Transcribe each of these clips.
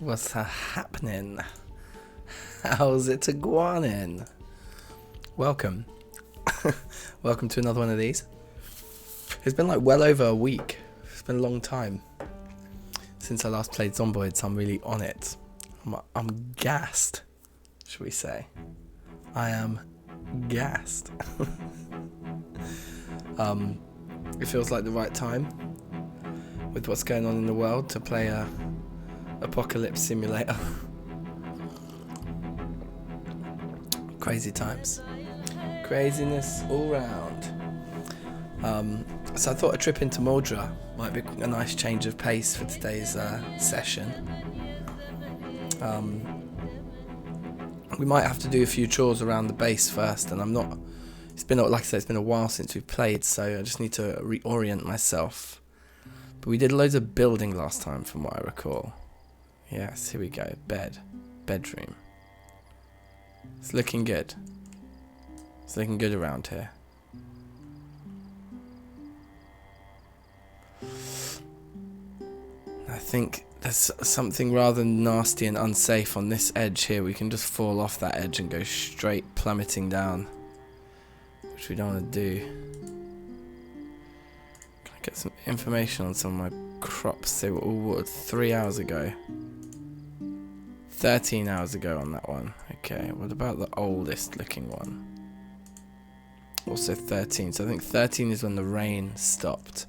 What's happening? How's it a-gwanin? Welcome. Welcome to another one of these. It's been like well over a week. It's been a long time since I last played Zomboid, so I'm really on it. I'm gassed, should we say. I am gassed. It feels like the right time with what's going on in the world to play a apocalypse simulator. Crazy times. Craziness all round. So I thought a trip into Muldraugh might be a nice change of pace for today's session. We might have to do a few chores around the base first, and it's been, like I said, it's been a while since we've played, so I just need to reorient myself. But we did loads of building last time, from what I recall. Yes, here we go. Bedroom. It's looking good. It's looking good around here. I think there's something rather nasty and unsafe on this edge here. We can just fall off that edge and go straight plummeting down, which we don't want to do. Can I get some information on some of my crops? They were all watered 3 hours ago. 13 hours ago on that one. Okay, what about the oldest looking one? Also 13. So I think 13 is when the rain stopped.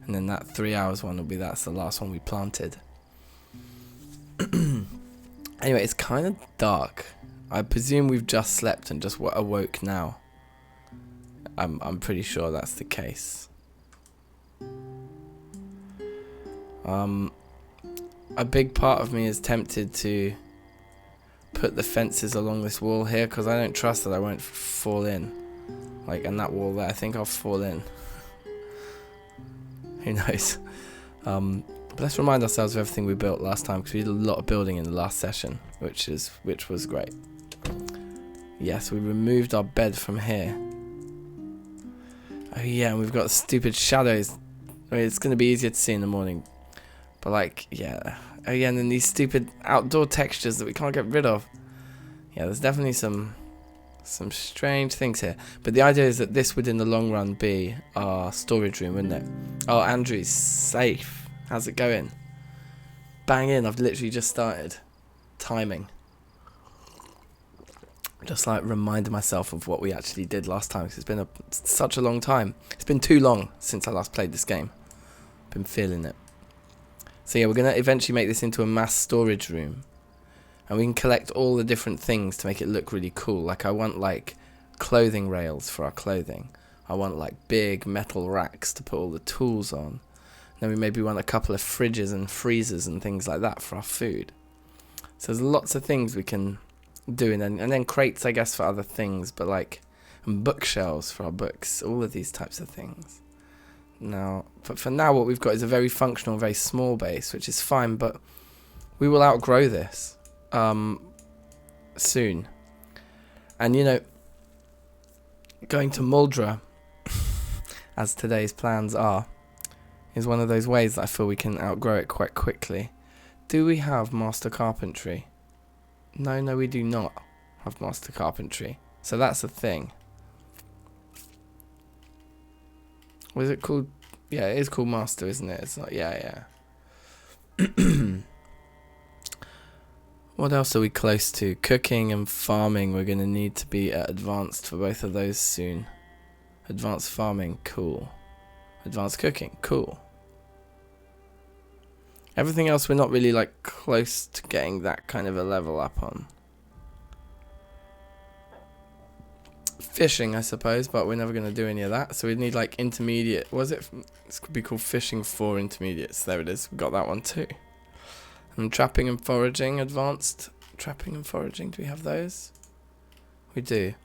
And then that 3 hours one will be, that's the last one we planted. Anyway, it's kind of dark. I presume we've just slept and just awoke now. I'm pretty sure that's the case. A big part of me is tempted to put the fences along this wall here, because I don't trust that I won't fall in. Like, and that wall there, I think I'll fall in. Who knows? But let's remind ourselves of everything we built last time, because we did a lot of building in the last session, which was great. Yes, we removed our bed from here. Oh yeah, and we've got stupid shadows. I mean, it's going to be easier to see in the morning. But like, yeah. Oh yeah, and then these stupid outdoor textures that we can't get rid of. Yeah, there's definitely some strange things here. But the idea is that this would in the long run be our storage room, wouldn't it? Oh, Andrew's safe. How's it going? Bang in, I've literally just started timing. Just like reminding myself of what we actually did last time, because it's been such a long time. It's been too long since I last played this game. Been feeling it. So yeah, we're going to eventually make this into a mass storage room. And we can collect all the different things to make it look really cool. Like, I want like clothing rails for our clothing. I want like big metal racks to put all the tools on. Then we maybe want a couple of fridges and freezers and things like that for our food. So there's lots of things we can do. And then crates, I guess, for other things. But like, and bookshelves for our books. All of these types of things. Now, for now, what we've got is a very functional, very small base, which is fine, but we will outgrow this soon. And, you know, going to Muldraugh, as today's plans are, is one of those ways that I feel we can outgrow it quite quickly. Do we have Master Carpentry? No, we do not have Master Carpentry. So that's a thing. Was it called? Yeah, it is called Master, isn't it? It's not. Yeah. What else are we close to? Cooking and farming. We're going to need to be advanced for both of those soon. Advanced farming, cool. Advanced cooking, cool. Everything else we're not really like close to getting that kind of a level up on. Fishing, I suppose, but we're never going to do any of that. So we'd need like intermediate. Was it? This could be called fishing for intermediates. There it is. We've got that one too. And trapping and foraging, advanced trapping and foraging. Do we have those? We do.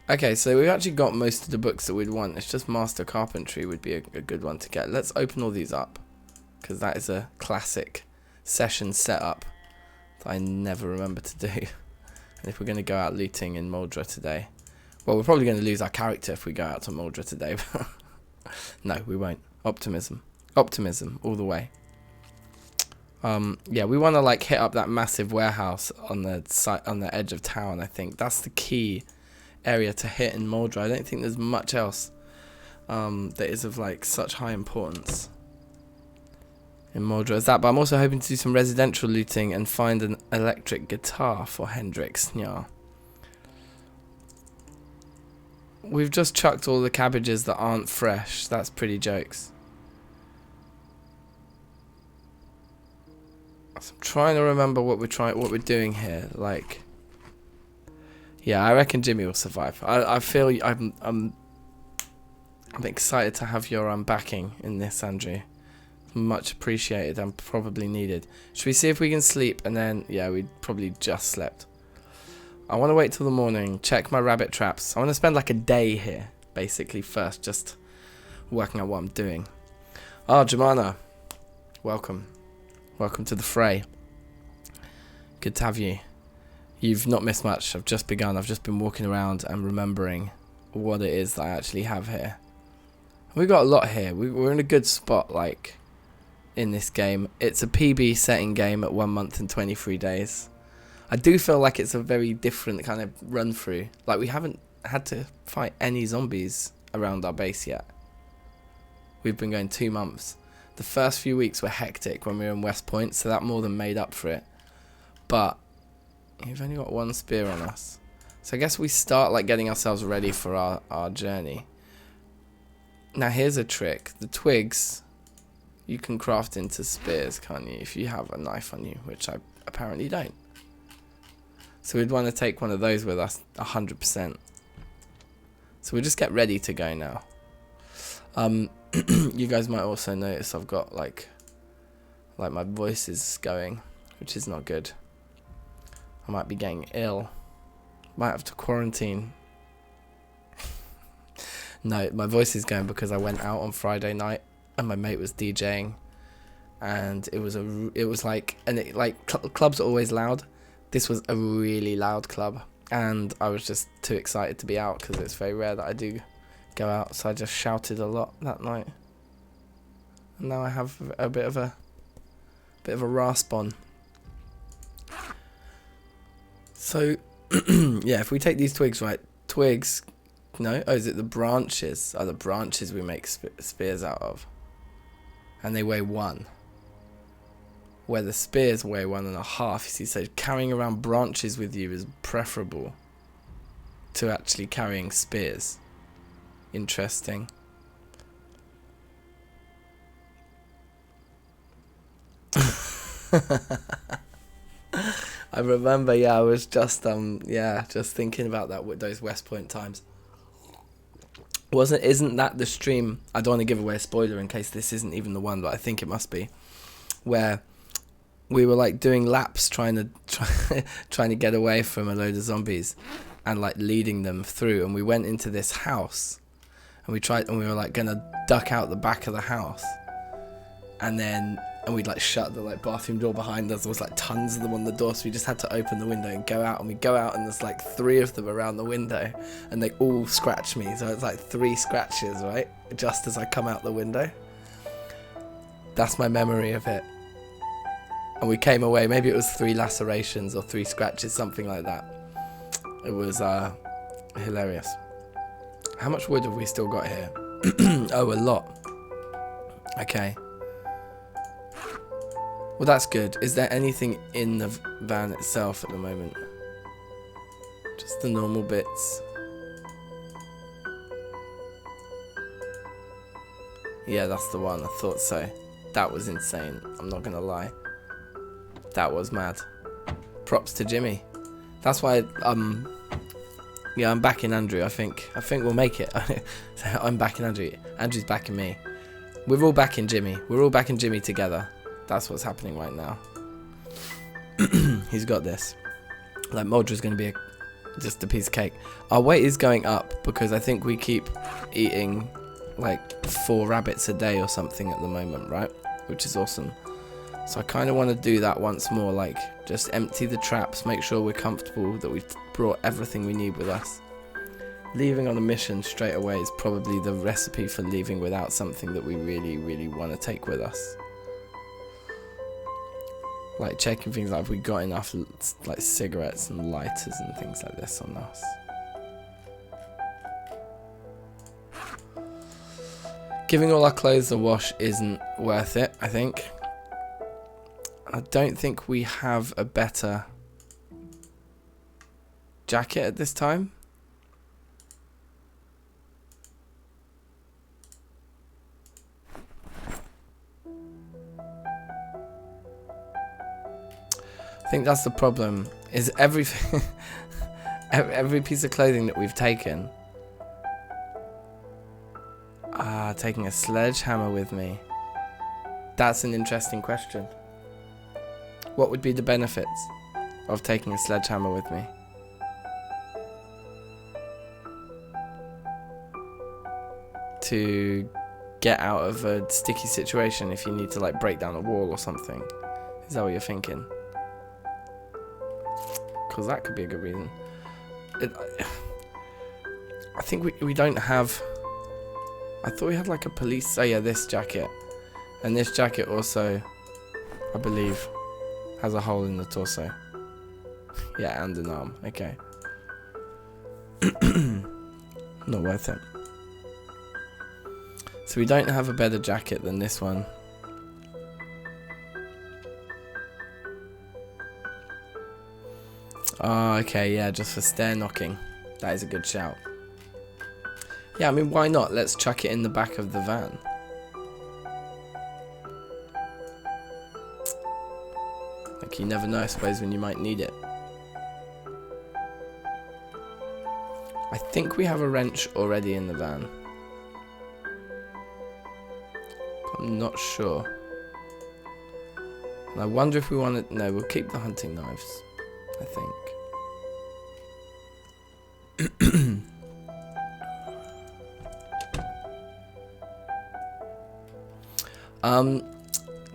Okay, so we've actually got most of the books that we'd want. It's just Master Carpentry would be a good one to get. Let's open all these up, because that is a classic session setup that I never remember to do. And if we're going to go out looting in Muldraugh today, well, we're probably going to lose our character if we go out to Muldraugh today. No, we won't. Optimism all the way. Yeah, we want to like hit up that massive warehouse on the site on the edge of town. I think that's the key area to hit in Muldraugh. I don't think there's much else that is of like such high importance in Muldraugh as that. But I'm also hoping to do some residential looting and find an electric guitar for Hendrix. Yeah. We've just chucked all the cabbages that aren't fresh. That's pretty jokes. So I'm trying to remember what we're doing here. Like, yeah, I reckon Jimmy will survive. I feel I'm excited to have your backing in this, Andrew. Much appreciated and probably needed. Should we see if we can sleep? And then, yeah, we probably just slept. I want to wait till the morning, check my rabbit traps. I want to spend like a day here, basically, first, just working out what I'm doing. Oh, Jemana, welcome. Welcome to the fray. Good to have you. You've not missed much. I've just begun. I've just been walking around and remembering what it is that I actually have here. We've got a lot here. We're in a good spot, like, in this game. It's a PB setting game at 1 month and 23 days. I do feel like it's a very different kind of run through. Like, we haven't had to fight any zombies around our base yet. We've been going 2 months. The first few weeks were hectic when we were in West Point, so that more than made up for it. But we've only got 1 spear on us. So I guess we start like getting ourselves ready for our journey. Now here's a trick. The twigs you can craft into spears, can't you? If you have a knife on you, which I apparently don't. So we'd want to take one of those with us 100%. So we'll just get ready to go now. You guys might also notice I've got like my voice is going, which is not good. I might be getting ill. Might have to quarantine. No, my voice is going because I went out on Friday night and my mate was DJing, and it was like, and it like clubs are always loud. This was a really loud club, and I was just too excited to be out because it's very rare that I do go out. So I just shouted a lot that night, and now I have a bit of a rasp on. So yeah, if we take these twigs, right? Twigs, no? Oh, is it the branches? Oh, the branches we make spears out of, and they weigh 1. Where the spears weigh 1.5. You see, so carrying around branches with you is preferable to actually carrying spears. Interesting. I remember, yeah, I was just just thinking about that with those West Point times. Isn't that the stream? I don't want to give away a spoiler in case this isn't even the one, but I think it must be, where we were like doing laps trying to get away from a load of zombies and like leading them through, and we went into this house and we were like gonna duck out the back of the house, and we'd like shut the like bathroom door behind us. There was like tons of them on the door, so we just had to open the window and go out, and we go out and there's like 3 of them around the window, and they all scratch me, so it's like 3 scratches, right, just as I come out the window. That's my memory of it. And we came away, maybe it was 3 lacerations or 3 scratches, something like that. It was hilarious. How much wood have we still got here? Oh, a lot. Okay. Well, that's good. Is there anything in the van itself at the moment? Just the normal bits. Yeah, that's the one. I thought so. That was insane. I'm not going to lie. That was mad. Props to Jimmy. That's why yeah, I'm backing Andrew. I think we'll make it. I'm backing Andrew. Andrew's backing me. We're all backing Jimmy. We're all backing Jimmy together. That's what's happening right now. He's got this. Like, Muldraugh is going to be just a piece of cake. Our weight is going up because I think we keep eating like 4 rabbits a day or something at the moment, right? Which is awesome. So I kind of want to do that once more, like just empty the traps, make sure we're comfortable, that we've brought everything we need with us. Leaving on a mission straight away is probably the recipe for leaving without something that we really, really want to take with us. Like checking things like if we got enough like cigarettes and lighters and things like this on us. Giving all our clothes a wash isn't worth it, I think. I don't think we have a better jacket at this time. I think that's the problem, is everything every piece of clothing that we've taken. Taking a sledgehammer with me. That's an interesting question. What would be the benefits of taking a sledgehammer with me? To get out of a sticky situation if you need to like break down a wall or something. Is that what you're thinking? Because that could be a good reason. I think we don't have... I thought we had like a police... Oh yeah, this jacket. And this jacket also, I believe, has a hole in the torso. Yeah, and an arm. Okay. Not worth it. So we don't have a better jacket than this one. Oh, okay, yeah, just for stair knocking. That is a good shout. Yeah, I mean, why not? Let's chuck it in the back of the van. Like, you never know, I suppose, when you might need it. I think we have a wrench already in the van. I'm not sure. And I wonder if we want to... No, we'll keep the hunting knives, I think.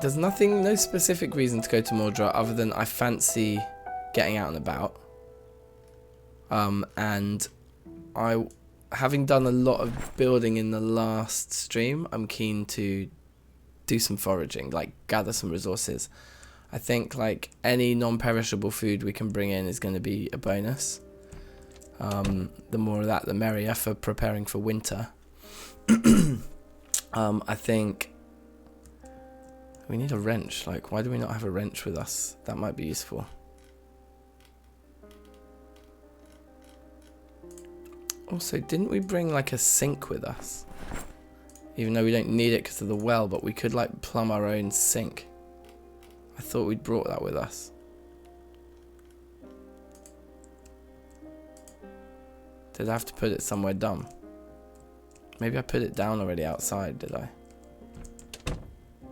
There's no specific reason to go to Muldraugh other than I fancy getting out and about. And having done a lot of building in the last stream, I'm keen to do some foraging, like gather some resources. I think like any non-perishable food we can bring in is going to be a bonus. The more of that, the merrier for preparing for winter. I think we need a wrench. Like, why do we not have a wrench with us? That might be useful. Also, didn't we bring like a sink with us? Even though we don't need it because of the well, but we could like plumb our own sink. I thought we'd brought that with us. Did I have to put it somewhere dumb? Maybe I put it down already outside, did I?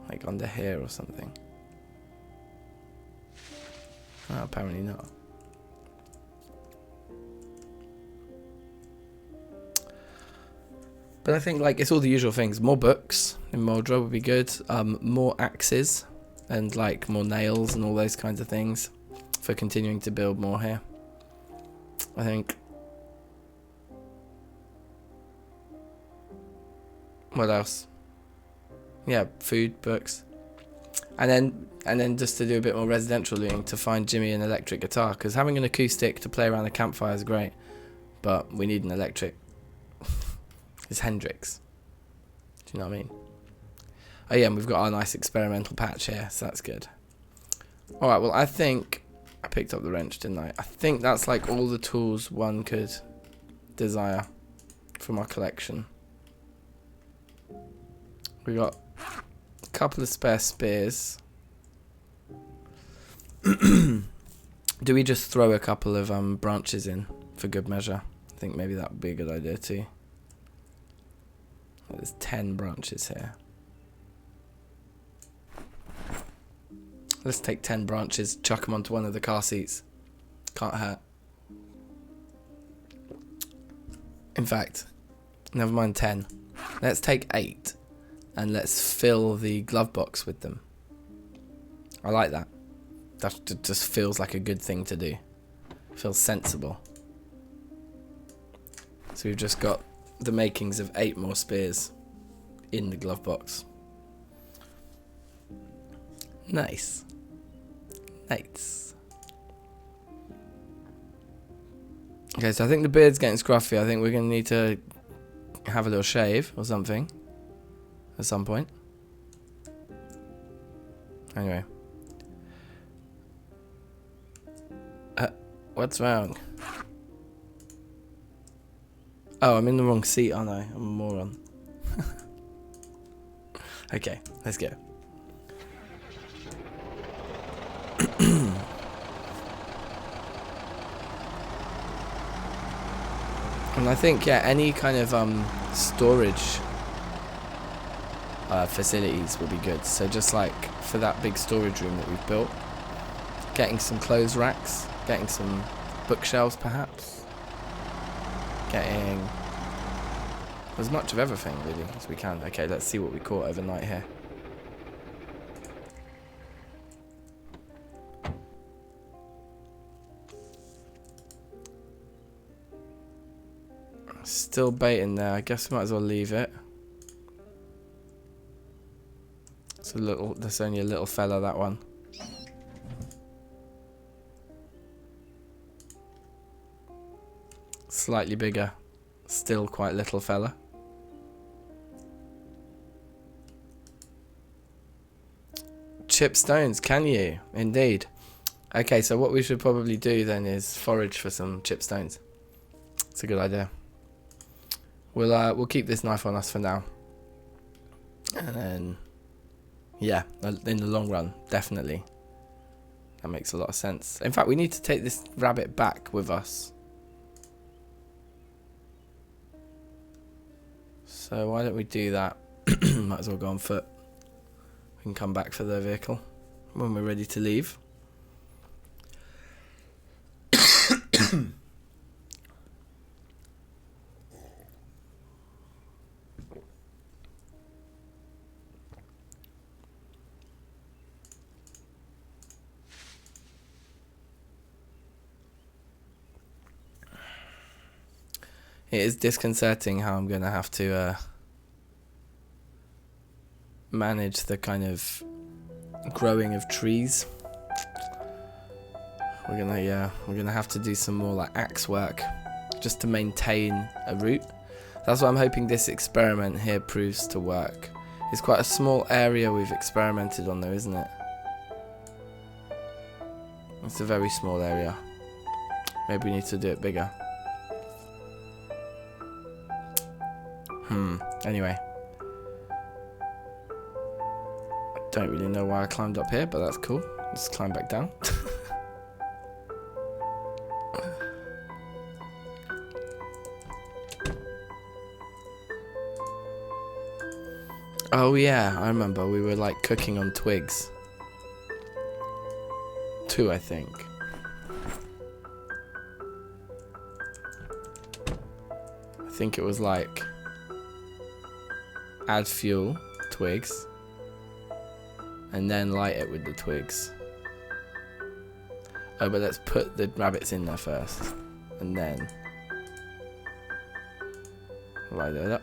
Like under here or something. Oh, apparently not. But I think like it's all the usual things. More books in Muldraugh would be good. More axes and like more nails and all those kinds of things for continuing to build more here. I think. What else? Yeah, food, books, and then just to do a bit more residential looting to find Jimmy an electric guitar, because having an acoustic to play around the campfire is great, but we need an electric. It's Hendrix. Do you know what I mean? Oh yeah, and we've got our nice experimental patch here, so that's good. All right, well I think I picked up the wrench, didn't I? I think that's like all the tools one could desire from our collection. We got a couple of spare spears. Do we just throw a couple of branches in for good measure? I think maybe that would be a good idea too. There's 10 branches here. Let's take 10 branches, chuck them onto one of the car seats. Can't hurt. In fact, never mind 10. Let's take 8. And let's fill the glove box with them. I like that. That just feels like a good thing to do. Feels sensible. So we've just got the makings of 8 more spears in the glove box. Nice. Nice. Okay, so I think the beard's getting scruffy. I think we're going to need to have a little shave or something at some point. Anyway. What's wrong? Oh, I'm in the wrong seat, aren't I? I'm a moron. Okay, let's go. And I think, yeah, any kind of storage facilities will be good. So just like for that big storage room that we've built, getting some clothes racks, getting some bookshelves perhaps, getting as much of everything really as we can. Okay, let's see what we caught overnight here. Still bait in there. I guess we might as well leave it. It's a little. That's only a little fella, that one. Slightly bigger. Still quite little fella. Chip stones, can you? Indeed. Okay, so what we should probably do then is forage for some chip stones. It's a good idea. We'll keep this knife on us for now, and then yeah, in the long run, definitely that makes a lot of sense. In fact, we need to take this rabbit back with us. So why don't we do that? Might as well go on foot. We can come back for the vehicle when we're ready to leave. It is disconcerting how I'm going to have to manage the kind of growing of trees. We're gonna have to do some more like axe work just to maintain a route. That's what I'm hoping this experiment here proves to work. It's quite a small area we've experimented on though, isn't it? It's a very small area. Maybe we need to do it bigger. Anyway. I don't really know why I climbed up here, but that's cool. Let's climb back down. Oh yeah, I remember we were like cooking on twigs. 2, I think. I think it was like add fuel, twigs, and then light it with the twigs. Oh, but let's put the rabbits in there first, and then light it up.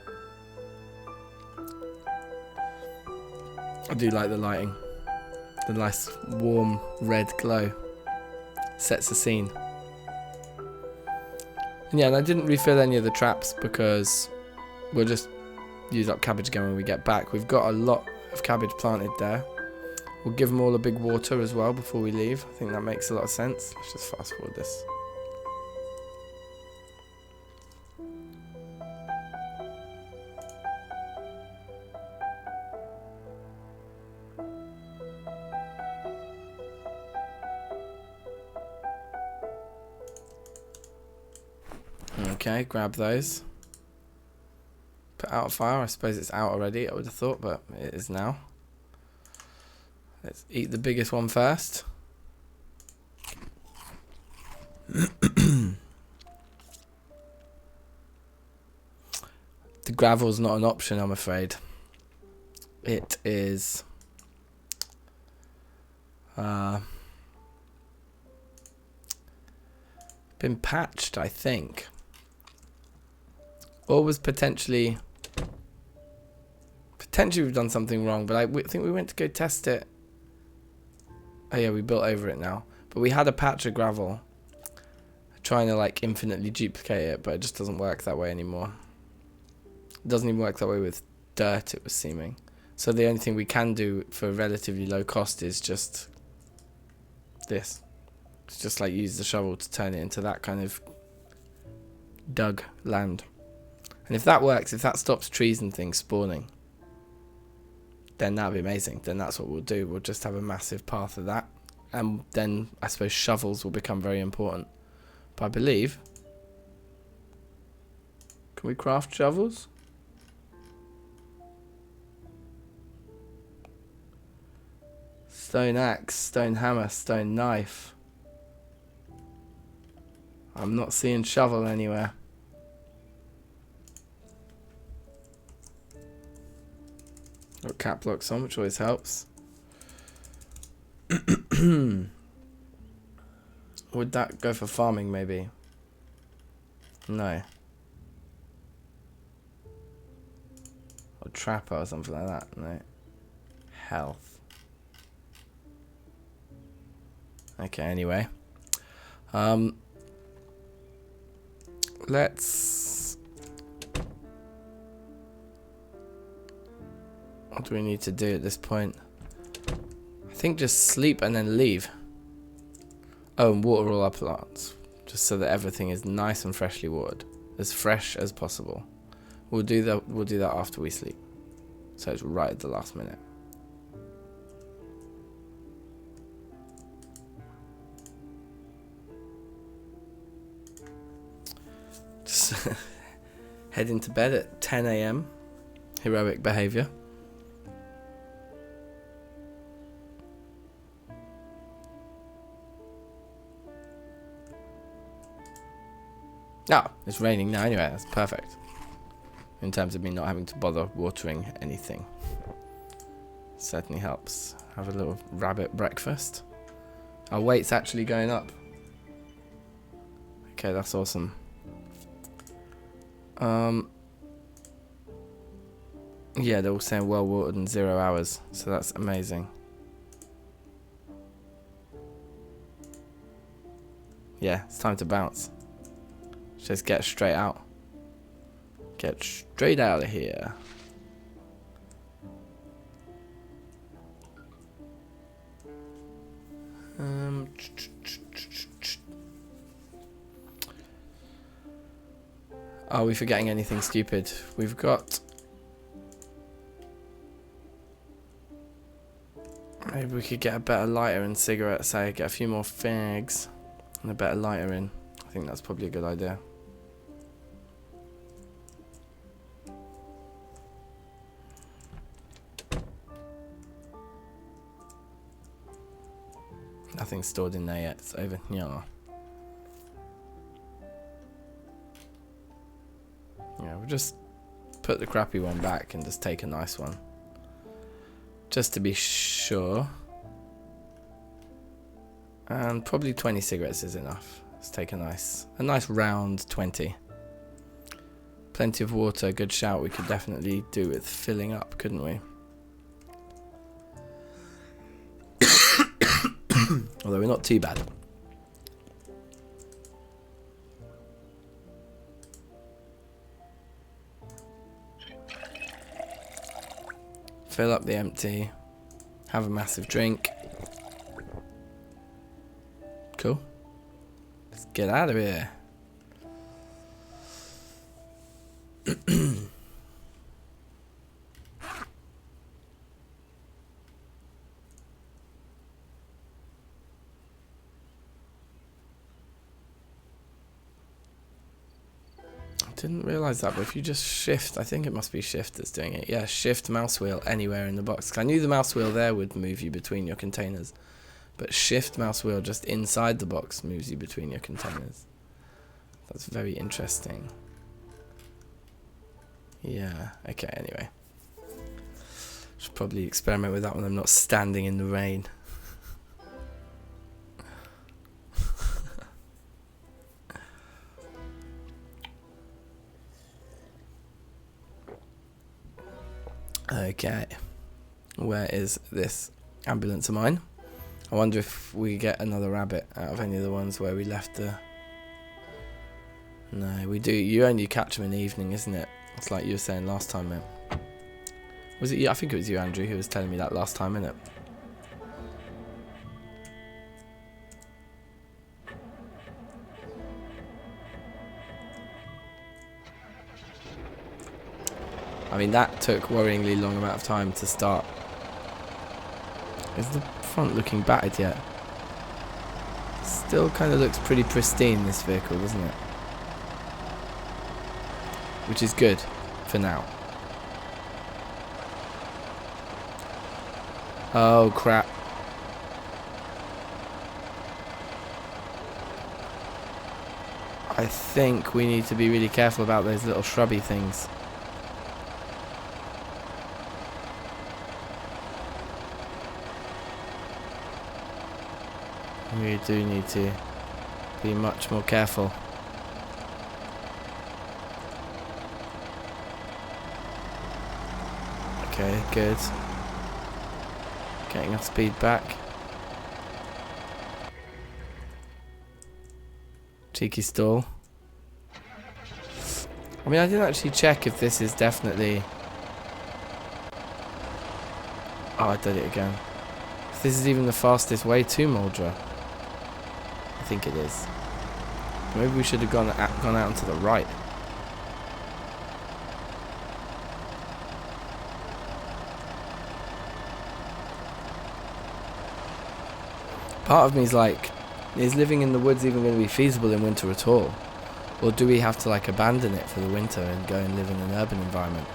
I do like the lighting. The nice warm red glow sets the scene. And yeah, and I didn't refill any of the traps because we'll just use up cabbage again when we get back. We've got a lot of cabbage planted there. We'll give them all a big water as well before we leave. I think that makes a lot of sense. Let's just fast forward this. Okay, grab those. Put out fire. I suppose it's out already, I would have thought, but it is now. Let's eat the biggest one first. The gravel's not an option, I'm afraid. It is been patched, I think. Or was potentially we've done something wrong, but I think we went to go test it Oh yeah, we built over it now. But we had a patch of gravel. Trying to like infinitely duplicate it, but it just doesn't work that way anymore. It doesn't even work that way with dirt, it was seeming. So the only thing we can do for relatively low cost is just this. It's just like use the shovel to turn it into that kind of dug land. And if that works, if that stops trees and things spawning, then that'd be amazing. Then that's what we'll do. We'll just have a massive path of that. And then I suppose shovels will become very important. But I believe... Can we craft shovels? Stone axe, stone hammer, stone knife. I'm not seeing shovel anywhere. Got cap locks on, which always helps. Would that go for farming, maybe? No. Or trapper or something like that. No. Health. Okay, anyway. Let's... What do we need to do at this point? I think just sleep and then leave. Oh, and water all our plants. Just so that everything is nice and freshly watered. As fresh as possible. We'll do that after we sleep. So it's right at the last minute. Just heading to bed at 10 AM. Heroic behaviour. Ah, it's raining now anyway, that's perfect. In terms of me not having to bother watering anything. Certainly helps. Have a little rabbit breakfast. Our weight's actually going up. Okay, that's awesome. Yeah, they're all saying well watered in 0 hours, so that's amazing. Yeah, it's time to bounce. Just get straight out. Get straight out of here. Are we forgetting anything stupid? We've got... Maybe we could get a better lighter and cigarettes, say, get a few more fags and a better lighter in. I think that's probably a good idea. Nothing's stored in there yet, it's over here. Yeah, we'll just put the crappy one back and just take a nice one. Just to be sure. And probably 20 cigarettes is enough. Let's take a nice round 20. Plenty of water, good shout. We could definitely do with filling up, couldn't we? Although we're not too bad. Fill up the empty. Have a massive drink. Cool. Let's get out of here. Didn't realise that, but if you just shift, I think it must be shift that's doing it. Yeah, shift mouse wheel anywhere in the box. 'Cause I knew the mouse wheel there would move you between your containers, but shift mouse wheel just inside the box moves you between your containers. That's very interesting. Yeah, okay, anyway. Should probably experiment with that when I'm not standing in the rain. Okay, where is this ambulance of mine? I wonder if we get another rabbit out of any of the ones where we left the... No, we do. You only catch them in the evening, isn't it? It's like you were saying last time, mate. Was it you? I think it was you, Andrew, who was telling me that last time, innit? I mean, that took worryingly long amount of time to start. Is the front looking battered yet? Still kind of looks pretty pristine, this vehicle, doesn't it? Which is good for now. Oh crap. I think we need to be really careful about those little shrubby things. We do need to be much more careful. Okay, good. Getting our speed back. Cheeky stall. I mean, I didn't actually check if this is definitely... Oh, I did it again. If this is even the fastest way to Muldraugh. I think it is. Maybe we should have gone out and to the right. Part of me is like, is living in the woods even going to be feasible in winter at all? Or do we have to like abandon it for the winter and go and live in an urban environment?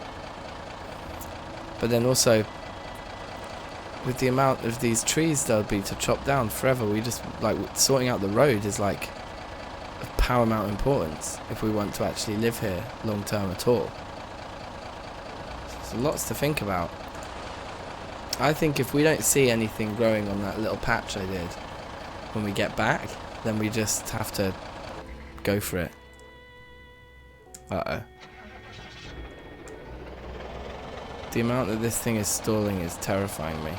But then also, with the amount of these trees there'll be to chop down forever, we just, like, sorting out the road is like of paramount importance if we want to actually live here long term at all. There's lots to think about. I think if we don't see anything growing on that little patch I did when we get back, then we just have to go for it. Uh-oh. The amount that this thing is stalling is terrifying me.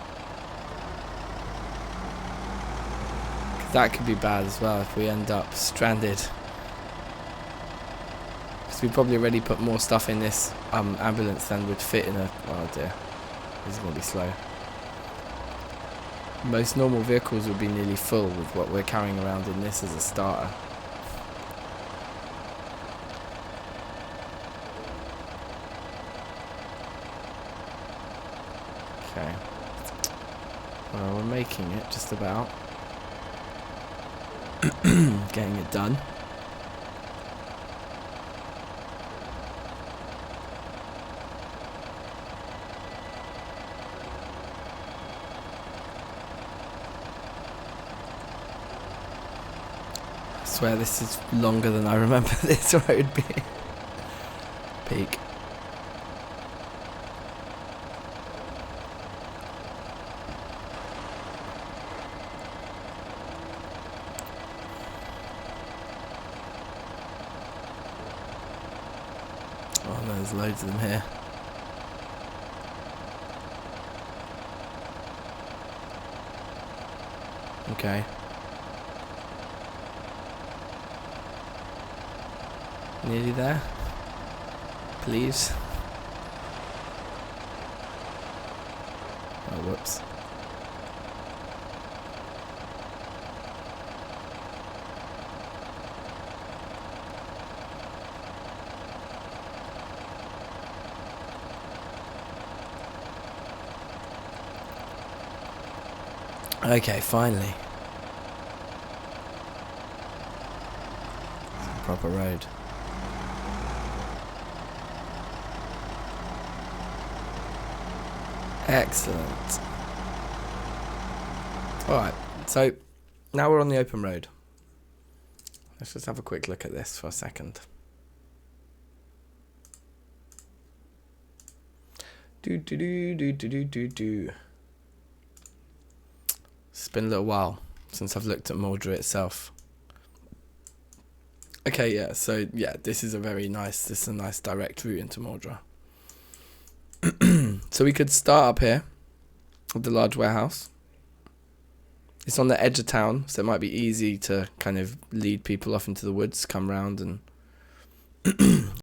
That could be bad as well if we end up stranded. Because we probably already put more stuff in this ambulance than would fit in a... Oh dear. This is going to be slow. Most normal vehicles would be nearly full with what we're carrying around in this as a starter. Okay. Well, we're making it just about. Getting it done. I swear this is longer than I remember this road being. Peak. Oh no, there's loads of them here. Okay. Nearly there. Please. Oh, whoops. Okay, finally. It's a proper road. Excellent. Alright, so now we're on the open road. Let's just have a quick look at this for a second. It's been a little while since I've looked at Muldraugh itself. Okay, yeah, so yeah, this is a nice direct route into Muldraugh. So we could start up here with the large warehouse. It's on the edge of town, so it might be easy to kind of lead people off into the woods, come round and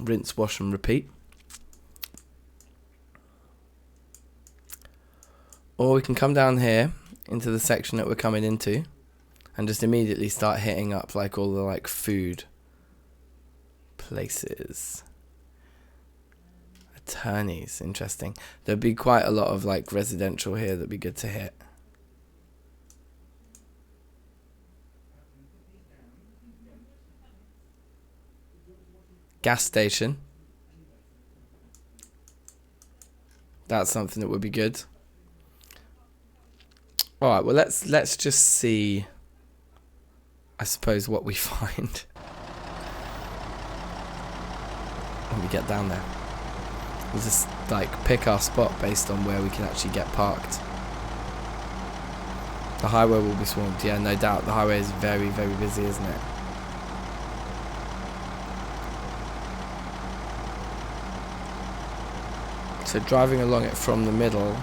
rinse, wash and repeat. Or we can come down here into the section that we're coming into and just immediately start hitting up like all the like food places. Attorneys, interesting. There'd be quite a lot of like residential here that'd be good to hit. Gas station. That's something that would be good. All right, well let's just see, I suppose, what we find when we get down there. We'll just like pick our spot based on where we can actually get parked. The highway will be swamped, yeah, no doubt. The highway is very, very busy, isn't it? So driving along it from the middle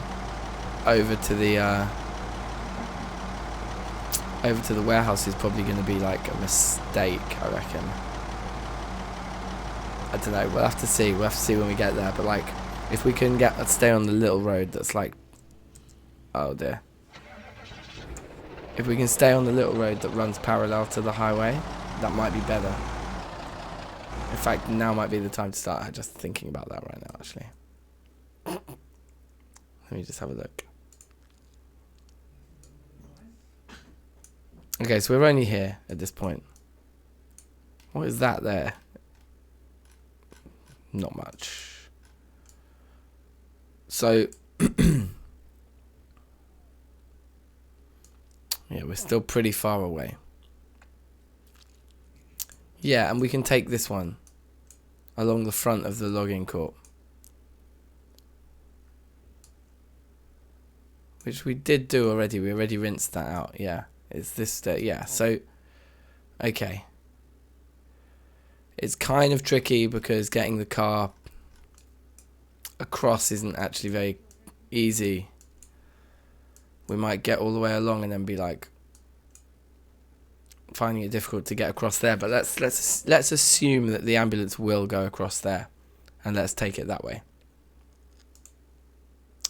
over to the warehouse is probably going to be like a mistake, I reckon. I don't know, we'll have to see. We'll have to see when we get there. But like, if we can stay on the little road that's like, oh dear. If we can stay on the little road that runs parallel to the highway, that might be better. In fact, now might be the time to start just thinking about that right now, actually. Let me just have a look. Okay, so we're only here at this point. What is that there? Not much. So, yeah, we're still pretty far away. Yeah, and we can take this one along the front of the logging court. Which we did do already. We already rinsed that out. Yeah. It's this. Yeah. So, okay. It's kind of tricky because getting the car across isn't actually very easy. We might get all the way along and then be like finding it difficult to get across there. But let's assume that the ambulance will go across there, and let's take it that way.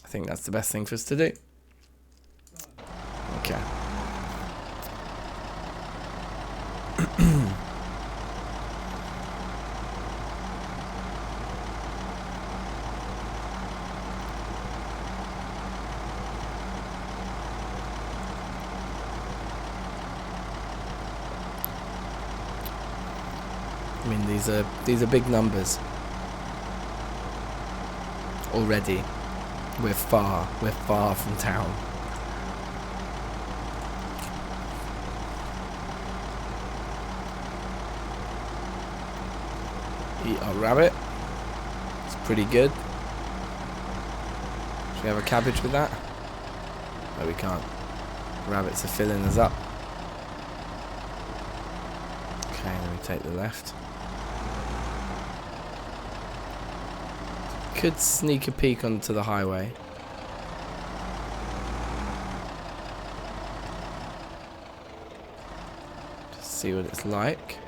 I think that's the best thing for us to do. Okay. I mean, these are big numbers already. We're far from town. Eat our rabbit. It's pretty good. Should we have a cabbage with that? No, we can't. Rabbits are filling us up. Okay, let me take the left. Could sneak a peek onto the highway. Just see what it's like.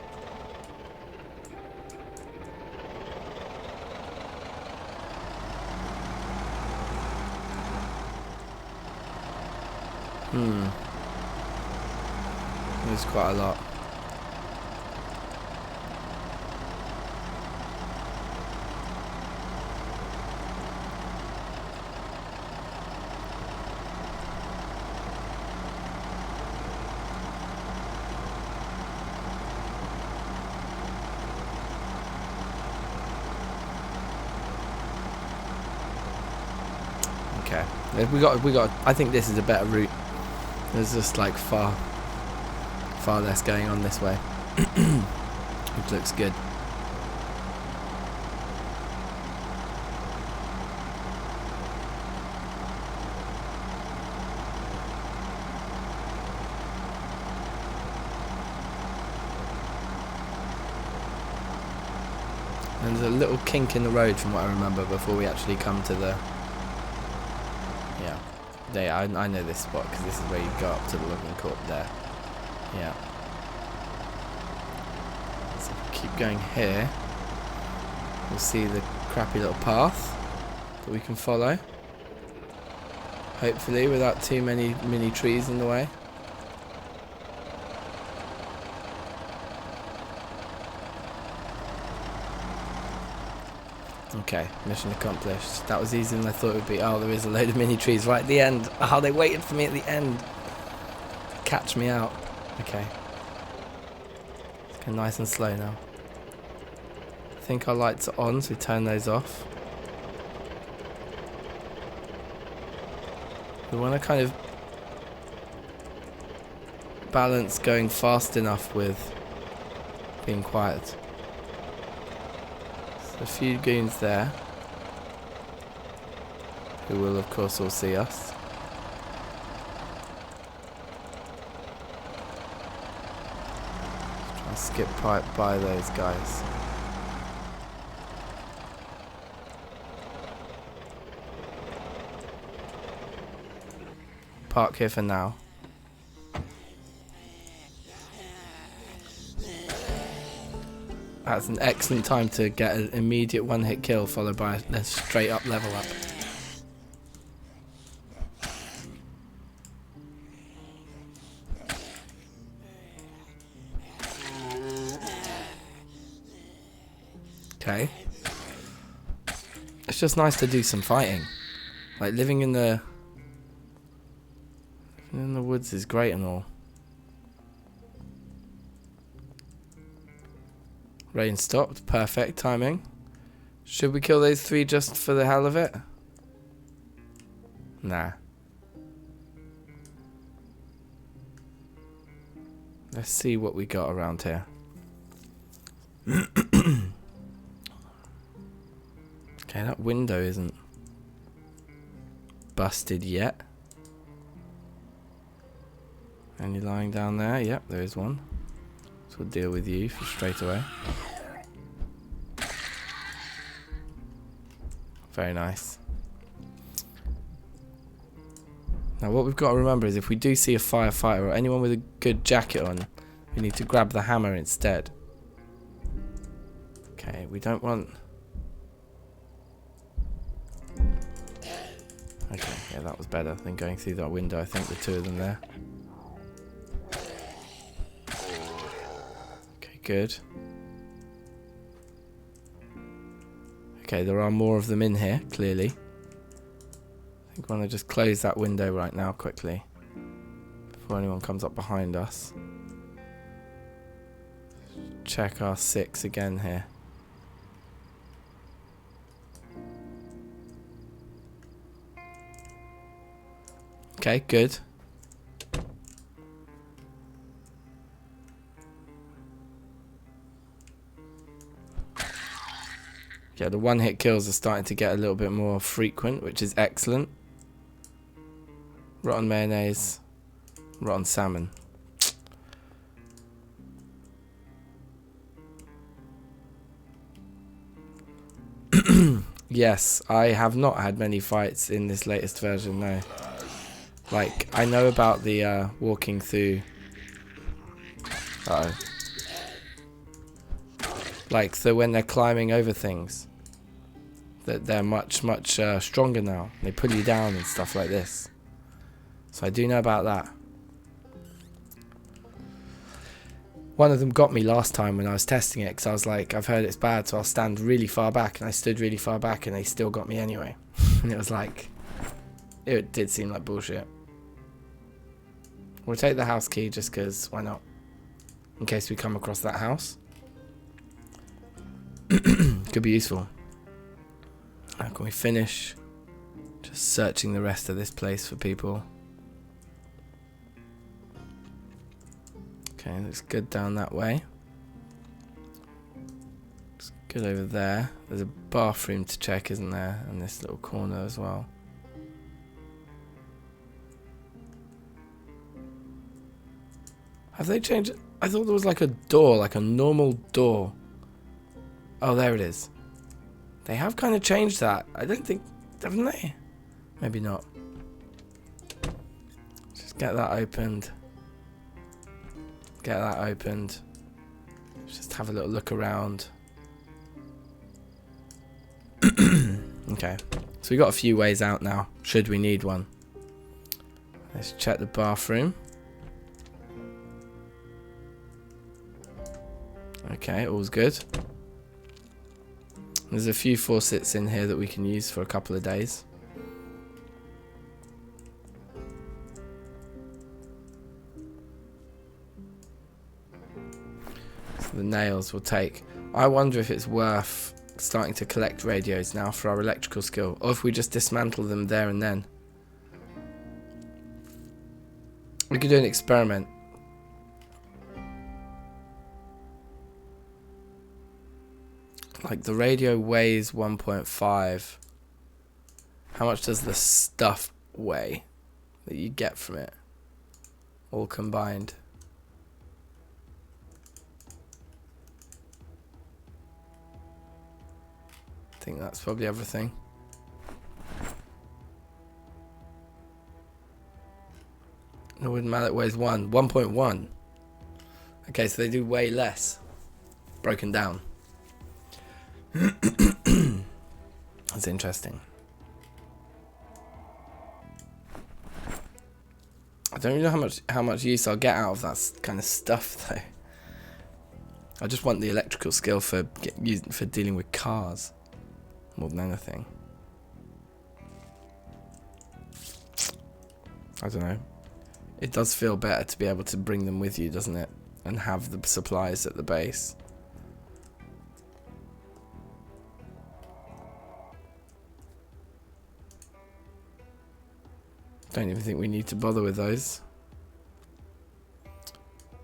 There's quite a lot. Okay, we got. I think this is a better route. There's just like far less going on this way, which looks good. And there's a little kink in the road from what I remember before we actually come to the... Yeah. There, I know this spot because this is where you go up to the logging court there. Yeah. So if we keep going here, we'll see the crappy little path that we can follow. Hopefully without too many mini trees in the way. Okay, mission accomplished. That was easier than I thought it would be. Oh, there is a load of mini trees right at the end. Oh, they waited for me at the end. Catch me out. Okay. Let's go nice and slow now. I think our lights are on, so we turn those off. We want to kind of balance going fast enough with being quiet. A few goons there who will of course all see us. Try and skip right by those guys. Park here for now. That's an excellent time to get an immediate one-hit kill followed by a straight up level up. Okay. It's just nice to do some fighting. Like living in the woods is great and all. Rain stopped. Perfect timing. Should we kill those three just for the hell of it? Nah. Let's see what we got around here. Okay, that window isn't busted yet. Any lying down there? Yep, there is one. So we'll deal with you for straight away. Very nice. Now what we've got to remember is if we do see a firefighter or anyone with a good jacket on, we need to grab the hammer instead. Okay, we don't want... Okay, yeah, that was better than going through that window, I think, with two of them there. Okay, good. Okay, there are more of them in here, clearly. I think I want to just close that window right now, quickly. Before anyone comes up behind us. Check our 6 again here. Okay, good. Yeah, the one-hit kills are starting to get a little bit more frequent, which is excellent. Rotten mayonnaise, rotten salmon. Yes, I have not had many fights in this latest version, no. Like, I know about the walking through... Uh-oh. Like, so when they're climbing over things, that they're much stronger now. They pull you down and stuff like this. So I do know about that. One of them got me last time when I was testing it, because I was like, I've heard it's bad, so I'll stand really far back, and I stood really far back, and they still got me anyway. And it was like, it did seem like bullshit. We'll take the house key just because, why not? In case we come across that house. Could be useful. How can we finish? Just searching the rest of this place for people. Okay, looks good down that way. Looks good over there. There's a bathroom to check, isn't there? And this little corner as well. Have they changed it? I thought there was like a door, like a normal door. Oh, there it is. They have kind of changed that. I don't think... Haven't they? Maybe not. Get that opened. Get that opened. Just have a little look around. Okay, so we got a few ways out now, should we need one. Let's check the bathroom. Okay, all's good. There's a few faucets in here that we can use for a couple of days. So the nails will take. I wonder if it's worth starting to collect radios now for our electrical skill, or if we just dismantle them there and then. We could do an experiment. Like the radio weighs 1.5. How much does the stuff weigh that you get from it, all combined? I think that's probably everything. The wooden mallet weighs 1.1. Okay, so they do weigh less, broken down. That's interesting. I don't really know how much use I'll get out of that kind of stuff though. I just want the electrical skill for dealing with cars more than anything. I don't know. It does feel better to be able to bring them with you, doesn't it? And have the supplies at the base. Don't even think we need to bother with those.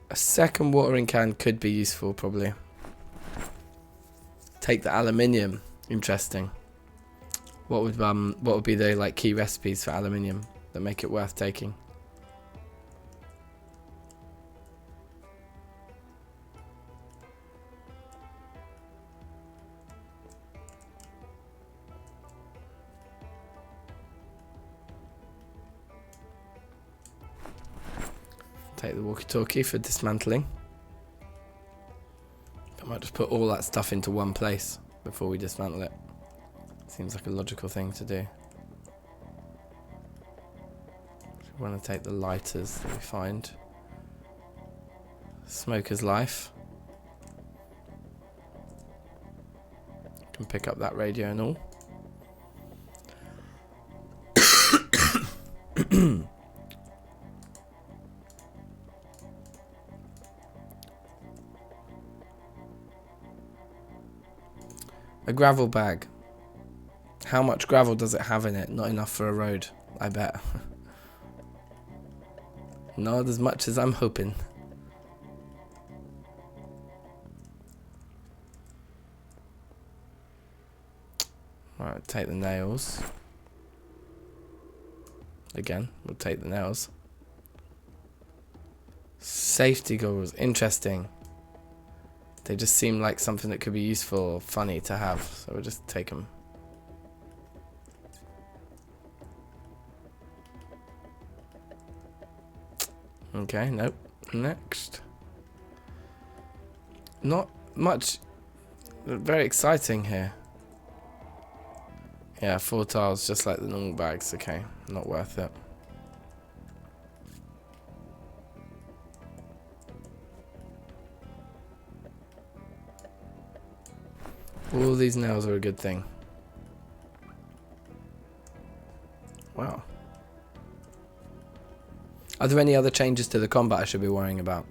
A second watering can could be useful, probably. Take the aluminium. Interesting. What would be the like key recipes for aluminium that make it worth taking? Take the walkie-talkie for dismantling. I might just put all that stuff into one place before we dismantle it. Seems like a logical thing to do. We want to take the lighters that we find. Smoker's life. Can pick up that radio and all. A gravel bag. How much gravel does it have in it? Not enough for a road, I bet. Not as much as I'm hoping. Right, take the nails. Again, we'll take the nails. Safety goggles, interesting. They just seem like something that could be useful or funny to have, so we'll just take them. Okay, nope. Next. Not much. Very exciting here. Yeah, 4 tiles, just like the normal bags. Okay, not worth it. All these nails are a good thing. Wow. Are there any other changes to the combat I should be worrying about?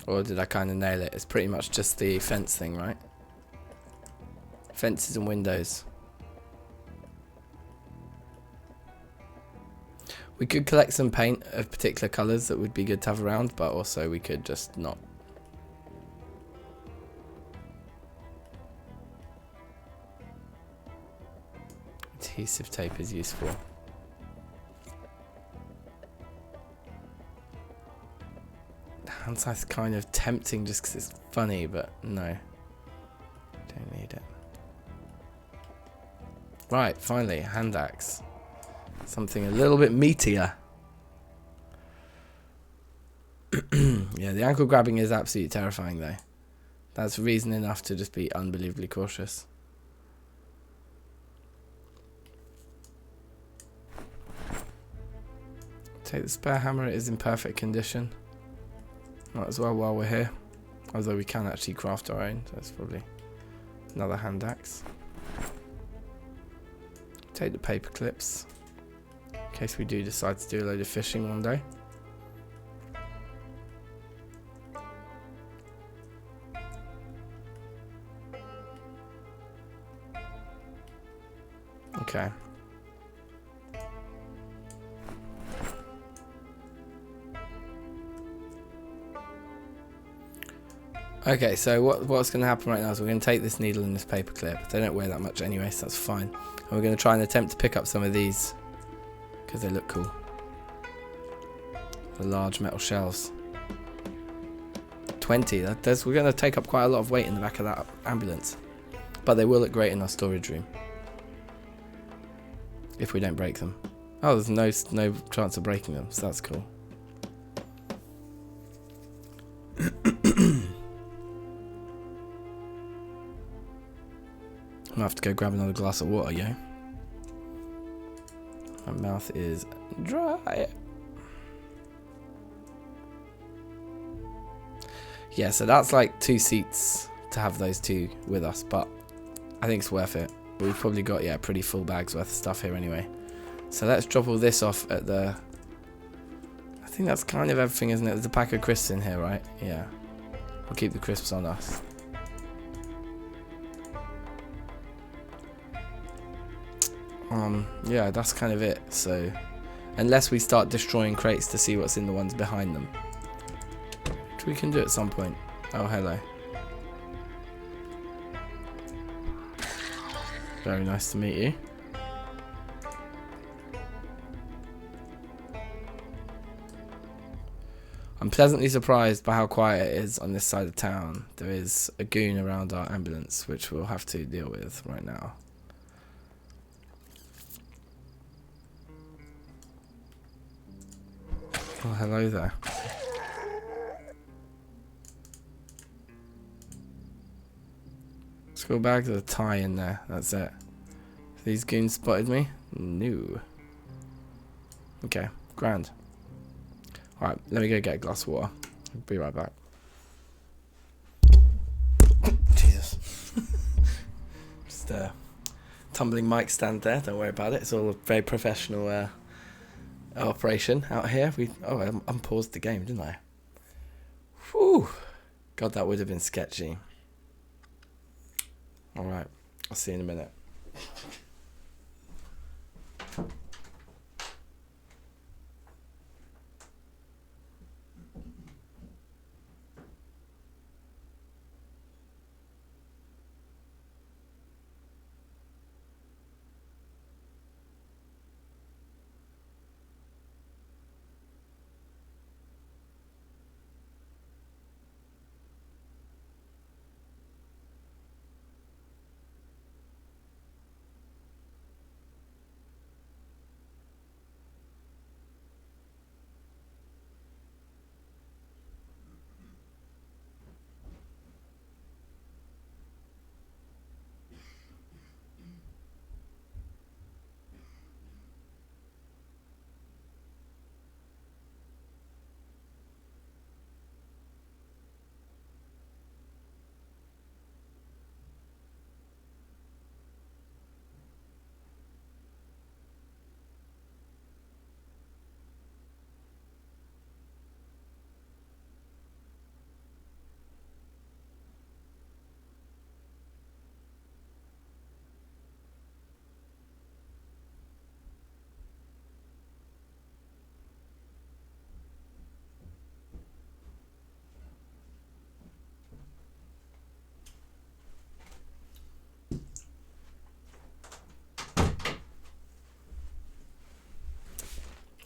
Or did I kind of nail it? It's pretty much just the fence thing, right? Fences and windows. We could collect some paint of particular colours that would be good to have around, but also we could just not. Adhesive tape is useful. Hindsight's kind of tempting just because it's funny, but no. Don't need it. Right, finally, hand axe. Something a little bit meatier. Yeah, the ankle grabbing is absolutely terrifying though. That's reason enough to just be unbelievably cautious. Take the spare hammer, it is in perfect condition. Might as well while we're here. Although we can actually craft our own, so that's probably another hand axe. Take the paper clips, in case we do decide to do a load of fishing one day. Okay. Okay, so what's going to happen right now is we're going to take this needle and this paper clip. They don't weigh that much anyway, so that's fine. And we're going to try and attempt to pick up some of these because they look cool. The large metal shells. 20. We're going to take up quite a lot of weight in the back of that ambulance, but they will look great in our storage room if we don't break them. Oh, there's no chance of breaking them, so that's cool. I'm gonna have to go grab another glass of water, yo. My mouth is dry. Yeah, so that's like 2 seats to have those two with us, but I think it's worth it. We've probably got, yeah, pretty full bags worth of stuff here anyway. So let's drop all this off at the... I think that's kind of everything, isn't it? There's a pack of crisps in here, right? Yeah. We'll keep the crisps on us. Yeah, that's kind of it. So, unless we start destroying crates to see what's in the ones behind them, which we can do at some point. Oh, hello. Very nice to meet you. I'm pleasantly surprised by how quiet it is on this side of town. There is a goon around our ambulance, which we'll have to deal with right now. Oh, hello there. School bags with a tie in there. That's it. These goons spotted me? No. Okay, grand. Alright, let me go get a glass of water. I'll be right back. Jesus. Just a tumbling mic stand there. Don't worry about it. It's all a very professional operation out here. I unpaused the game, didn't I? Whew. God, that would have been sketchy. Alright, I'll see you in a minute.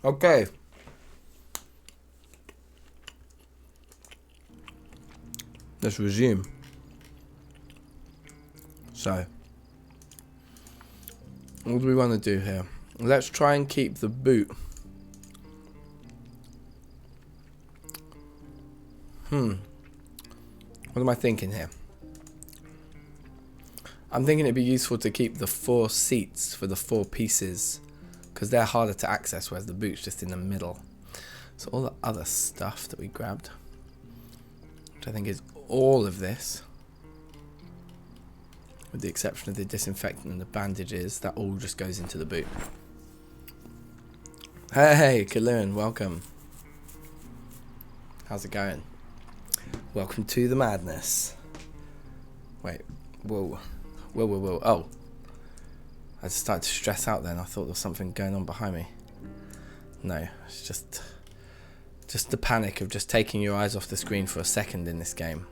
Okay. Let's resume. So, What do we want to do here? Let's try and keep the boot. What am I thinking here? I'm thinking it'd be useful to keep the 4 seats for the 4 pieces, because they're harder to access, whereas the boot's just in the middle. So all the other stuff that we grabbed, which I think is all of this, with the exception of the disinfectant and the bandages, that all just goes into the boot. Hey, Kaloon, welcome. How's it going? Welcome to the madness. Wait, whoa. Oh, I just started to stress out then. I thought there was something going on behind me. No, it's just the panic of just taking your eyes off the screen for a second in this game.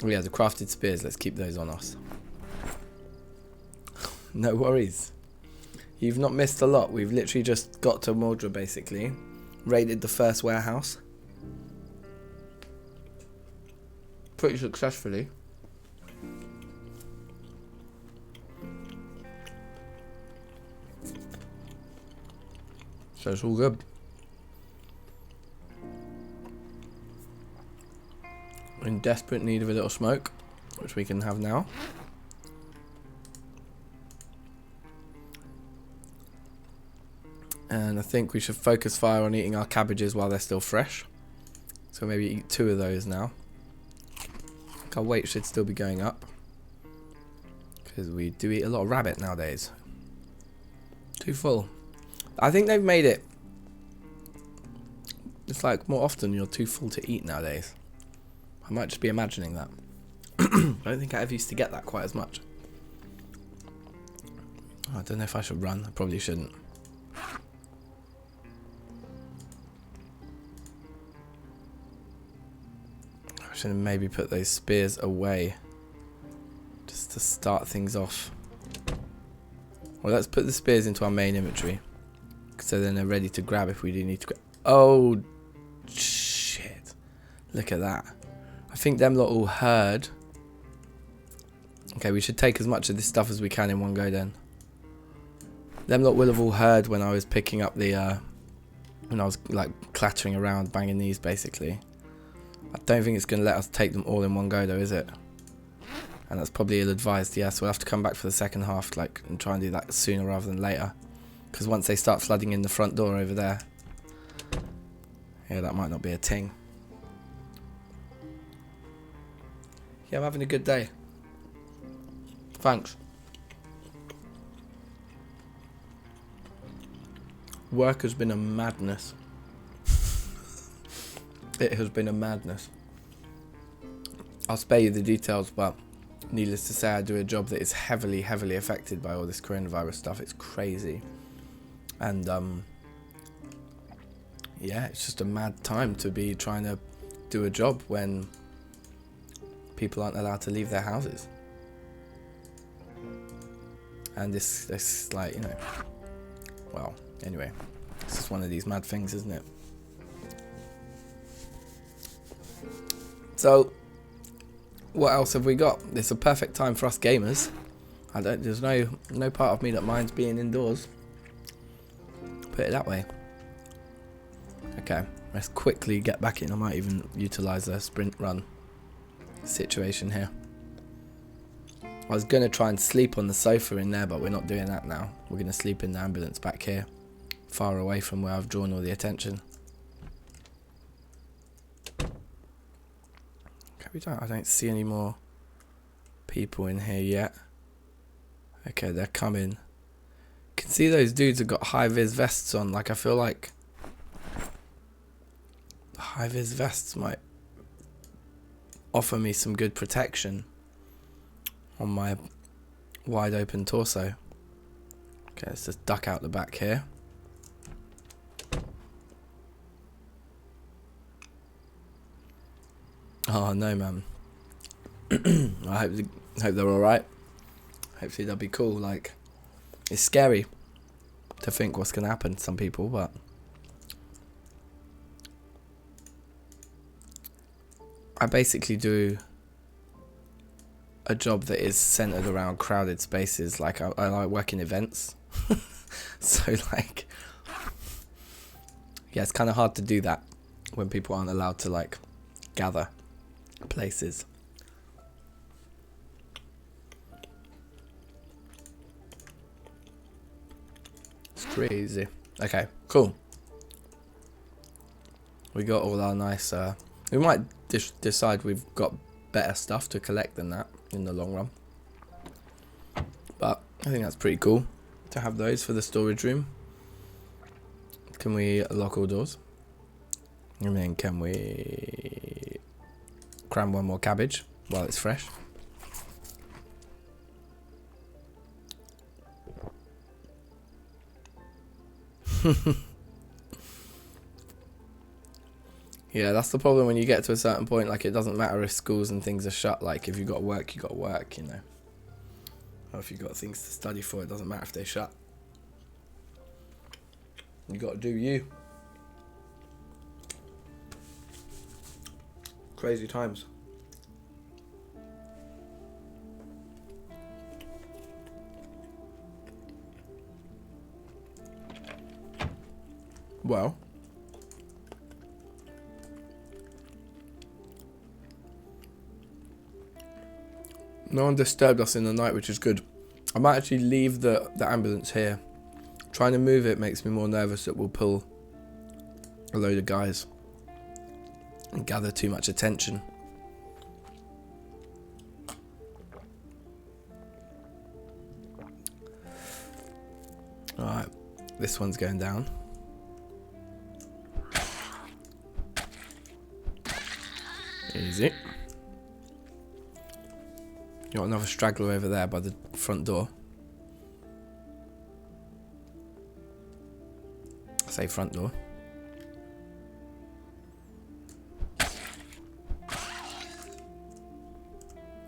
Oh yeah, the crafted spears, let's keep those on us. No worries. You've not missed a lot. We've literally just got to Muldraugh basically. Raided the first warehouse. Pretty successfully. So it's all good. We're in desperate need of a little smoke, which we can have now. And I think we should focus fire on eating our cabbages while they're still fresh. So maybe eat 2 of those now. Our weight should still be going up, because we do eat a lot of rabbit nowadays. Too full. I think they've made it. It's like more often you're too full to eat nowadays. I might just be imagining that. I don't think I ever used to get that quite as much. I don't know if I should run. I probably shouldn't. I should maybe put those spears away, just to start things off. Well, let's put the spears into our main inventory, so then they're ready to grab if we do need to grab. Oh, shit. Look at that. I think them lot all heard. Okay, we should take as much of this stuff as we can in one go then. Them lot will have all heard when I was picking up the, when I was like clattering around banging these basically. I don't think it's going to let us take them all in one go though, is it? And that's probably ill-advised, yeah, so we'll have to come back for the second half like and try and do that sooner rather than later. Because once they start flooding in the front door over there, yeah, that might not be a ting. Yeah, I'm having a good day. Thanks. Work has been a madness. It has been a madness. I'll spare you the details, but needless to say, I do a job that is heavily affected by all this coronavirus stuff. It's crazy. And, yeah, it's just a mad time to be trying to do a job when people aren't allowed to leave their houses. And this like, you know, well, anyway, it's just one of these mad things, isn't it? So, what else have we got? It's a perfect time for us gamers. There's no part of me that minds being indoors. Put it that way. Okay, let's quickly get back in. I might even utilise the sprint run situation here. I was going to try and sleep on the sofa in there, but we're not doing that now. We're going to sleep in the ambulance back here, far away from where I've drawn all the attention. Okay, I don't see any more people in here yet. Okay, they're coming. You can see those dudes have got high-vis vests on. Like, I feel like the high-vis vests might offer me some good protection on my wide open torso. Okay, let's just duck out the back here. Oh no, man. I hope they're alright. Hopefully they'll be cool. Like, it's scary to think what's going to happen to some people, but I basically do a job that is centered around crowded spaces. Like I like working events. So like, yeah, it's kind of hard to do that when people aren't allowed to like gather places. It's crazy. Okay, cool. We got all our nice, we might decide we've got better stuff to collect than that in the long run. But I think that's pretty cool to have those for the storage room. Can we lock all doors? And then can we cram one more cabbage while it's fresh? Yeah, that's the problem when you get to a certain point. Like, it doesn't matter if schools and things are shut. Like, if you've got work, you got work, you know. Or if you've got things to study for, it doesn't matter if they shut. You got to do you. Crazy times. Well, no one disturbed us in the night, which is good. I might actually leave the ambulance here. Trying to move it makes me more nervous that we'll pull a load of guys and gather too much attention. Alright, this one's going down. Easy. You got another straggler over there by the front door. I say front door.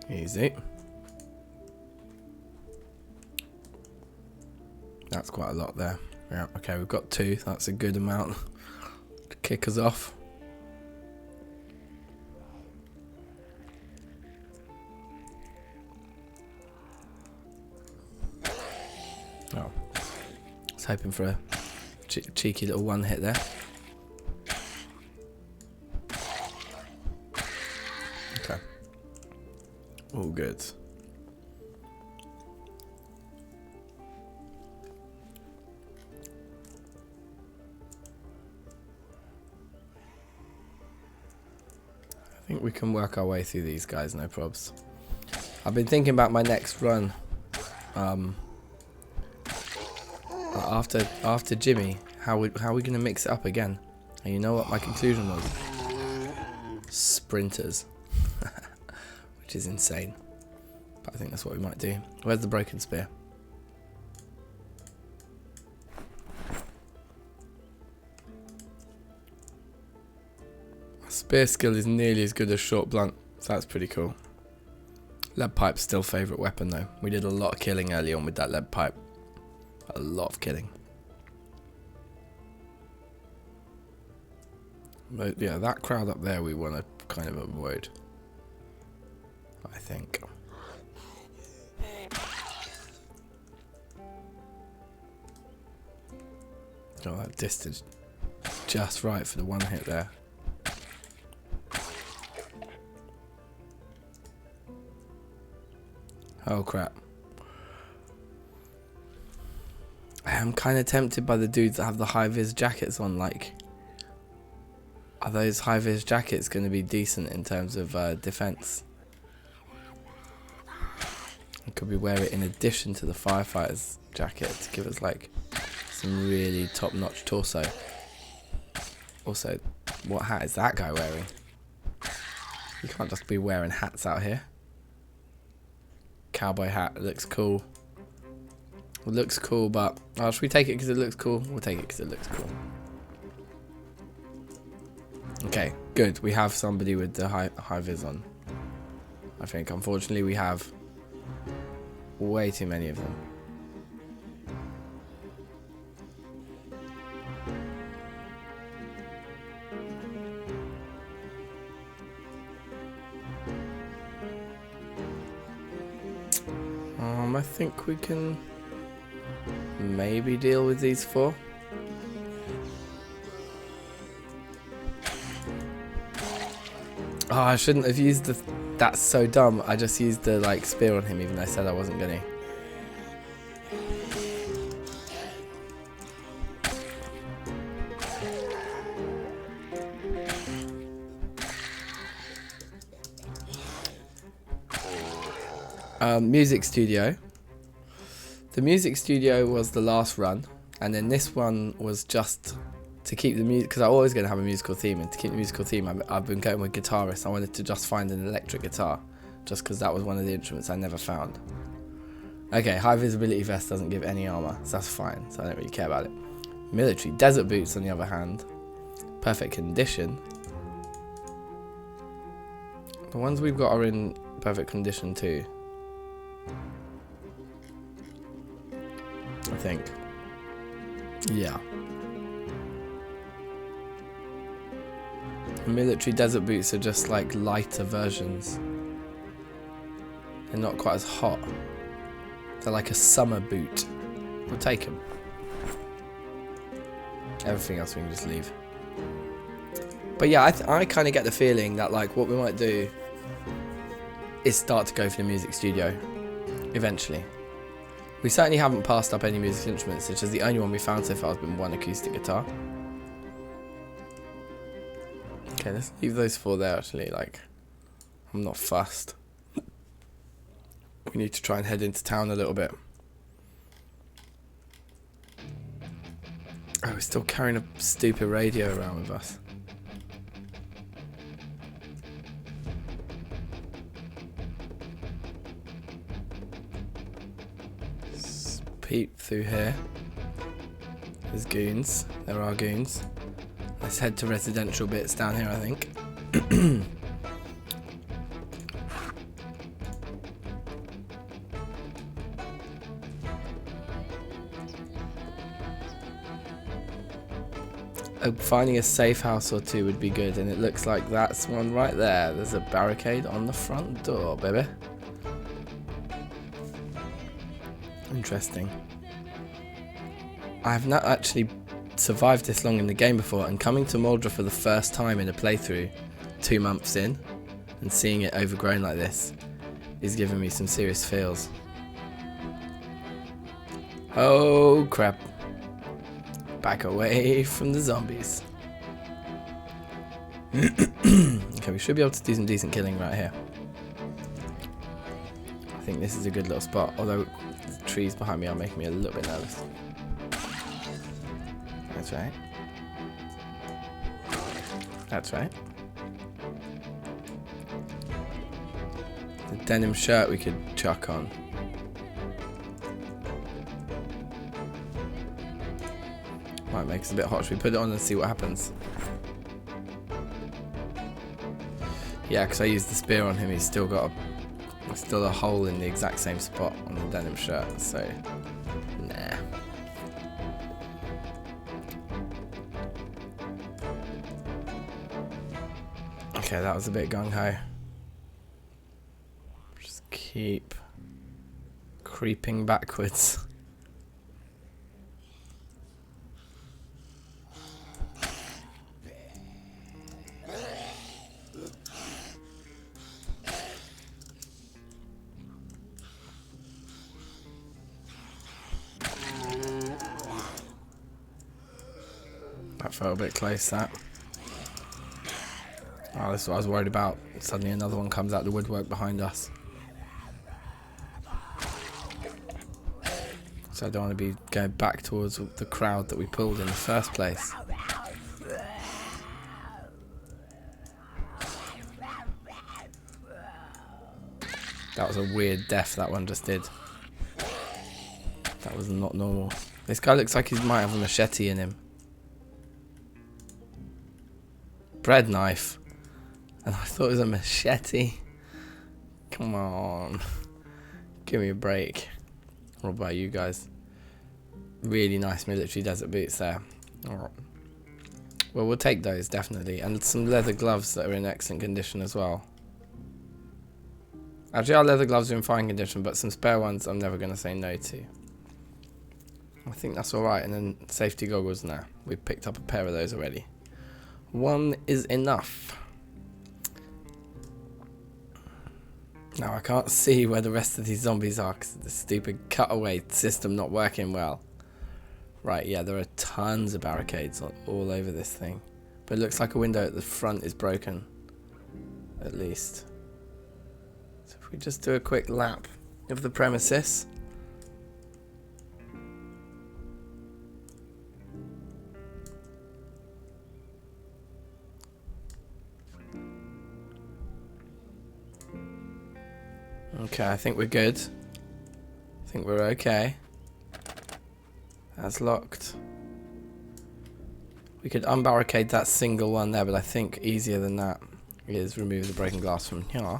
Easy. That's quite a lot there. Yeah, okay, we've got 2. That's a good amount to kick us off. Oh, I was hoping for a cheeky little one hit there. Okay, all good. I think we can work our way through these guys, no probs. I've been thinking about my next run. After Jimmy, how are we gonna mix it up again? And you know what my conclusion was? Sprinters. Which is insane. But I think that's what we might do. Where's the broken spear? My spear skill is nearly as good as short blunt, so that's pretty cool. Lead pipe's still favourite weapon though. We did a lot of killing early on with that lead pipe. A lot of killing. But yeah, that crowd up there we want to kind of avoid, I think. Oh, that distance just right for the one hit there. Oh crap. I am kind of tempted by the dudes that have the high-vis jackets on. Like, are those high-vis jackets going to be decent in terms of defense? Could we wear it in addition to the firefighter's jacket to give us like some really top-notch torso? Also, what hat is that guy wearing? You can't just be wearing hats out here. Cowboy hat, it looks cool. It looks cool, but should we take it because it looks cool? We'll take it because it looks cool. Okay, good. We have somebody with the high vis on. I think, unfortunately, we have way too many of them. I think we can maybe deal with these 4. Oh, I shouldn't have used the... That's so dumb. I just used the, like, spear on him even though I said I wasn't going to. Music studio. The music studio was the last run, and then this one was just to keep the music, because I'm always going to have a musical theme, and to keep the musical theme I've been going with guitarists. I wanted to just find an electric guitar, just because that was one of the instruments I never found. Okay, high visibility vest doesn't give any armor, so that's fine, so I don't really care about it. Military desert boots on the other hand, perfect condition. The ones we've got are in perfect condition too, I think. Yeah. Military desert boots are just like lighter versions. They're not quite as hot. They're like a summer boot. We'll take them. Everything else we can just leave. But yeah, I kind of get the feeling that like what we might do is start to go for the music studio eventually. We certainly haven't passed up any music instruments, such as the only one we found so far has been one acoustic guitar. Okay, let's leave those 4 there actually, like, I'm not fussed. We need to try and head into town a little bit. Oh, we're still carrying a stupid radio around with us. Peep through here. There's goons. There are goons. Let's head to residential bits down here, I think. Finding a safe house or 2 would be good, and it looks like that's one right there. There's a barricade on the front door, baby. Interesting. I have not actually survived this long in the game before, and coming to Muldraugh for the first time in a playthrough 2 months in and seeing it overgrown like this is giving me some serious feels. Oh crap. Back away from the zombies. Okay, we should be able to do some decent killing right here. I think this is a good little spot, although the trees behind me are making me a little bit nervous. That's right. That's right. The denim shirt we could chuck on. Might make us a bit hot. Should we put it on and see what happens? Yeah, because I used the spear on him. He's still got a hole in the exact same spot on the denim shirt. So, nah. Okay, that was a bit gung-ho. Just keep creeping backwards. That felt a bit close, that. Oh, this is what I was worried about. Suddenly another one comes out the woodwork behind us. So I don't want to be going back towards the crowd that we pulled in the first place. That was a weird death that one just did. That was not normal. This guy looks like he might have a machete in him. Bread knife. And I thought it was a machete. Come on. Give me a break. What about you guys? Really nice military desert boots there. Alright. Well, we'll take those, definitely. And some leather gloves that are in excellent condition as well. Actually, our leather gloves are in fine condition, but some spare ones I'm never going to say no to. I think that's alright. And then safety goggles now. We've picked up a pair of those already. One is enough. Now I can't see where the rest of these zombies are because of the stupid cutaway system not working well. Right, yeah, there are tons of barricades all over this thing. But it looks like a window at the front is broken. At least. So if we just do a quick lap of the premises. Okay, I think we're good. I think we're okay. That's locked. We could unbarricade that single one there, but I think easier than that is remove the broken glass from here.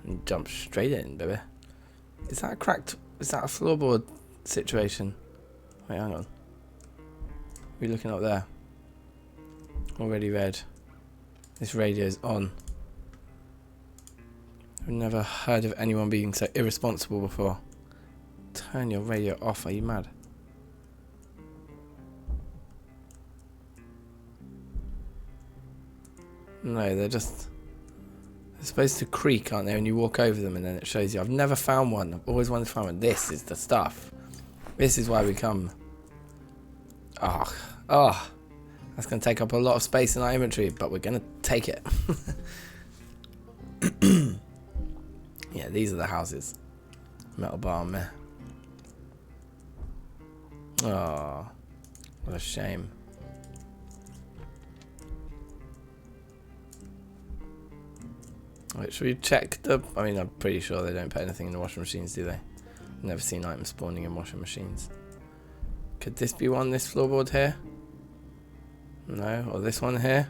And jump straight in, baby. Is that a cracked... Is that a floorboard situation? Wait, hang on. We're looking up there. Already red. This radio's on. I've never heard of anyone being so irresponsible before. Turn your radio off, are you mad? No, they're supposed to creak, aren't they? When you walk over them and then it shows you. I've never found one. I've always wanted to find one. This is the stuff. This is why we come. Oh. That's going to take up a lot of space in our inventory, but we're going to take it. Yeah, these are the houses. Metal bar, meh. Oh, what a shame. Wait, should we check the... I mean, I'm pretty sure they don't put anything in the washing machines, do they? I've never seen items spawning in washing machines. Could this be one, this floorboard here? No, or this one here?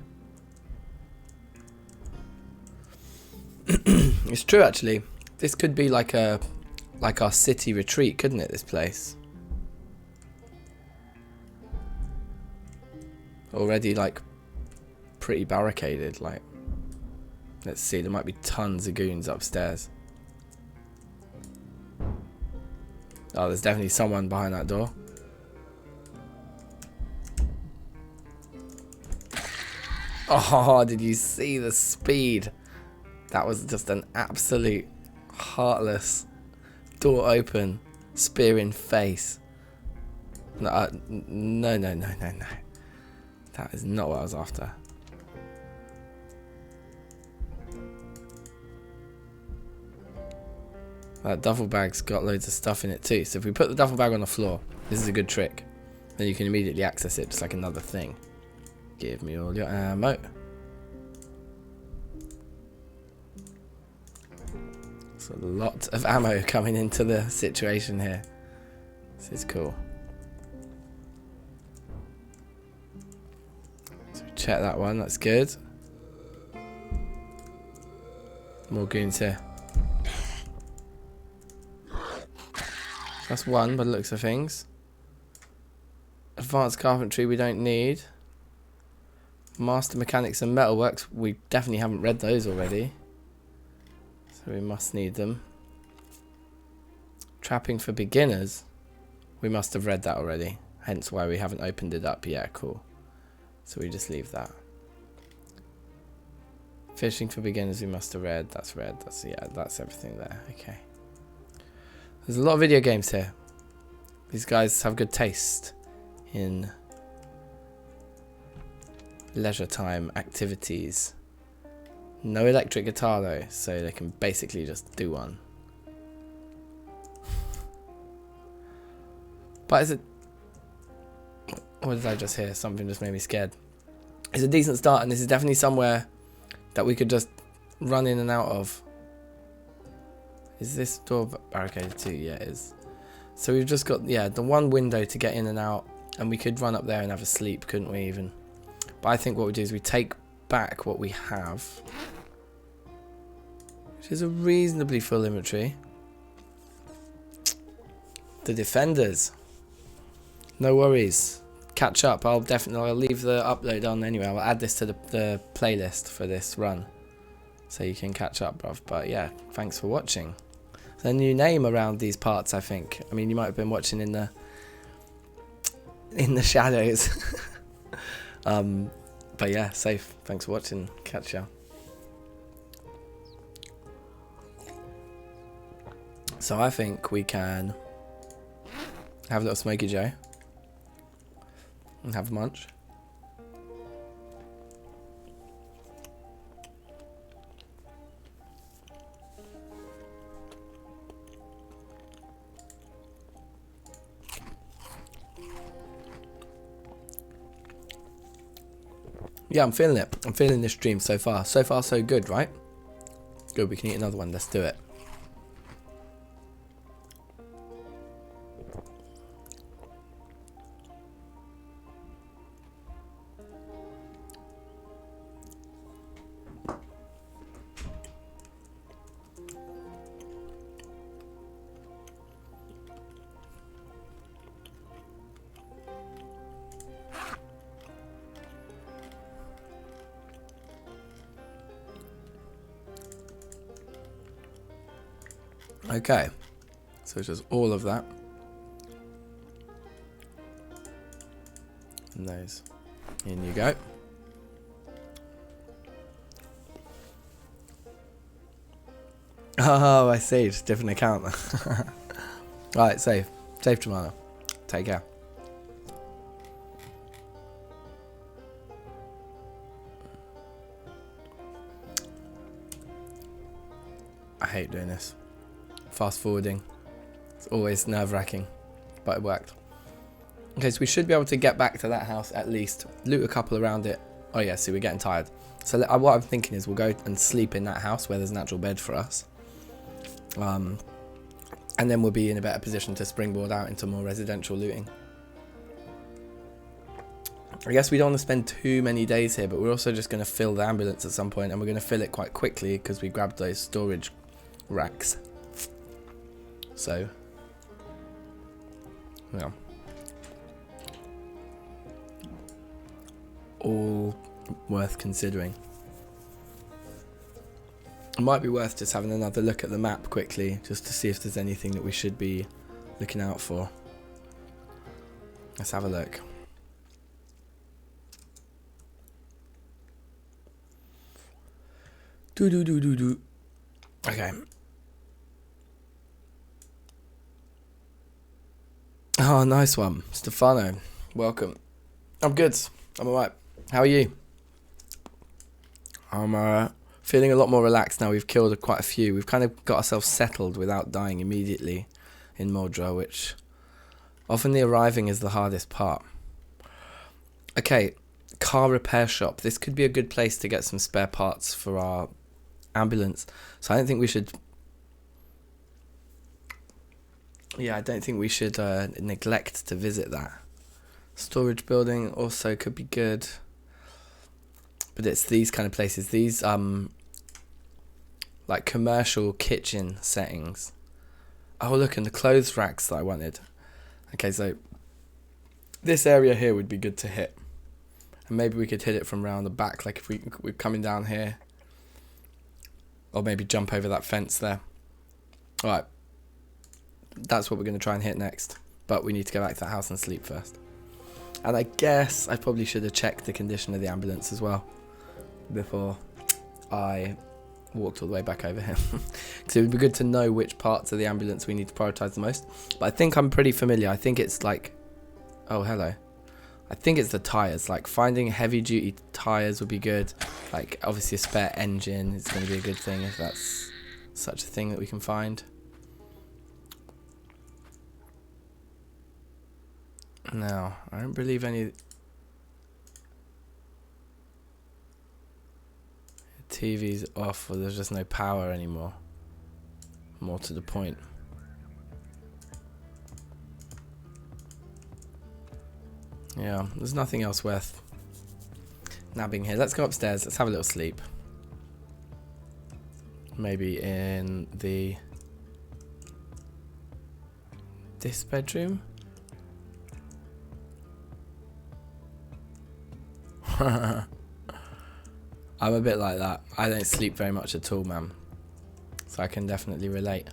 It's true, actually. This could be like our city retreat, couldn't it, this place? Already, like, pretty barricaded, like. Let's see, there might be tons of goons upstairs. Oh, there's definitely someone behind that door. Oh, did you see the speed? That was just an absolute heartless door open, spear in face. No, no. That is not what I was after. That duffel bag's got loads of stuff in it too. So if we put the duffel bag on the floor, this is a good trick. Then you can immediately access it just like another thing. Give me all your ammo. So a lot of ammo coming into the situation here. This is cool. So check that one, that's good. More goons here. That's one by the looks of things. Advanced carpentry we don't need. Master mechanics and metalworks, we definitely haven't read those already. So we must need them. Trapping for beginners, we must have read that already. Hence why we haven't opened it up. Yeah, cool. So we just leave that. Fishing for beginners we must have read. That's read. That's, yeah, that's everything there. Okay. There's a lot of video games here. These guys have good taste in leisure time activities. No electric guitar though, so they can basically just do one. But is it... What did I just hear? Something just made me scared. It's a decent start, and this is definitely somewhere that we could just run in and out of. Is this door barricaded too? Yeah, it is. So we've just got, yeah, the one window to get in and out, and we could run up there and have a sleep, couldn't we even? But I think what we do is we take back what we have, which is a reasonably full inventory. The defenders. No worries. Catch up. I'll leave the upload on anyway. I'll add this to the playlist for this run. so you can catch up, bruv. But yeah, thanks for watching. It's a new name around these parts, I think. I mean, you might have been watching in the shadows. But yeah, safe. Thanks for watching. Catch ya. So I think we can have a little Smoky Joe and have a munch. Yeah, I'm feeling it. I'm feeling this stream so far. So far, so good, right? Good, we can eat another one. Let's do it. Okay, so it's just all of that. And those. In you go. Oh, I see. It's a different account. Right, safe. Safe tomorrow. Take care. I hate doing this. Fast forwarding. It's always nerve-wracking, but it worked. Okay, so we should be able to get back to that house at least. Loot a couple around it. Oh yeah, see, we're getting tired. So what I'm thinking is we'll go and sleep in that house where there's an actual bed for us. And then we'll be in a better position to springboard out into more residential looting. I guess we don't want to spend too many days here, but we're also just going to fill the ambulance at some point, and we're going to fill it quite quickly because we grabbed those storage racks. So, yeah. All worth considering. It might be worth just having another look at the map quickly, just to see if there's anything that we should be looking out for. Let's have a look. Okay. Oh, nice one. Stefano, welcome. I'm good. I'm alright. How are you? I'm feeling a lot more relaxed now. We've killed quite a few. We've kind of got ourselves settled without dying immediately in Muldraugh, which often the arriving is the hardest part. Okay, car repair shop. This could be a good place to get some spare parts for our ambulance. So I don't think we should... Yeah, I don't think we should neglect to visit that. Storage building also could be good. But it's these kind of places. These, like commercial kitchen settings. Oh, look, and the clothes racks that I wanted. Okay, so this area here would be good to hit. And maybe we could hit it from around the back, like if we're coming down here. Or maybe jump over that fence there. Alright. That's what we're going to try and hit next. But we need to go back to the house and sleep first. And I guess I probably should have checked the condition of the ambulance as well before I walked all the way back over here. Because it would be good to know which parts of the ambulance we need to prioritise the most. But I think I'm pretty familiar. I think it's like... Oh, hello. I think it's the tyres. Like, finding heavy-duty tyres would be good. Like, obviously a spare engine is going to be a good thing if that's such a thing that we can find. No, I don't believe any... TV's off, or there's just no power anymore. More to the point. Yeah, there's nothing else worth nabbing here. Let's go upstairs. Let's have a little sleep. Maybe in this bedroom? I'm a bit like that. I don't sleep very much at all, man. So I can definitely relate.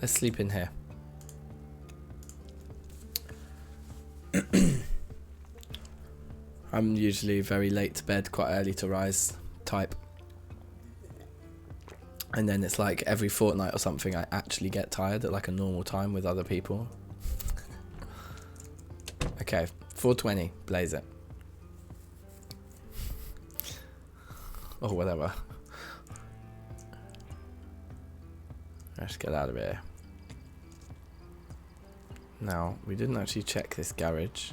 Let's sleep in here. I'm usually very late to bed, quite early to rise type. And then it's like every fortnight or something I actually get tired at like a normal time with other people. Okay, 4:20, blaze it. Or whatever. Let's get out of here. Now, we didn't actually check this garage.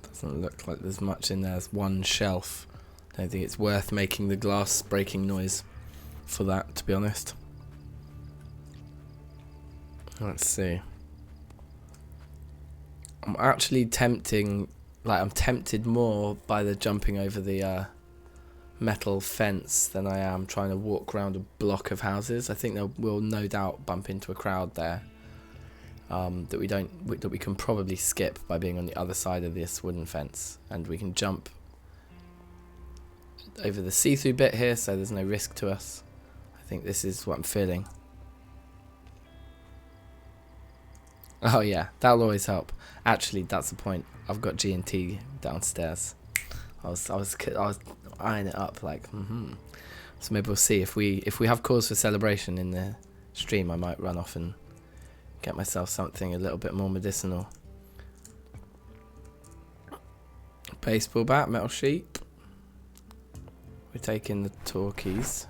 Doesn't look like there's much in there. There's one shelf. Don't think it's worth making the glass breaking noise for that, to be honest. Let's see. I'm actually I'm tempted more by the jumping over the metal fence than I am trying to walk around a block of houses. I think we'll no doubt bump into a crowd there that we can probably skip by being on the other side of this wooden fence, and we can jump over the see-through bit here, so there's no risk to us. I think this is what I'm feeling. Oh yeah, that'll always help. Actually, that's the point. I've got G&T downstairs. I was eyeing it up like, So maybe we'll see if we have cause for celebration in the stream. I might run off and get myself something a little bit more medicinal. Baseball bat, metal sheet. We're taking the talkies.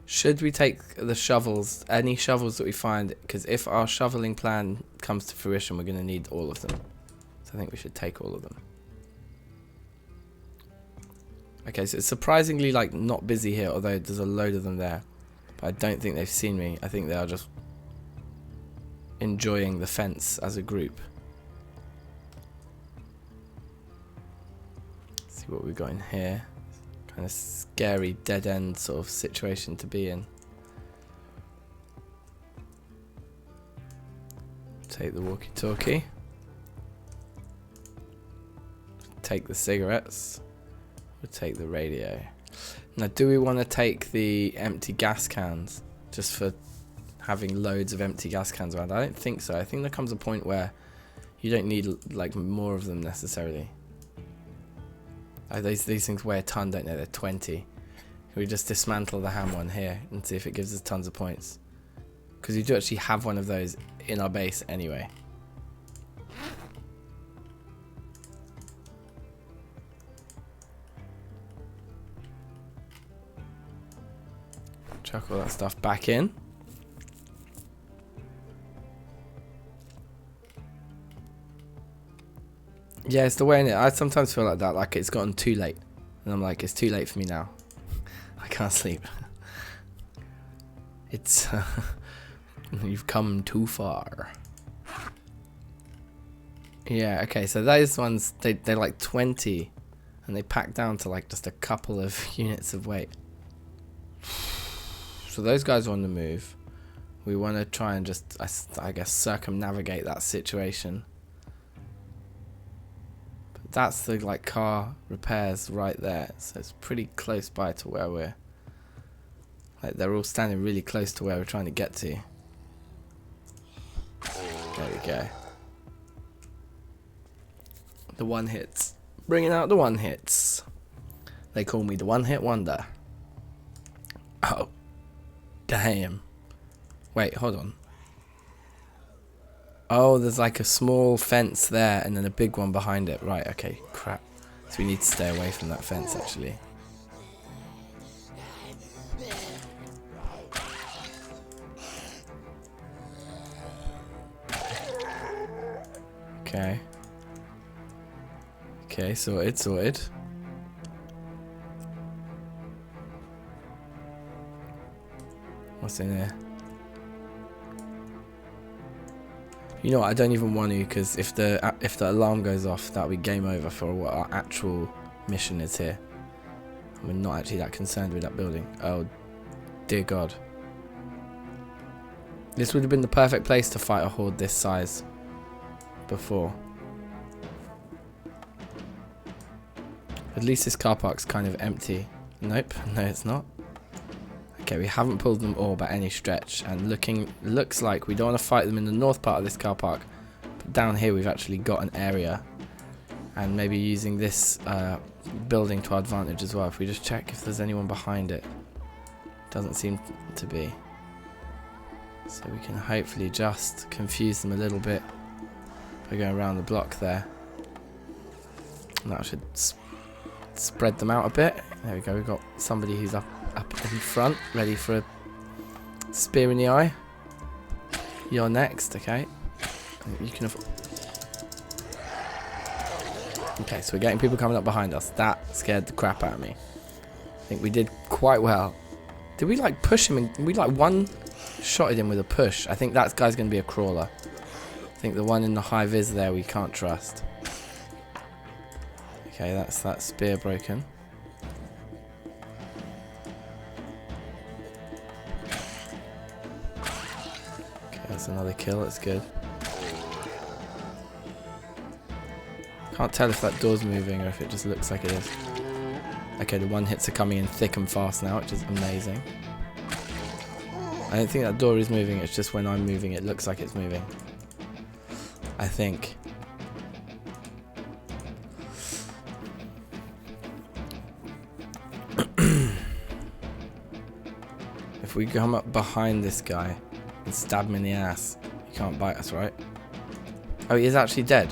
Should we take the shovels, any shovels that we find? Because if our shoveling plan comes to fruition, we're going to need all of them. So I think we should take all of them. Okay, so it's surprisingly like not busy here, although there's a load of them there. But I don't think they've seen me. I think they are just enjoying the fence as a group. Let's see what we've got in here. Kind of scary dead end sort of situation to be in. Take the walkie-talkie. Take the cigarettes. We'll take the radio. Now, do we want to take the empty gas cans just for having loads of empty gas cans around? I don't think so. I think there comes a point where you don't need like more of them necessarily. These things weigh a ton, don't they? They're 20. Can we just dismantle the ham one here and see if it gives us tons of points? Because we do actually have one of those in our base anyway. Chuck all that stuff back in. Yeah, it's the way in it. I sometimes feel like that, like it's gotten too late. And I'm like, it's too late for me now. I can't sleep. It's... you've come too far. Yeah, okay, so those ones, they're like 20. And they pack down to like just a couple of units of weight. So those guys are on the move. We want to try and just, I guess, circumnavigate that situation. But that's the like car repairs right there. So it's pretty close by to where we're, like they're all standing really close to where we're trying to get to. There we go. The one hits. Bringing out the one hits. They call me the one hit wonder. Oh. Damn. Wait, hold on. Oh, there's like a small fence there and then a big one behind it. Right, okay, crap. So we need to stay away from that fence, actually. Okay. Okay, sorted. What's in here? You know what, I don't even want to, because if the alarm goes off, that'll be game over for what our actual mission is here. And we're not actually that concerned with that building. Oh, dear God. This would have been the perfect place to fight a horde this size before. At least this car park's kind of empty. Nope, no it's not. Okay, we haven't pulled them all by any stretch, and looks like we don't want to fight them in the north part of this car park, but down here we've actually got an area, and maybe using this building to our advantage as well. If we just check if there's anyone behind it. Doesn't seem to be. So we can hopefully just confuse them a little bit by going around the block there. And that should spread them out a bit. There we go, we've got somebody who's up in front, ready for a spear in the eye. You're next, okay. You can okay, so we're getting people coming up behind us. That scared the crap out of me. I think we did quite well. Did we like push him? We like one-shotted him with a push. I think that guy's going to be a crawler. I think the one in the high vis there we can't trust. Okay, that's that spear broken. Okay, that's another kill. That's good. Can't tell if that door's moving or if it just looks like it is. Okay, the one hits are coming in thick and fast now, which is amazing. I don't think that door is moving, it's just when I'm moving it looks like it's moving. I think. If we come up behind this guy and stab him in the ass, he can't bite us, right? Oh, he is actually dead.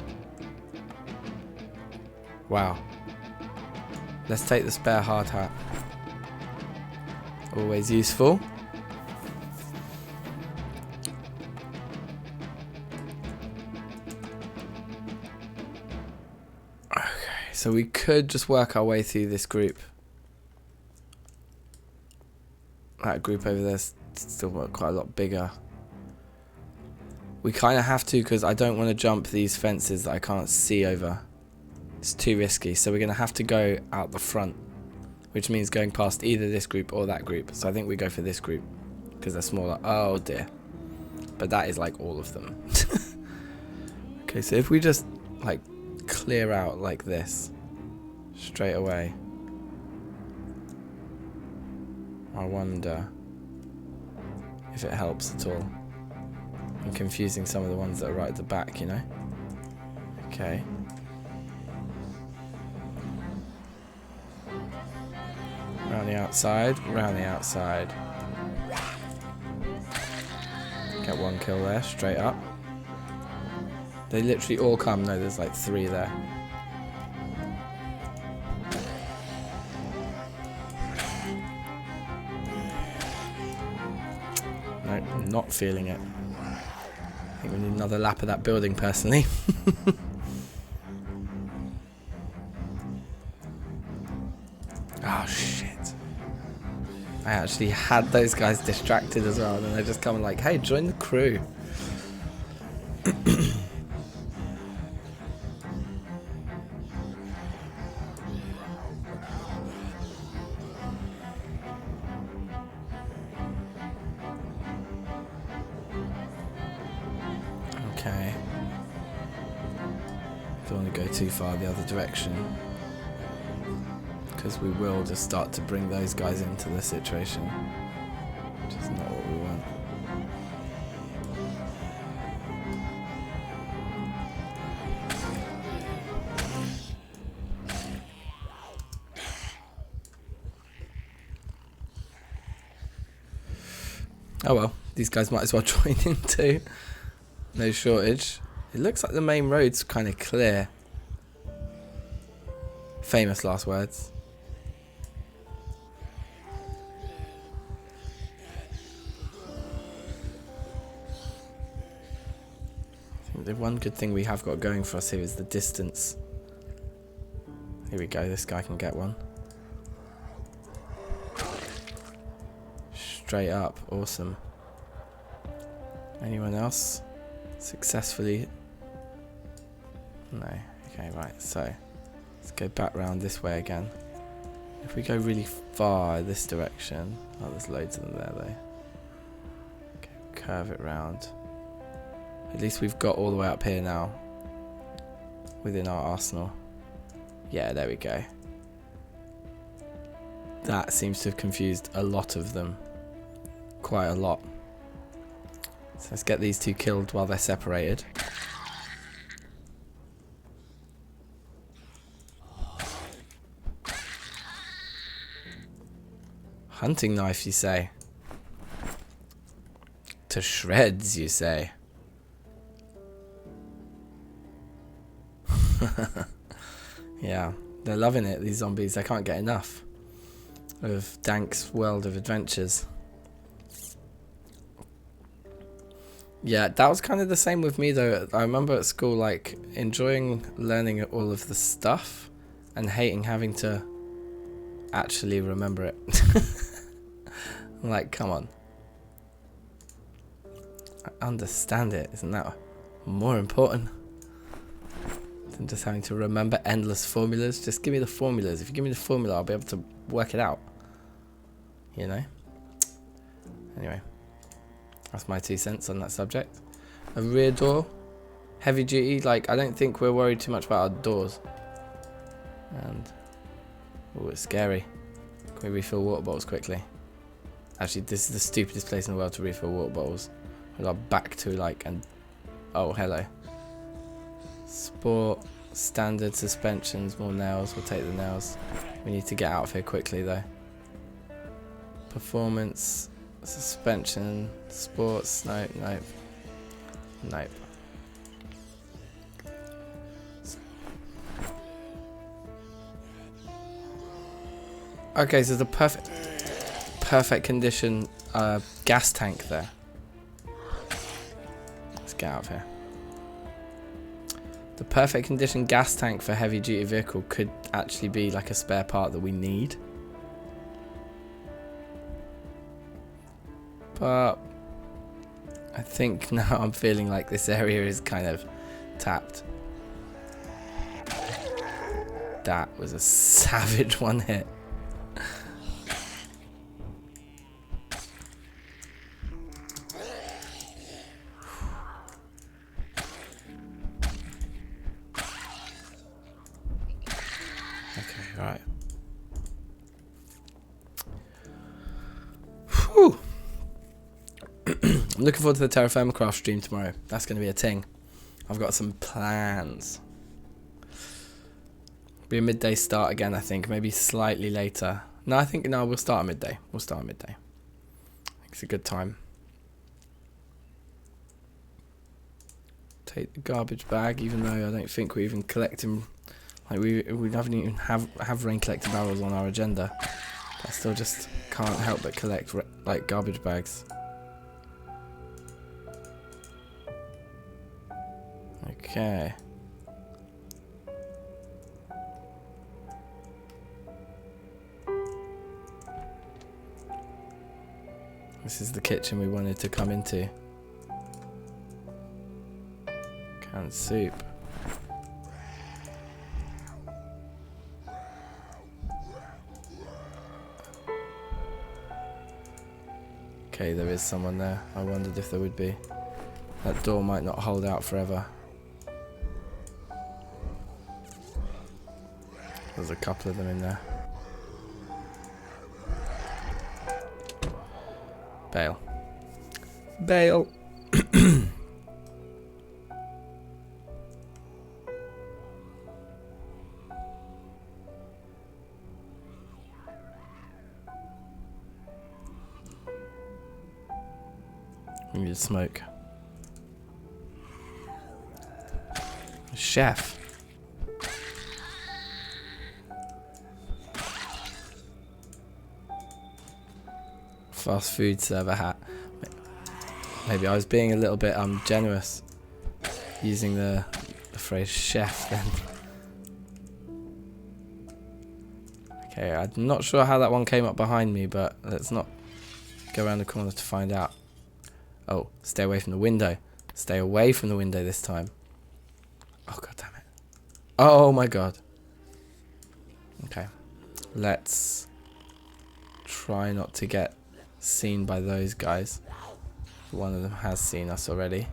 Wow. Let's take the spare hard hat. Always useful. Okay, so we could just work our way through this group. That group over there's still quite a lot bigger. We kind of have to because I don't want to jump these fences that I can't see over. It's too risky, so we're going to have to go out the front, which means going past either this group or that group. So I think we go for this group because they're smaller. Oh dear. But that is like all of them. Okay, so if we just like clear out like this straight away, I wonder if it helps at all. I'm confusing some of the ones that are right at the back, you know? Okay. Round the outside, round the outside. Get one kill there, straight up. They literally all come. No, there's like 3 there. No, I'm not feeling it. I think we need another lap of that building, personally. Oh, shit. I actually had those guys distracted as well, and then they're just coming like, hey, join the crew. Okay. Don't want to go too far the other direction, because we will just start to bring those guys into the situation, which is not what we want. Oh well, these guys might as well join in too. No shortage. It looks like the main road's kind of clear. Famous last words. The one good thing we have got going for us here is the distance. Here we go, this guy can get one. Straight up, awesome. Anyone else successfully? No, okay, right, so let's go back round this way again. If we go really far this direction, oh, there's loads of them there though. Okay, curve it round. At least we've got all the way up here now within our arsenal. Yeah, there we go. That seems to have confused a lot of them. Quite a lot. So let's get these two killed while they're separated. Hunting knife, you say? To shreds, you say? Yeah, they're loving it, these zombies. They can't get enough of Dank's world of adventures. Yeah, that was kind of the same with me though. I remember at school like enjoying learning all of the stuff and hating having to actually remember it. Like, come on. I understand it. Isn't that more important than just having to remember endless formulas? Just give me the formulas. If you give me the formula, I'll be able to work it out. You know? Anyway. That's my 2 cents on that subject. A rear door. Heavy duty. Like, I don't think we're worried too much about our doors. And... oh, it's scary. Can we refill water bottles quickly? Actually, this is the stupidest place in the world to refill water bottles. With our back to, like, and... oh, hello. Sport. Standard suspensions. More nails. We'll take the nails. We need to get out of here quickly, though. Performance. Suspension, sports, nope. Okay, so the perfect condition gas tank there. Let's get out of here. The perfect condition gas tank for heavy duty vehicle could actually be like a spare part that we need. But I think now I'm feeling like this area is kind of tapped. That was a savage one hit. Okay, right. Whew. I'm looking forward to the Terra Firma Craft stream tomorrow. That's going to be a ting. I've got some plans. Be a midday start again, I think. Maybe slightly later. No, I think we'll start at midday. We'll start at midday. I think it's a good time. Take the garbage bag, even though I don't think we're even collecting. Like we haven't even have rain collector barrels on our agenda. I still just can't help but collect like garbage bags. Okay. This is the kitchen we wanted to come into. Canned soup. Okay, there is someone there. I wondered if there would be. That door might not hold out forever. There's a couple of them in there. Bail. Bail. We need smoke. Chef. Fast food server hat. Maybe I was being a little bit generous using the phrase chef then. Okay, I'm not sure how that one came up behind me, but let's not go around the corner to find out. Oh, stay away from the window. Stay away from the window this time. Oh, god damn it. Oh my god. Okay. Let's try not to get seen by those guys. One of them has seen us already.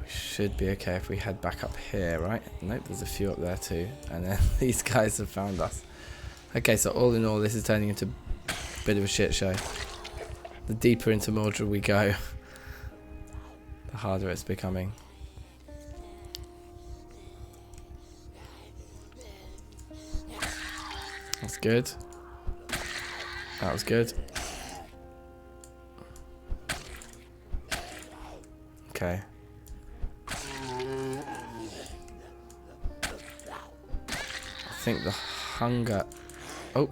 We should be okay if we head back up here, right? Nope, there's a few up there too. And then these guys have found us. Okay, so all in all, this is turning into a bit of a shit show. The deeper into Muldraugh we go, the harder it's becoming. That's good. That was good. Okay. I think the hunger... Oh.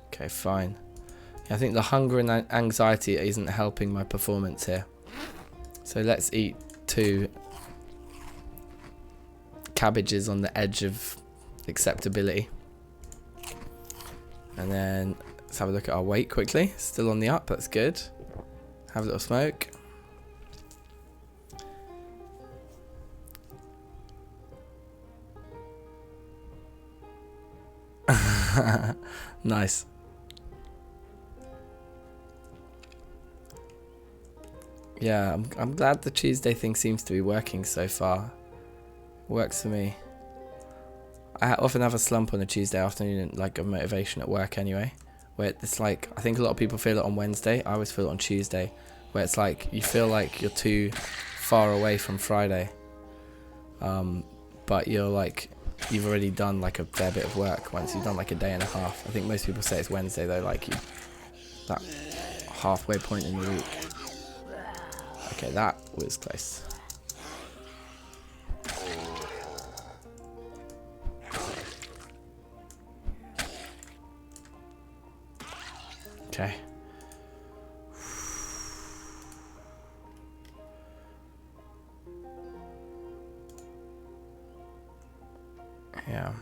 Okay, fine. Yeah, I think the hunger and anxiety isn't helping my performance here. So let's eat 2 cabbages on the edge of acceptability. And then let's have a look at our weight quickly. Still on the up, that's good. Have a little smoke. Nice. Yeah, I'm glad the Tuesday thing seems to be working so far. Works for me. I often have a slump on a Tuesday afternoon, like of motivation at work anyway, where it's like, I think a lot of people feel it on Wednesday. I always feel it on Tuesday, where it's like you feel like you're too far away from Friday, but you're like, you've already done like a fair bit of work once you've done like a day and a half. I think most people say it's Wednesday though, like that halfway point in the week. Okay, that was close. Okay. Yeah.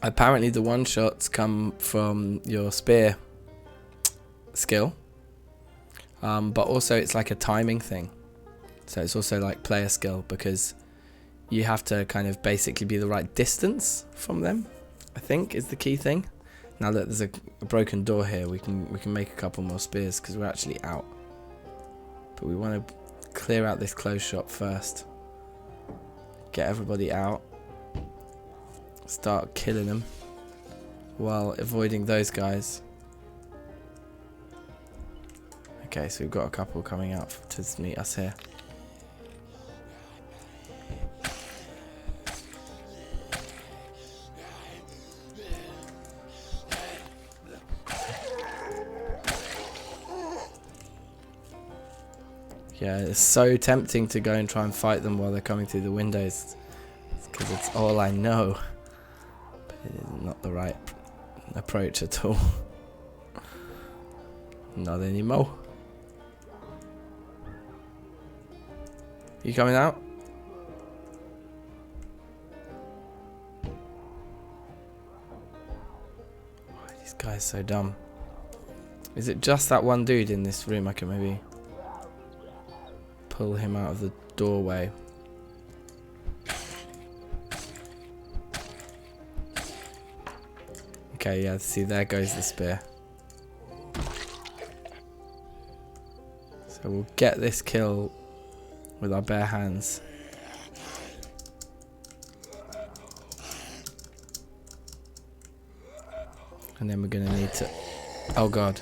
Apparently the one-shots come from your spear skill, but also it's like a timing thing. So it's also like player skill, because you have to kind of basically be the right distance from them, I think, is the key thing. Now that there's a broken door here, we can make a couple more spears because we're actually out. But we want to clear out this close shop first. Get everybody out. Start killing them while avoiding those guys. Okay, so we've got a couple coming up to meet us here. Yeah, it's so tempting to go and try and fight them while they're coming through the windows, because it's all I know. But it is not the right approach at all. Not anymore. You coming out? Why are these guys so dumb? Is it just that one dude in this room? I can maybe pull him out of the doorway. Okay, yeah, see, there goes the spear. So we'll get this kill with our bare hands. And then we're gonna need to... Oh god.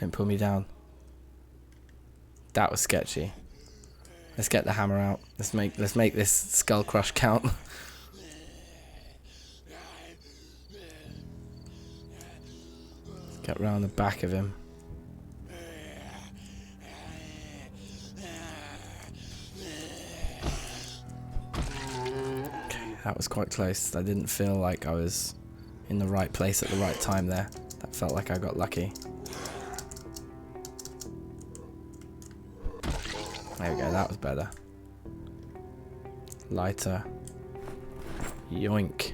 Don't pull me down. That was sketchy. Let's get the hammer out. Let's make this skull crush count. Get round the back of him. Okay, that was quite close. I didn't feel like I was in the right place at the right time there. That felt like I got lucky. There we go, that was better. Lighter. Yoink.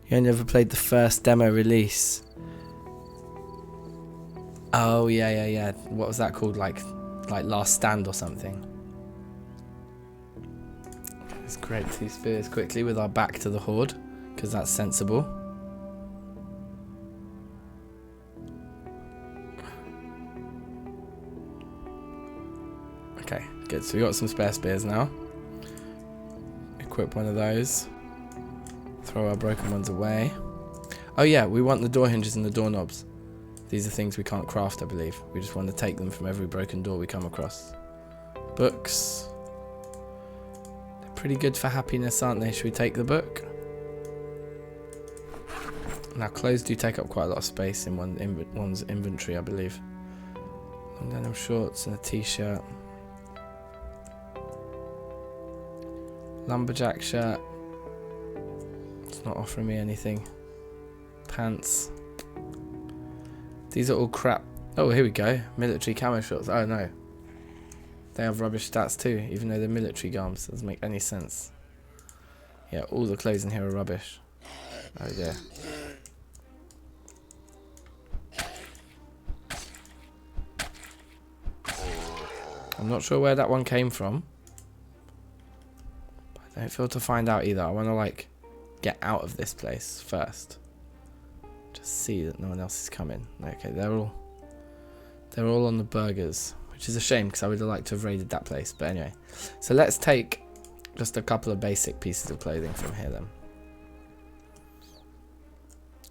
You only ever played the first demo release. Oh, yeah. What was that called? Like Last Stand or something? Let's create 2 spears quickly with our back to the horde, because that's sensible. Okay, good. So we got some spare spears now. Equip one of those. Throw our broken ones away. Oh yeah, we want the door hinges and the doorknobs. These are things we can't craft, I believe. We just want to take them from every broken door we come across. Books. They're pretty good for happiness, aren't they? Should we take the book? Now, clothes do take up quite a lot of space in one's inventory, I believe. Long denim shorts and a t-shirt. Lumberjack shirt. It's not offering me anything. Pants. These are all crap. Oh, here we go. Military camo shorts. Oh no. They have rubbish stats too, even though they're military garments. Doesn't make any sense. Yeah, all the clothes in here are rubbish. Oh dear. I'm not sure where that one came from. But I don't feel to find out either. I want to like get out of this place first. Just see that no one else is coming. Okay, they're all on the burgers, which is a shame because I would have liked to have raided that place. But anyway, so let's take just a couple of basic pieces of clothing from here then.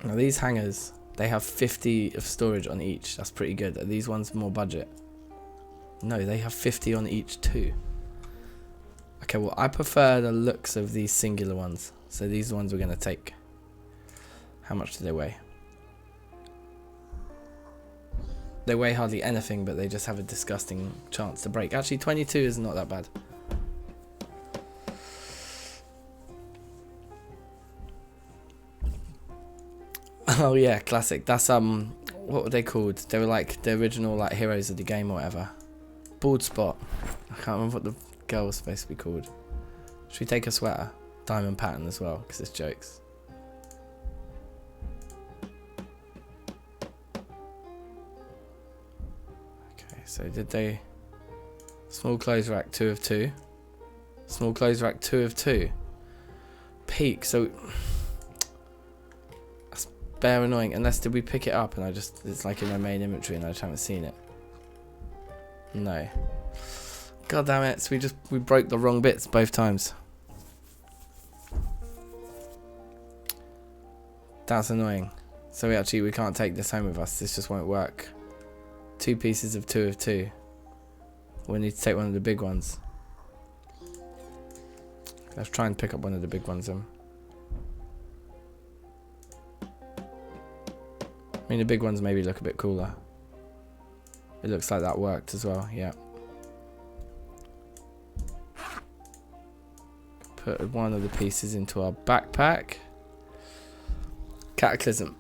Now these hangers, they have 50 of storage on each. That's pretty good. Are these ones more budget? No, they have 50 on each too. Okay, well I prefer the looks of these singular ones. So these ones we're going to take. How much do they weigh? They weigh hardly anything, but they just have a disgusting chance to break. Actually, 22 is not that bad. Oh yeah, classic. That's what were they called? They were like the original like heroes of the game or whatever. Bald spot. I can't remember what the girl was supposed to be called. Should we take a sweater? Diamond pattern as well, because it's jokes. So did they... Small clothes rack 2 of 2. Small clothes rack 2 of 2. Peak, so... That's bare annoying. Unless did we pick it up and it's like in my main inventory and I just haven't seen it. No. God damn it, so we broke the wrong bits both times. That's annoying. So we can't take this home with us. This just won't work. 2 pieces of 2 of 2. We need to take one of the big ones. Let's try and pick up one of the big ones then. I mean, the big ones maybe look a bit cooler. It looks like that worked as well, yeah. Put one of the pieces into our backpack. Cataclysm.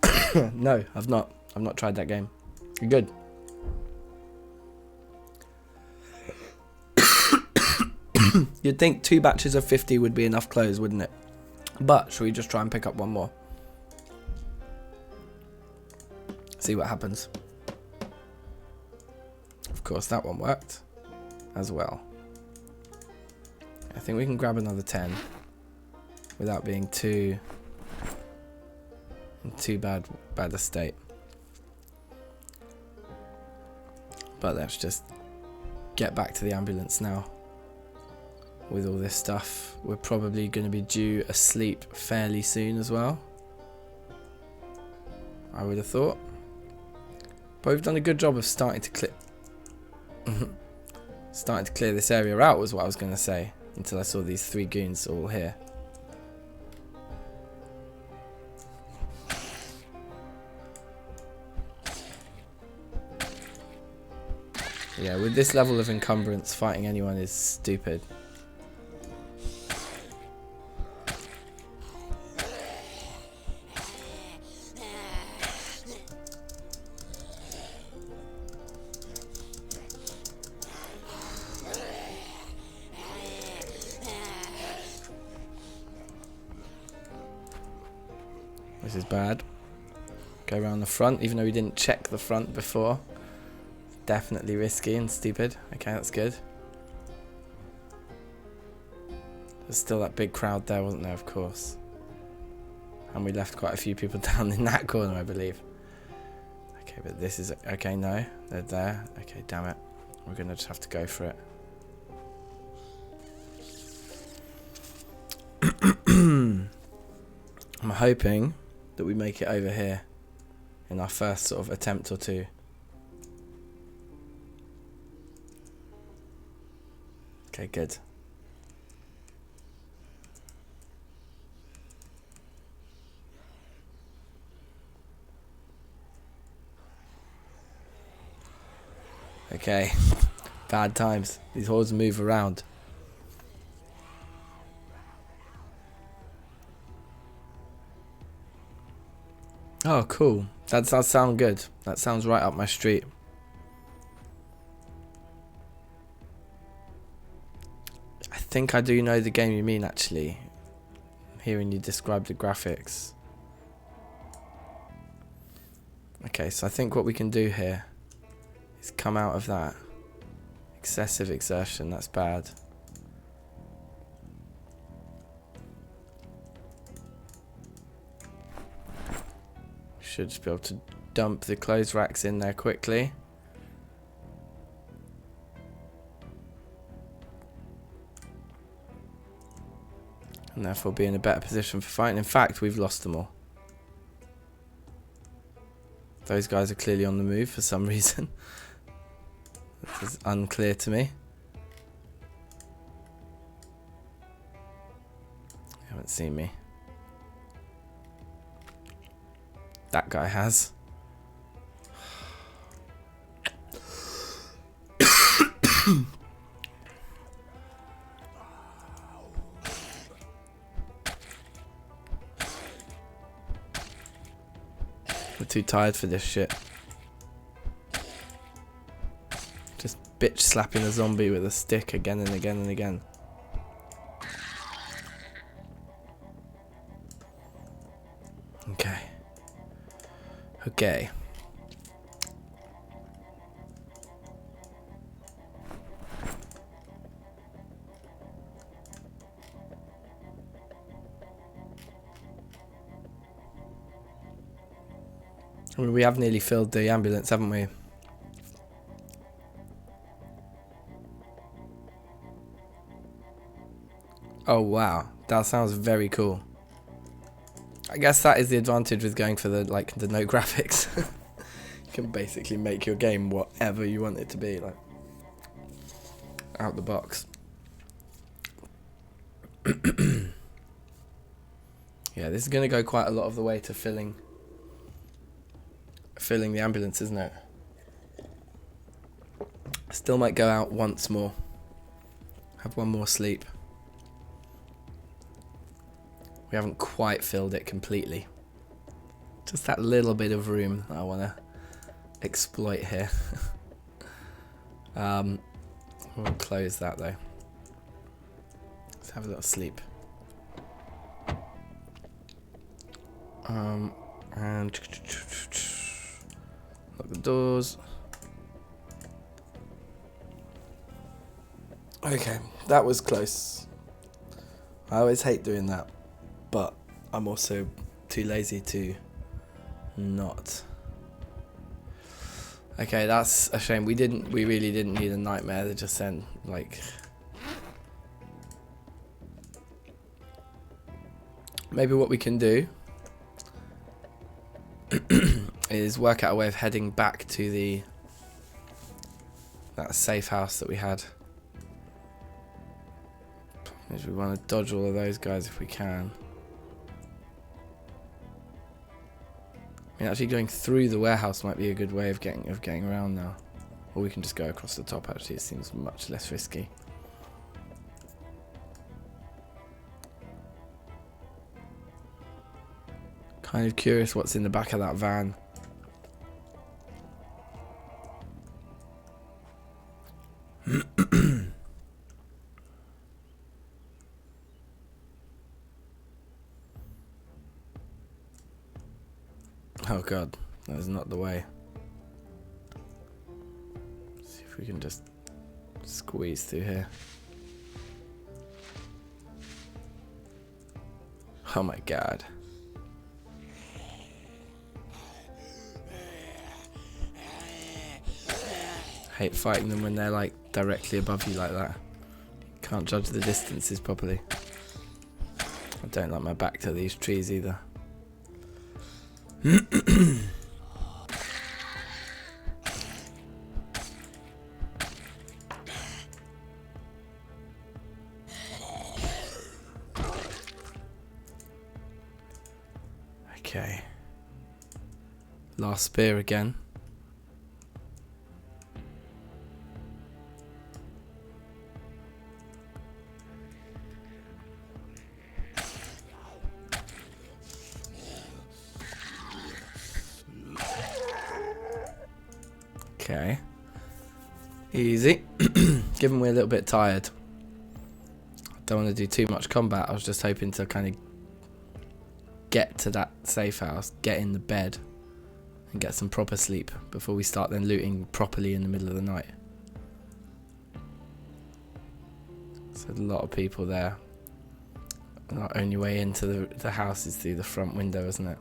No, I've not tried that game. You're good. You'd think 2 batches of 50 would be enough clothes, wouldn't it? But should we just try and pick up one more? See what happens. Of course, that one worked as well. I think we can grab another 10 without being too bad a state. But let's just get back to the ambulance now. With all this stuff, we're probably going to be due asleep fairly soon as well. I would have thought. But we've done a good job of starting to clear this area out was what I was going to say. Until I saw these 3 goons all here. Yeah, with this level of encumbrance, fighting anyone is stupid. This is bad. Go around the front, even though we didn't check the front before. Definitely risky and stupid. Okay, that's good. There's still that big crowd there, wasn't there, of course. And we left quite a few people down in that corner, I believe. Okay, but this is... Okay, no. They're there. Okay, damn it. We're going to just have to go for it. I'm hoping that we make it over here in our first sort of attempt or two. Okay, good. Okay, bad times. These hordes move around. Oh, cool. That does sound good. That sounds right up my street. I think I do know the game you mean, actually. Hearing you describe the graphics. Okay, so I think what we can do here is come out of that. Excessive exertion, that's bad. Should just be able to dump the clothes racks in there quickly. And therefore be in a better position for fighting. In fact, we've lost them all. Those guys are clearly on the move for some reason. This is unclear to me. They haven't seen me. That guy has. We're too tired for this shit. Just bitch slapping a zombie with a stick again and again and again. Okay. Okay. I mean, we have nearly filled the ambulance, haven't we? Oh wow, that sounds very cool. I guess that is the advantage with going for the no graphics. You can basically make your game whatever you want it to be, like out the box. Yeah, this is going to go quite a lot of the way to filling the ambulance, isn't it? Still might go out once more. Have one more sleep. We haven't quite filled it completely. Just that little bit of room that I want to exploit here. We'll close that though. Let's have a little sleep. And lock the doors. Okay, that was close. I always hate doing that, but I'm also too lazy to not. Okay, that's a shame. We really didn't need a nightmare to just send maybe what we can do is work out a way of heading back to that safe house that we had. We want to dodge all of those guys if we can. I mean, actually going through the warehouse might be a good way of getting around now. Or we can just go across the top, actually. It seems much less risky. Kind of curious what's in the back of that van. Oh god, that is not the way. Let's see if we can just squeeze through here. Oh my god. Hate fighting them when they're like directly above you like that. Can't judge the distances properly. I don't like my back to these trees either. Okay. Last spear again. Okay. Easy. Given we're a little bit tired, I don't want to do too much combat. I was just hoping to kind of get to that safe house, get in the bed, and get some proper sleep before we start then looting properly in the middle of the night. So a lot of people there. Our only way into the house is through the front window, isn't it?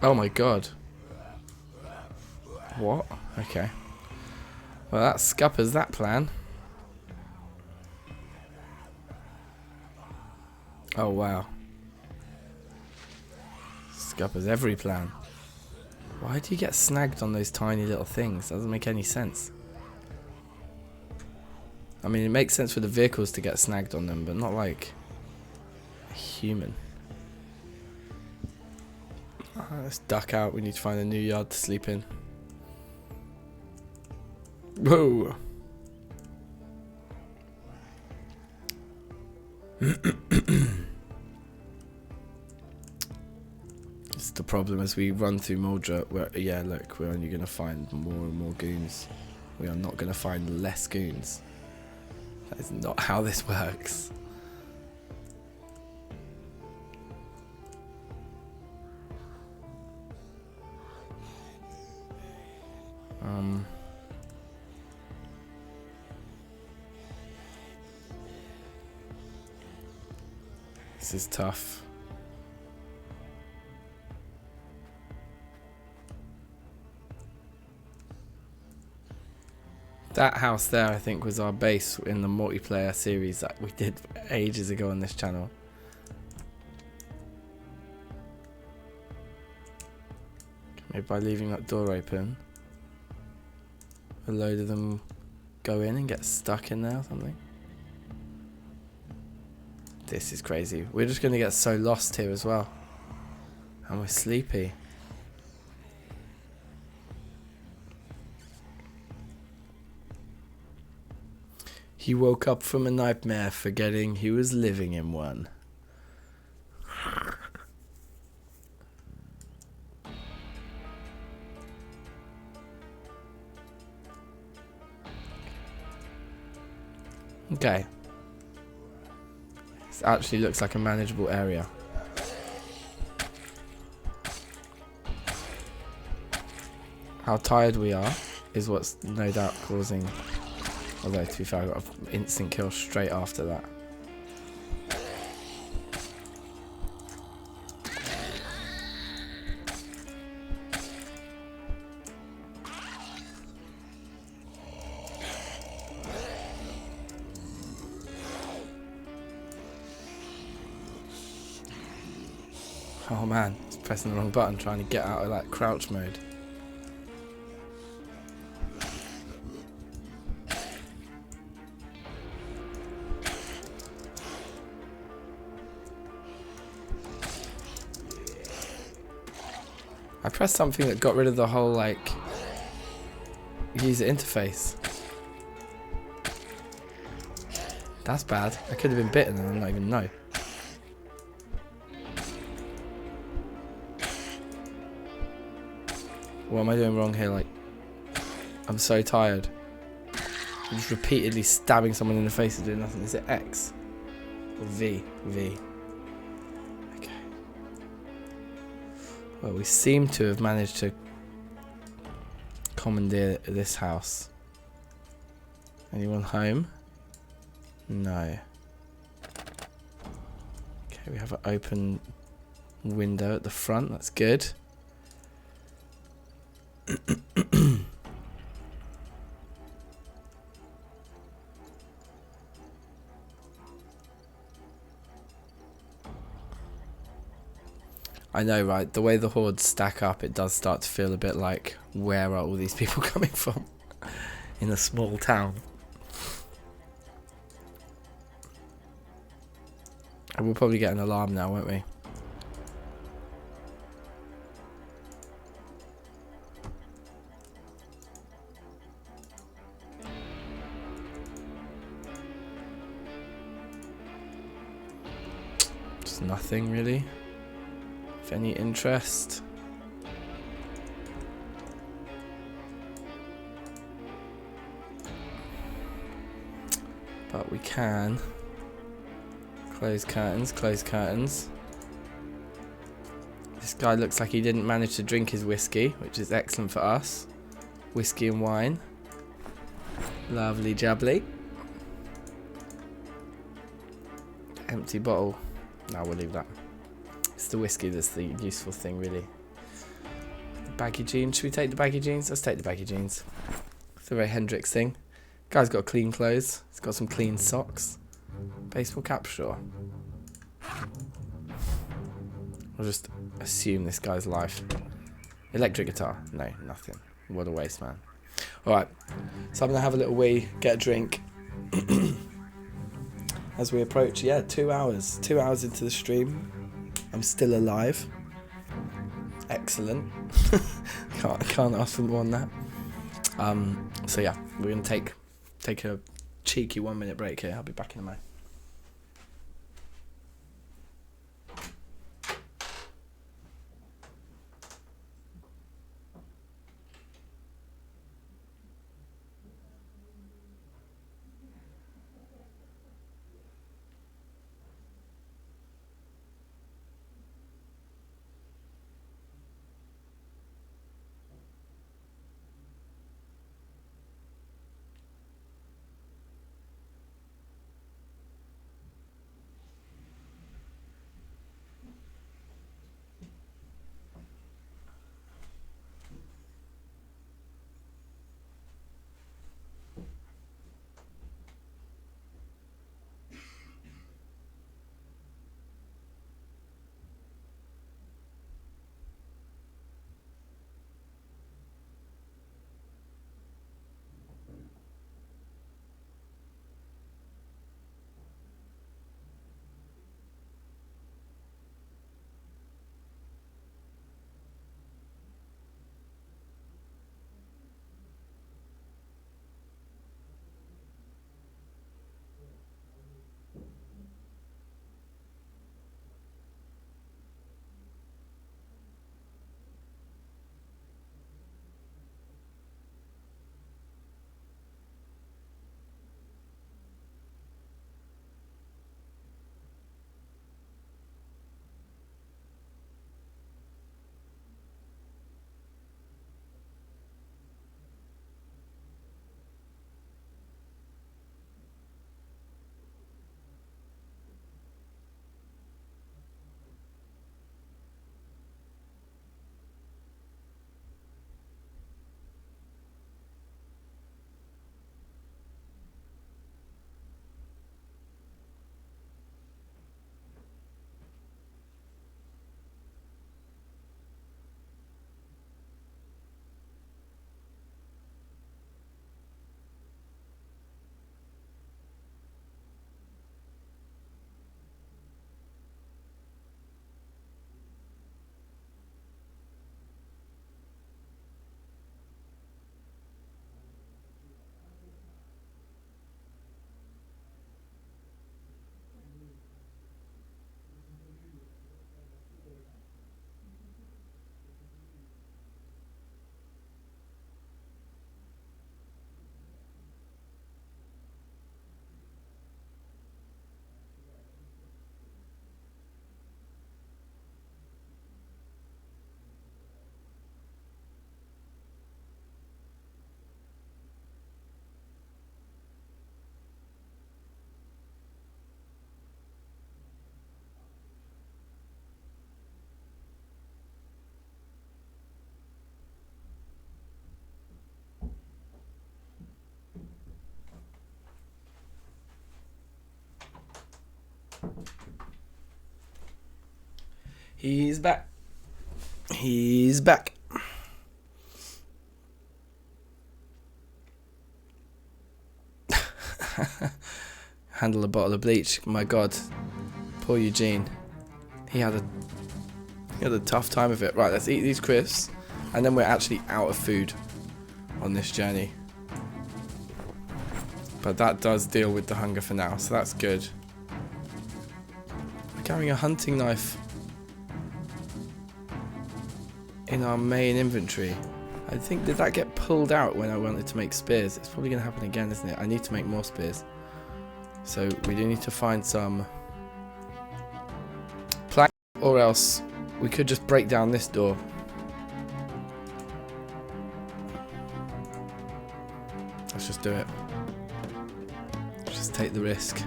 Oh my god. What? Okay. Well, that scuppers that plan. Oh wow. Scuppers every plan. Why do you get snagged on those tiny little things? Doesn't make any sense. I mean, it makes sense for the vehicles to get snagged on them, but not like a human. Let's duck out. We need to find a new yard to sleep in. Whoa. It's the problem as we run through Muldraugh. Yeah, look, we're only going to find more and more goons. We are not going to find less goons. That is not how this works. This is tough. That house there, I think, was our base in the multiplayer series that we did ages ago on this channel. Maybe by leaving that door open, a load of them go in and get stuck in there or something. This is crazy. We're just going to get so lost here as well. And we're sleepy. He woke up from a nightmare, forgetting he was living in one. Okay. This actually looks like a manageable area. How tired we are is what's no doubt causing... Although, to be fair, I got an instant kill straight after that. Oh man, I was pressing the wrong button trying to get out of that crouch mode. I pressed something that got rid of the whole, like, user interface. That's bad. I could have been bitten and I not even know. What am I doing wrong here? Like, I'm so tired. I'm just repeatedly stabbing someone in the face and doing nothing. Is it X? Or V? V. Okay. Well, we seem to have managed to commandeer this house. Anyone home? No. Okay, we have an open window at the front. That's good. I know, right? The way the hordes stack up, it does start to feel a bit like, where are all these people coming from in a small town? And we'll probably get an alarm now, won't we? Just nothing really. If any interest. But we can close curtains, close curtains. This guy looks like he didn't manage to drink his whiskey, which is excellent for us. Whiskey and wine. Lovely jubbly. Empty bottle. No, we'll leave that. It's the whiskey that's the useful thing, really. The baggy jeans. Should we take the baggy jeans? Let's take the baggy jeans. It's a very Hendrix thing. Guy's got clean clothes. He's got some clean socks. Baseball cap, sure. I'll just assume this guy's life. Electric guitar. No, nothing. What a waste, man. Alright. So I'm going to have a little wee, get a drink. As we approach, 2 hours. 2 hours into the stream. I'm still alive. Excellent. can't ask for more than that. So yeah, we're gonna take a cheeky 1 minute break here. I'll be back in a moment. He's back. He's back. Handle a bottle of bleach. My God, poor Eugene. He had a tough time of it. Right, let's eat these crisps, and then we're actually out of food on this journey. But that does deal with the hunger for now, so that's good. We're carrying a hunting knife in our main inventory. I think, did that get pulled out when I wanted to make spears? It's probably going to happen again, isn't it? I need to make more spears. So we do need to find some plank, or else we could just break down this door. Let's just do it. Let's just take the risk.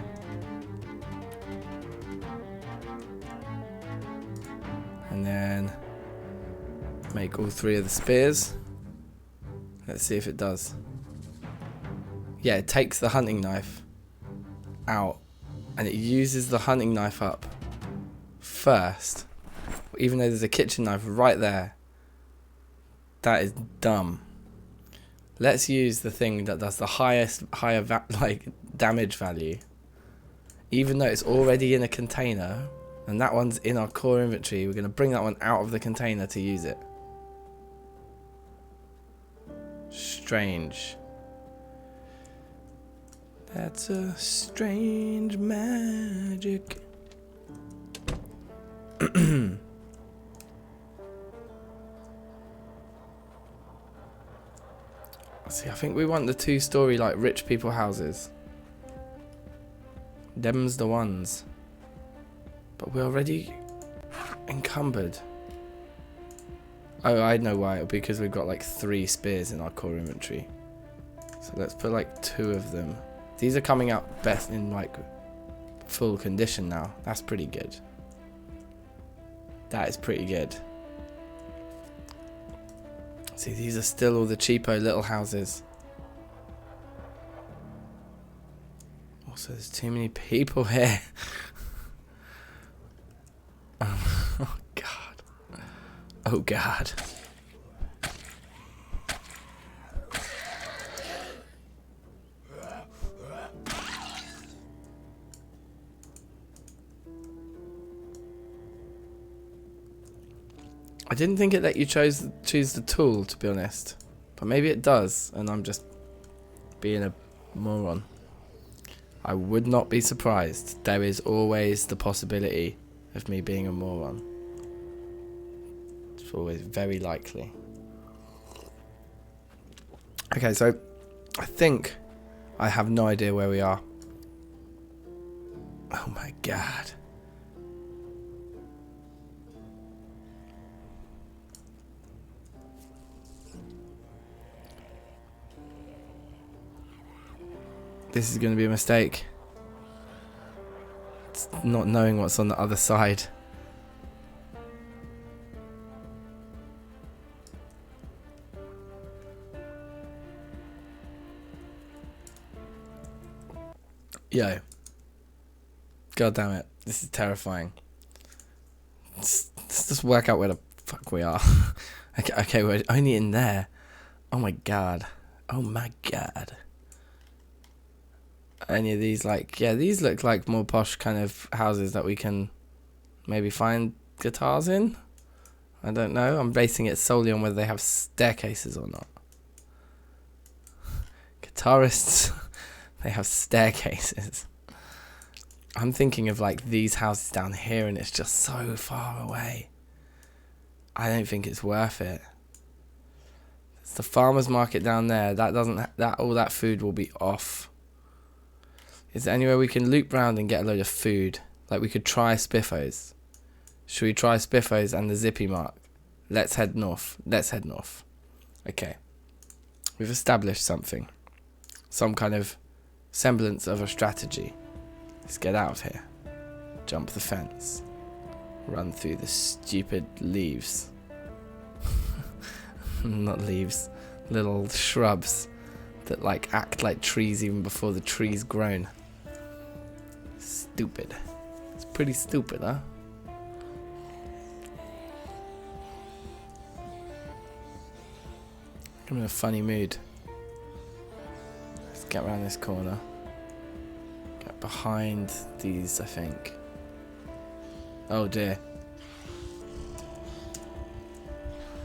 And then make all 3 of the spears. Let's see if it does. Yeah, it takes the hunting knife out and it uses the hunting knife up first, even though there's a kitchen knife right there. That is dumb. Let's use the thing that does the higher damage value, even though it's already in a container and that one's in our core inventory. We're going to bring that one out of the container to use it. Strange. That's a strange magic. See, I think we want the 2-story like rich people houses. Them's the ones. But we're already encumbered. Oh, I know why. Because we've got like 3 spears in our core inventory. So let's put like 2 of them. These are coming out best in like full condition now. That's pretty good. That is pretty good. See, these are still all the cheapo little houses. Also, there's too many people here. Oh, God. Oh, God. I didn't think it let you choose the tool, to be honest. But maybe it does, and I'm just being a moron. I would not be surprised. There is always the possibility of me being a moron. It's always very likely. Okay, so I think I have no idea where we are. Oh my God. This is going to be a mistake. It's not knowing what's on the other side. Yo. God damn it. This is terrifying. Let's just work out where the fuck we are. Okay, we're only in there. Oh my God. Oh my God. Any of these, like, yeah, these look like more posh kind of houses that we can maybe find guitars in. I don't know. I'm basing it solely on whether they have staircases or not. Guitarists, they have staircases. I'm thinking of like these houses down here and it's just so far away. I don't think it's worth it. It's the farmer's market down there. That doesn't, all that food will be off. Is there anywhere we can loop round and get a load of food? Like we could try Spiffos. Should we try Spiffos and the Zippy Mark? Let's head north. Let's head north. Okay. We've established something. Some kind of semblance of a strategy. Let's get out of here. Jump the fence. Run through the stupid leaves. Not leaves. Little shrubs that like act like trees even before the tree's grown. Stupid. It's pretty stupid, huh? I'm in a funny mood. Let's get around this corner. Get behind these, I think. Oh dear.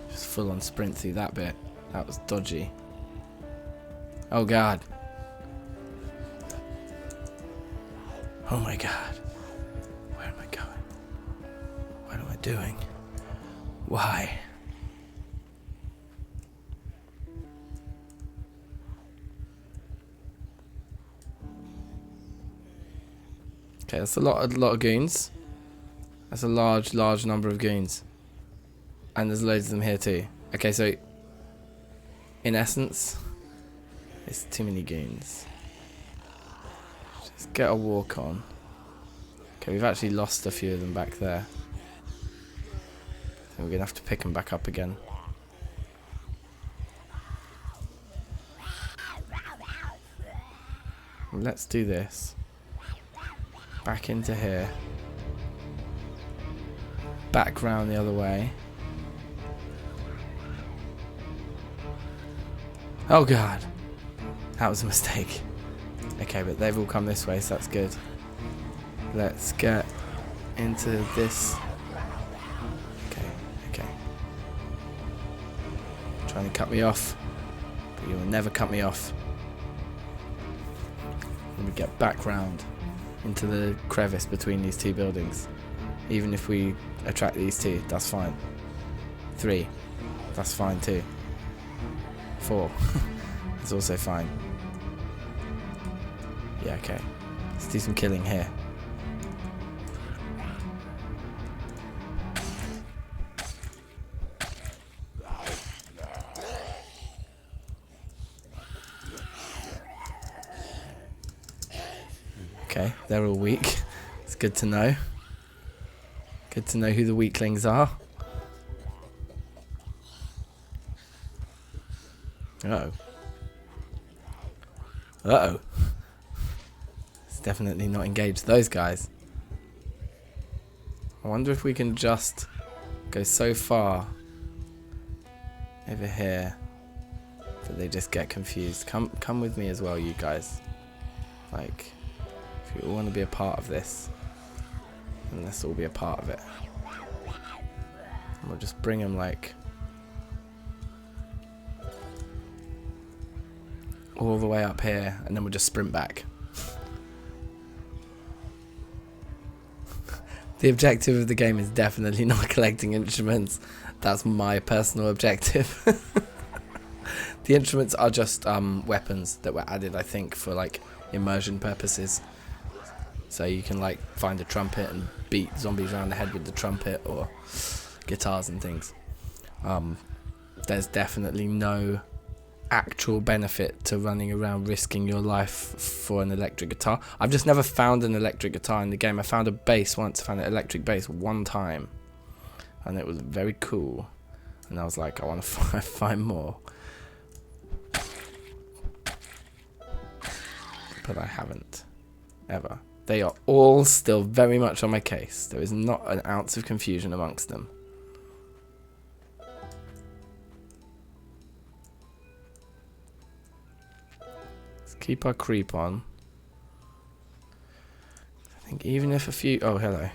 Just full on sprint through that bit. That was dodgy. Oh god. Oh my god. Where am I going? What am I doing? Why? Okay, that's a lot of goons. That's a large number of goons. And there's loads of them here too. Okay, so in essence, it's too many goons. Just get a walk on. Okay, we've actually lost a few of them back there. So we're gonna have to pick them back up again. Let's do this. Back into here. Back round the other way. Oh god. That was a mistake. Okay, but they've all come this way, so that's good. Let's get into this. Okay. Trying to cut me off. But you will never cut me off. Let me get back round into the crevice between these two buildings. Even if we attract these two, that's fine. 3, that's fine too. 4, that's also fine. Yeah, okay. Let's do some killing here. Okay, they're all weak. It's good to know. Good to know who the weaklings are. Uh-oh. Uh-oh. It's definitely not engaged those guys. I wonder if we can just go so far over here that they just get confused. Come with me as well, you guys. Like, if you all want to be a part of this, then let's all be a part of it. And we'll just bring them like all the way up here, and then we'll just sprint back. The objective of the game is definitely not collecting instruments. That's my personal objective. The instruments are just weapons that were added, I think, for like immersion purposes. So you can like find a trumpet and beat zombies around the head with the trumpet, or guitars and things. There's definitely no actual benefit to running around risking your life for an electric guitar. I've just never found an electric guitar in the game. I found a bass once, found an electric bass one time, and it was very cool. And I was like, I want to find more. But I haven't, ever. They are all still very much on my case. There is not an ounce of confusion amongst them. Let's keep our creep on. I think even if a few... Oh, hello.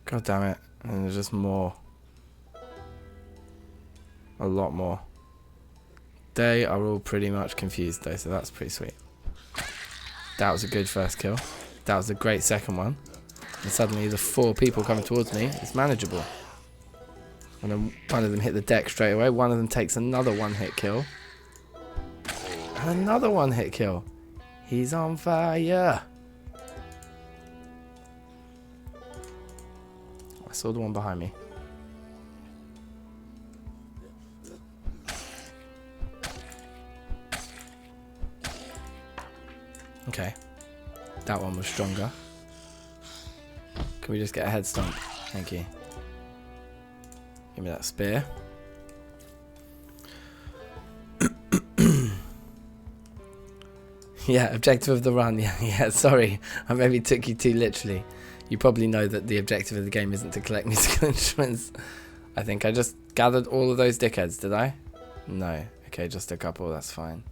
God damn it. And there's just more. A lot more. They are all pretty much confused though, so that's pretty sweet. That was a good first kill. That was a great second one. And suddenly the 4 people coming towards me is manageable. And then one of them hit the deck straight away. One of them takes another one-hit kill. And another one-hit kill. He's on fire. I saw the one behind me. Okay, that one was stronger. Can we just get a head stomp? Thank you. Give me that spear. Yeah, objective of the run. Yeah, sorry. I maybe took you too literally. You probably know that the objective of the game isn't to collect musical instruments. I think I just gathered all of those dickheads, did I? No. Okay, just a couple, that's fine.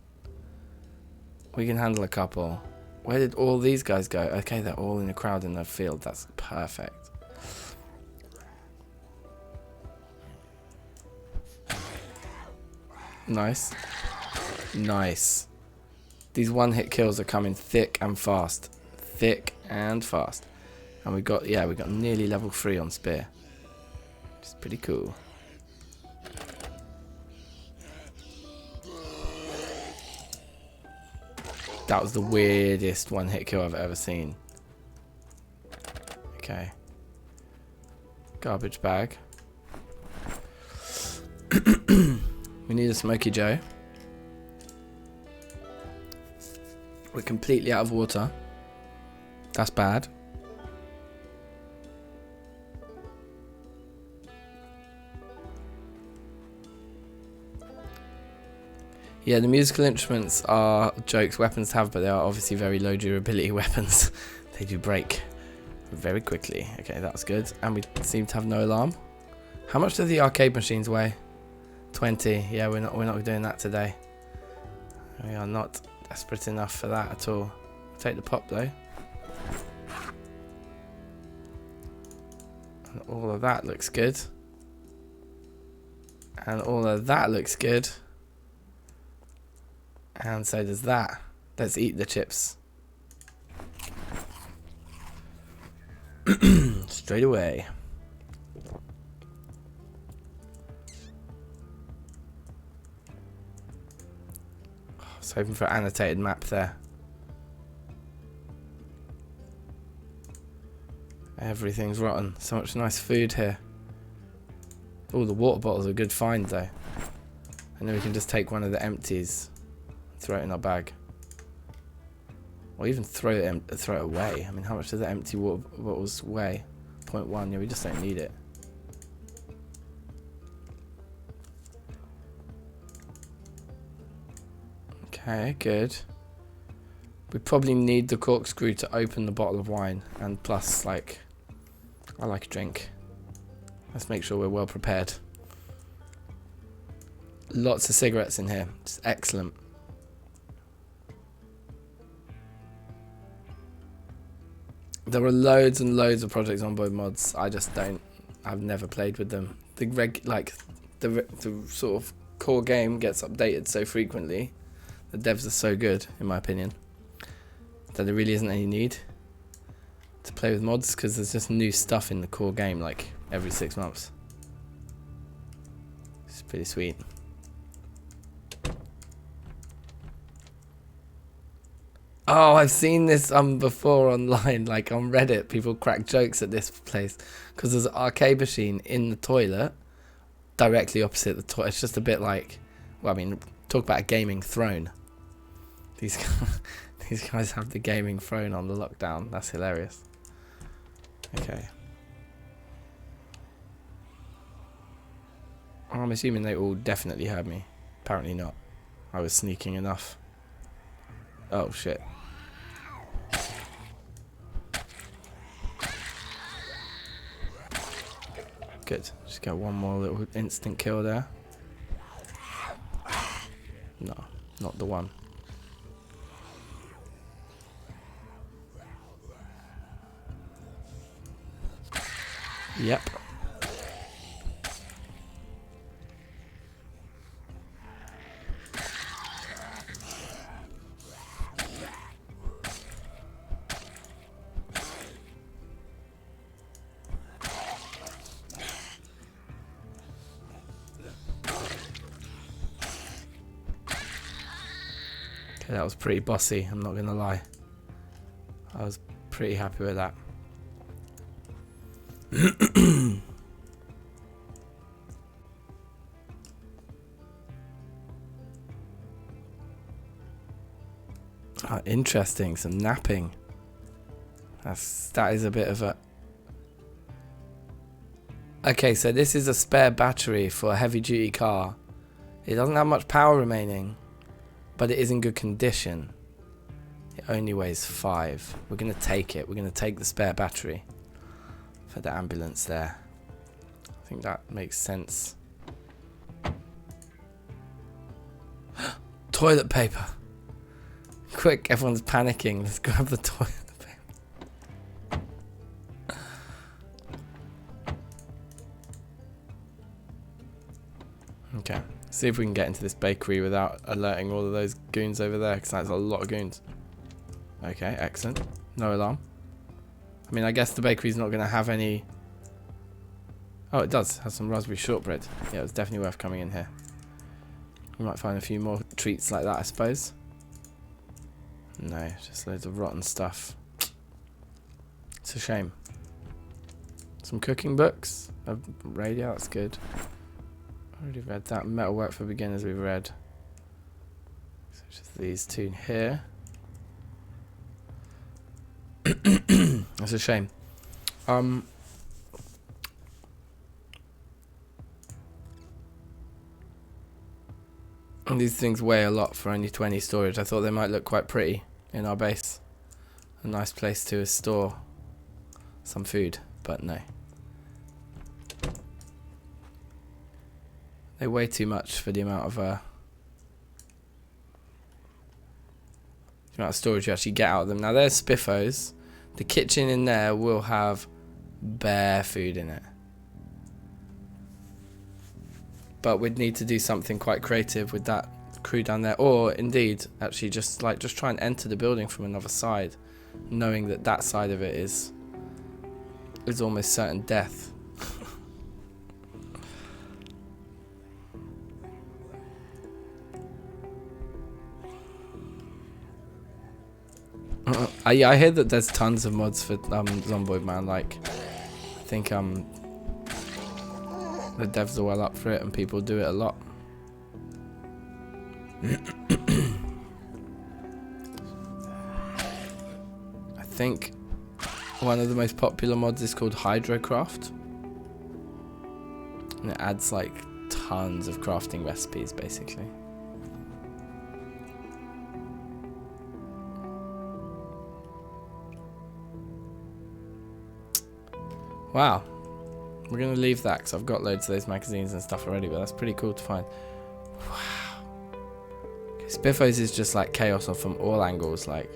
We can handle a couple. Where did all these guys go? Okay, they're all in a crowd in the field. That's perfect. Nice. Nice. These one-hit kills are coming thick and fast. Thick and fast. And we got nearly level 3 on Spear. Which is pretty cool. That was the weirdest one-hit kill I've ever seen. Okay. Garbage bag. We need a Smoky Joe. We're completely out of water. That's bad. Yeah, the musical instruments are jokes weapons to have, but they are obviously very low durability weapons. They do break very quickly. Okay, that's good. And we seem to have no alarm. How much do the arcade machines weigh? 20. Yeah, we're not doing that today. We are not desperate enough for that at all. I'll take the pop though. And all of that looks good. And all of that looks good. And so does that. Let's eat the chips. Straight away. I was hoping for an annotated map there. Everything's rotten. So much nice food here. Oh, the water bottles are a good find though. And then we can just take one of the empties. Throw it in our bag, or even throw it away. I mean, how much does the empty water bottles weigh? 0.1. Yeah, we just don't need it. Okay, good. We probably need the corkscrew to open the bottle of wine, and plus, like, I like a drink. Let's make sure we're well prepared. Lots of cigarettes in here. It's excellent. There are loads and loads of Project Zomboid mods. I just don't. I've never played with them. The sort of core game gets updated so frequently. The devs are so good, in my opinion, that there really isn't any need to play with mods because there's just new stuff in the core game like every 6 months. It's pretty sweet. Oh, I've seen this before online, like on Reddit. People crack jokes at this place because there's an arcade machine in the toilet, directly opposite the toilet. It's just a bit like, well, I mean, talk about a gaming throne. These guys have the gaming throne on the lockdown. That's hilarious. Okay. I'm assuming they all definitely heard me. Apparently not. I was sneaking enough. Oh shit. Good. Just get one more little instant kill there. No, not the one. Yep. Okay, that was pretty bossy, I'm not going to lie. I was pretty happy with that. Oh, interesting, some napping. That is a bit of a... Okay, so this is a spare battery for a heavy duty car. It doesn't have much power remaining, but it is in good condition. It only weighs 5. We're going to take it. We're going to take the spare battery. for the ambulance there. I think that makes sense. Toilet paper. Quick, everyone's panicking. Let's grab the toilet paper. Okay, see if we can get into this bakery without alerting all of those goons over there, because that's a lot of goons. Okay, excellent. No alarm. I mean, I guess the bakery's not going to have any... Oh, it does. Has some raspberry shortbread. Yeah, it's definitely worth coming in here. We might find a few more treats like that, I suppose. No, just loads of rotten stuff. It's a shame. Some cooking books. A radio, that's good. I already read that. Metalwork for beginners we've read. So just these two here. That's a shame. And these things weigh a lot for only 20 storage. I thought they might look quite pretty in our base. A nice place to store some food, but no. They weigh too much for the amount of storage you actually get out of them. Now there's spiffos. The kitchen in there will have bare food in it. But we'd need to do something quite creative with that crew down there, or indeed actually just try and enter the building from another side, knowing that that side of it is almost certain death. I hear that there's tons of mods for Zomboid, man. Like, I think the devs are well up for it and people do it a lot. I think one of the most popular mods is called Hydrocraft, and it adds like tons of crafting recipes basically. Wow. We're going to leave that because I've got loads of those magazines and stuff already, but that's pretty cool to find. Wow. Okay, Spiffos is just like chaos from all angles. Like,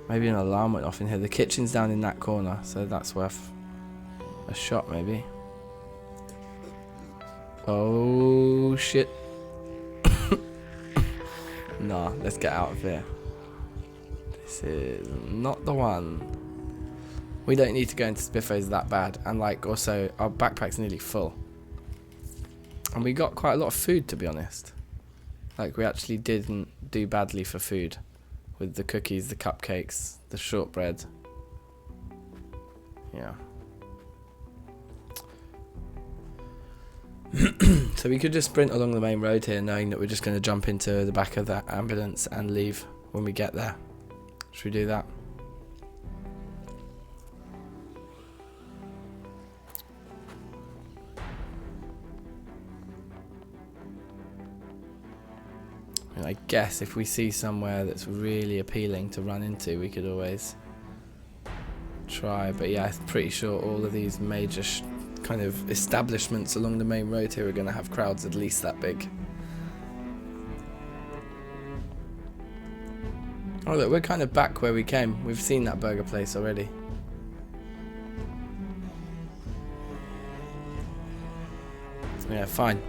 maybe an alarm went off in here. The kitchen's down in that corner, so that's worth a shot maybe. Oh, shit. Nah, let's get out of here. This is not the one. We don't need to go into Spiffos that bad, and like also our backpack's nearly full. And we got quite a lot of food, to be honest. Like, we actually didn't do badly for food. With the cookies, the cupcakes, the shortbread. Yeah. So we could just sprint along the main road here, knowing that we're just going to jump into the back of that ambulance and leave when we get there. Should we do that? I guess if we see somewhere that's really appealing to run into, we could always try. But yeah, I'm pretty sure all of these major kind of establishments along the main road here are going to have crowds at least that big. Oh look, we're kind of back where we came. We've seen that burger place already. Yeah, fine.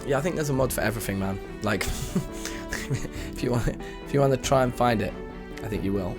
Yeah, I think there's a mod for everything, man. Like, if you want to try and find it, I think you will.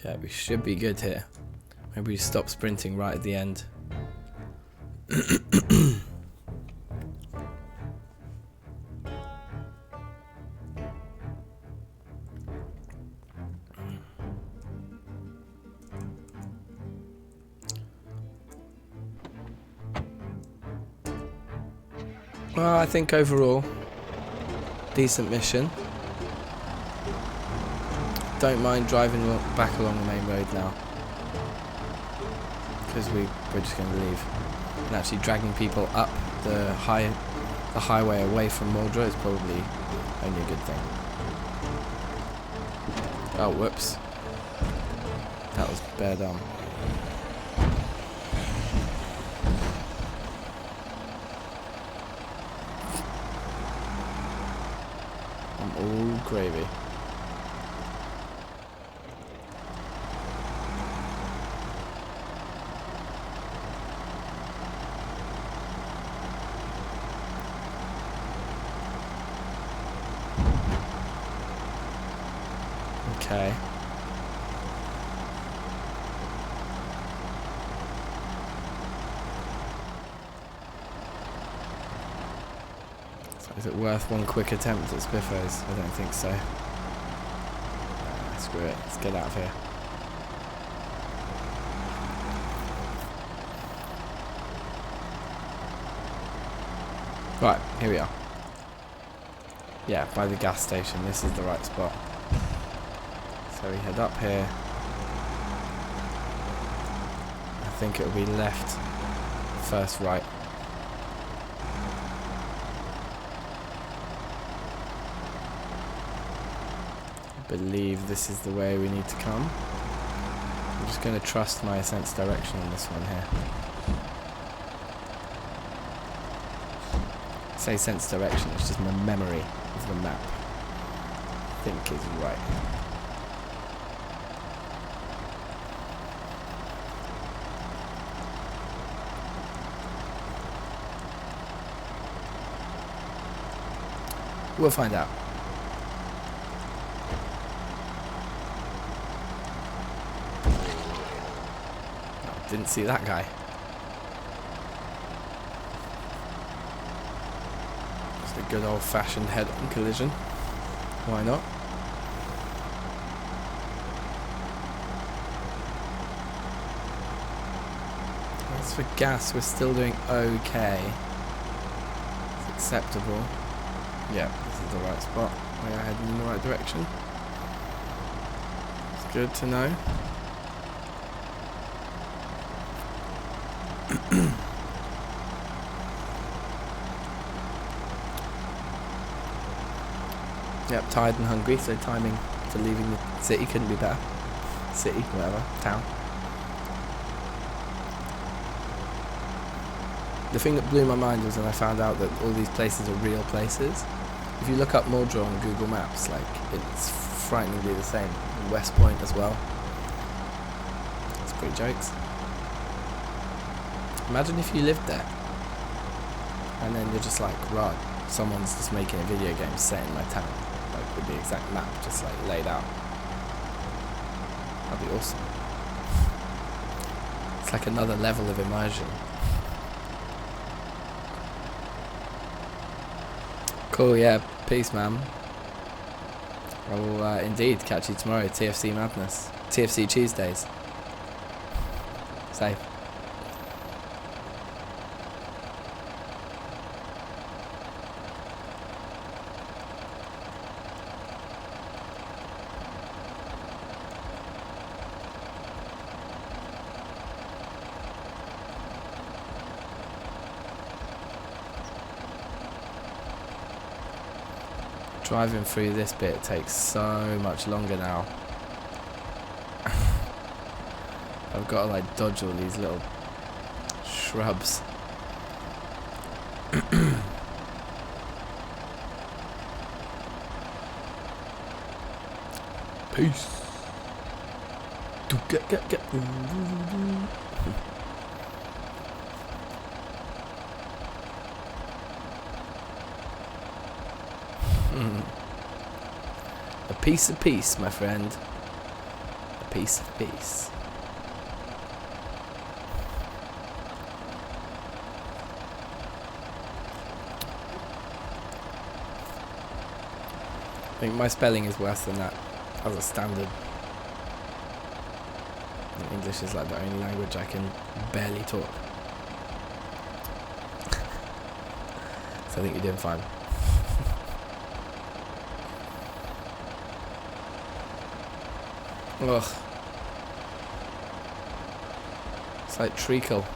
Okay, we should be good here. Maybe we stop sprinting right at the end. Well, I think overall, decent mission. Don't mind driving back along the main road now, because we're just going to leave. And actually dragging people up the highway away from Muldraugh is probably only a good thing. Oh, whoops. That was bare dumb. I'm all gravy. Okay. So is it worth one quick attempt at Spiffos? I don't think so. Screw it. Let's get out of here. Right, here we are. Yeah, by the gas station. This is the right spot. So we head up here. I think it'll be left, first right. I believe this is the way we need to come. I'm just going to trust my sense direction on this one here. I say sense direction, it's just my memory of the map. I think is right. We'll find out. Oh, didn't see that guy. Just a good old-fashioned head-on collision. Why not? As for gas, we're still doing okay. It's acceptable. Yeah, this is the right spot. We are heading in the right direction. It's good to know. Yep, tired and hungry, so timing for leaving the city couldn't be better. City, whatever, town. The thing that blew my mind was when I found out that all these places are real places. If you look up Muldraugh on Google Maps, like, it's frighteningly the same. And West Point as well. It's pretty jokes. Imagine if you lived there. And then you're just like, right, someone's just making a video game set in my town. Like, with the exact map just like laid out. That'd be awesome. It's like another level of immersion. Cool, yeah, peace, man. I will indeed catch you tomorrow. TFC Madness. TFC Tuesdays. Safe. Driving through this bit takes so much longer now. I've got to like dodge all these little shrubs. Peace. Get. A piece of peace, my friend. A piece of peace. I think my spelling is worse than that as a standard. English is like the only language I can barely talk. So I think you're doing fine. Ugh. It's like treacle.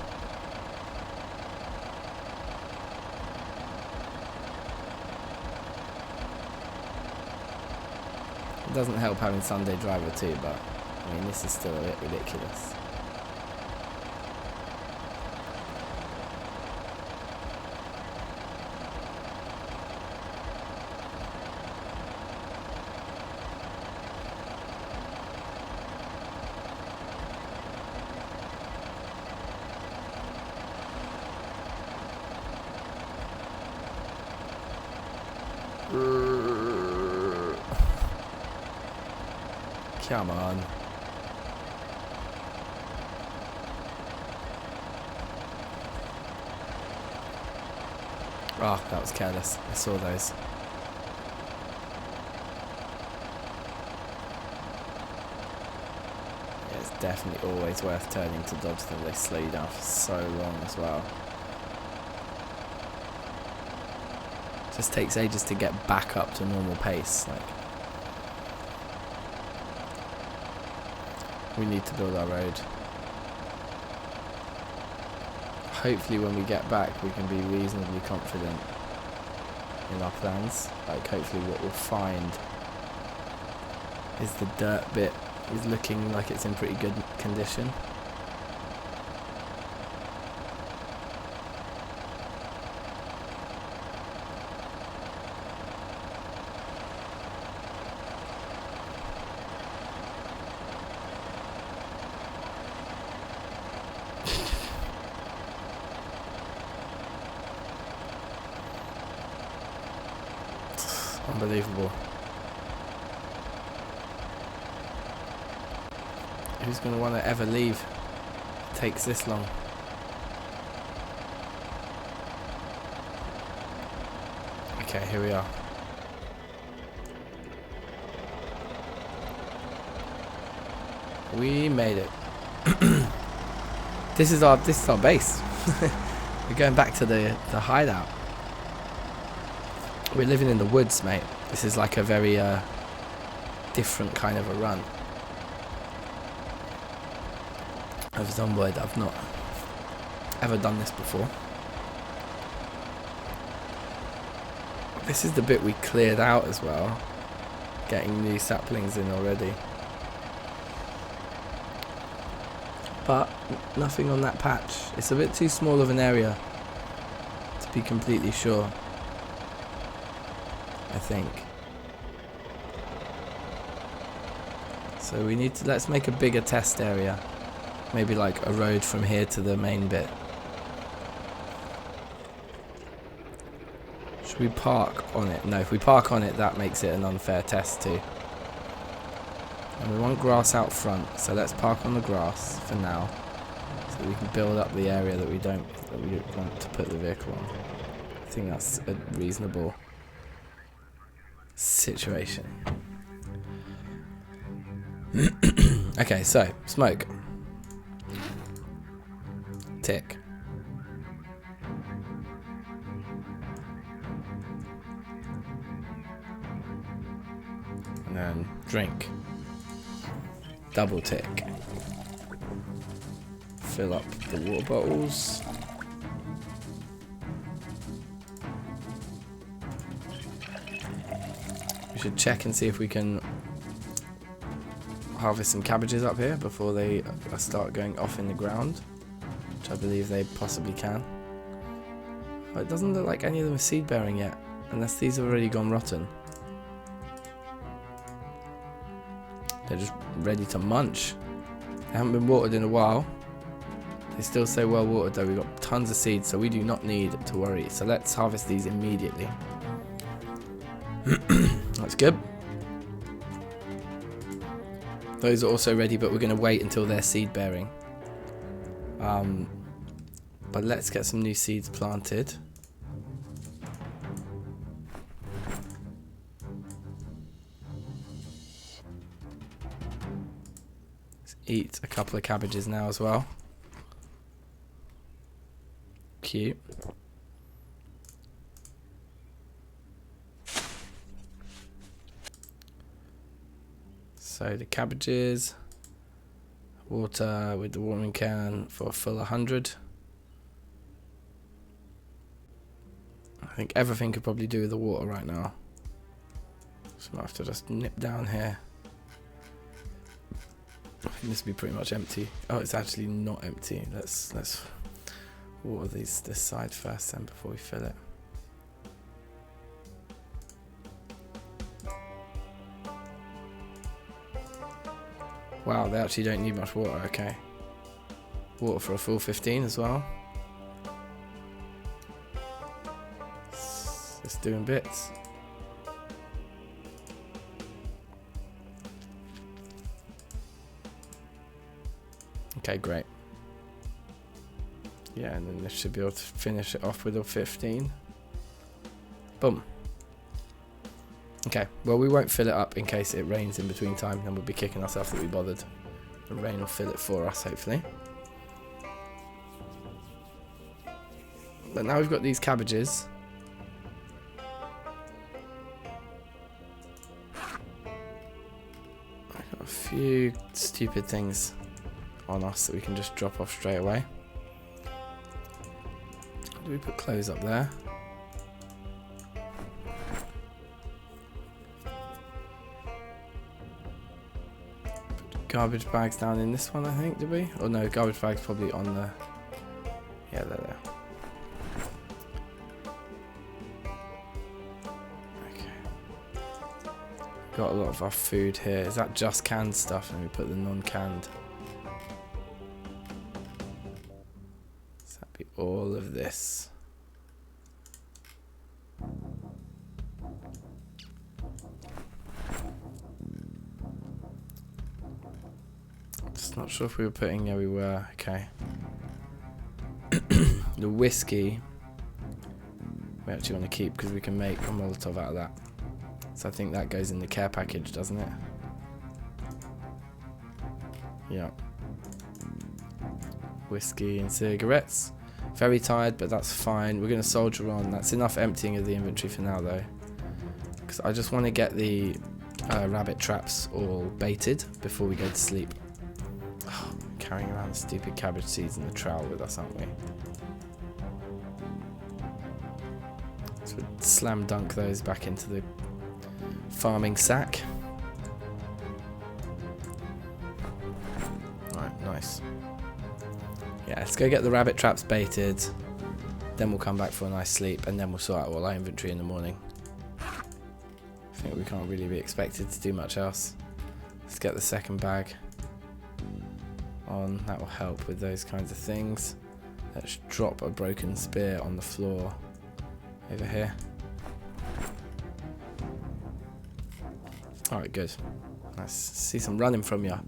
It doesn't help having Sunday driver too, but I mean this is still a bit ridiculous. Come on. Oh, that was careless. I saw those. Yeah, it's definitely always worth turning to dodge them. They slow you down for so long as well. Just takes ages to get back up to normal pace. Like, we need to build our road. Hopefully when we get back we can be reasonably confident in our plans. Like hopefully what we'll find is the dirt bit is looking like it's in pretty good condition. Unbelievable. Who's going to want to ever leave? It takes this long. Okay, here we are. We made it. This is our base. We're going back to the hideout. We're living in the woods, mate. This is like a very different kind of a run of Zomboid. I've not ever done this before. This is the bit we cleared out as well. Getting new saplings in already. But nothing on that patch. It's a bit too small of an area to be completely sure. I think. So we need to, let's make a bigger test area. Maybe like a road from here to the main bit. Should we park on it? No, if we park on it that makes it an unfair test too. And we want grass out front, so let's park on the grass for now. So that we can build up the area that we want to put the vehicle on. I think that's a reasonable situation. Okay, so smoke. Tick. And then drink. Double tick. Fill up the water bottles. We should check and see if we can harvest some cabbages up here before they start going off in the ground, which I believe they possibly can. But it doesn't look like any of them are seed bearing yet, unless these have already gone rotten. They're just ready to munch. They haven't been watered in a while. They still say well watered though. We've got tons of seeds, so we do not need to worry. So let's harvest these immediately. That's good. Those are also ready, but we're going to wait until they're seed bearing. But let's get some new seeds planted. eat a couple of cabbages now as well. Cute. So the cabbages, water with the watering can for a full 100. I think everything could probably do with the water right now. So I might have to just nip down here. I think this will be pretty much empty. Oh, it's actually not empty. Let's water this side first then before we fill it. Wow, they actually don't need much water, okay. Water for a full 15 as well. It's doing bits. Okay, great. Yeah, and then this should be able to finish it off with a 15. Boom. Okay, well we won't fill it up in case it rains in between time, then we'll be kicking ourselves that we bothered. The rain will fill it for us, hopefully. But now we've got these cabbages. I've got a few stupid things on us that we can just drop off straight away. Do we put clothes up there? Garbage bags down in this one, I think, did we? Oh no, garbage bags probably on the... Yeah, they're there. Okay. Got a lot of our food here. Is that just canned stuff? And we put the non-canned. So that'd be all of this. Not sure if we were putting, yeah we were, okay. The whiskey we actually want to keep because we can make a Molotov out of that. So I think that goes in the care package, doesn't it? Yeah. Whiskey and cigarettes. Very tired, but that's fine. We're going to soldier on. That's enough emptying of the inventory for now though. Because I just want to get the rabbit traps all baited before we go to sleep. Carrying around the stupid cabbage seeds and the trowel with us, aren't we? So we'll slam dunk those back into the farming sack. Alright, nice. Yeah, let's go get the rabbit traps baited. Then we'll come back for a nice sleep and then we'll sort out all our inventory in the morning. I think we can't really be expected to do much else. Let's get the second bag on. That will help with those kinds of things. Let's drop a broken spear on the floor over here. Alright, good. Nice. See some running from you.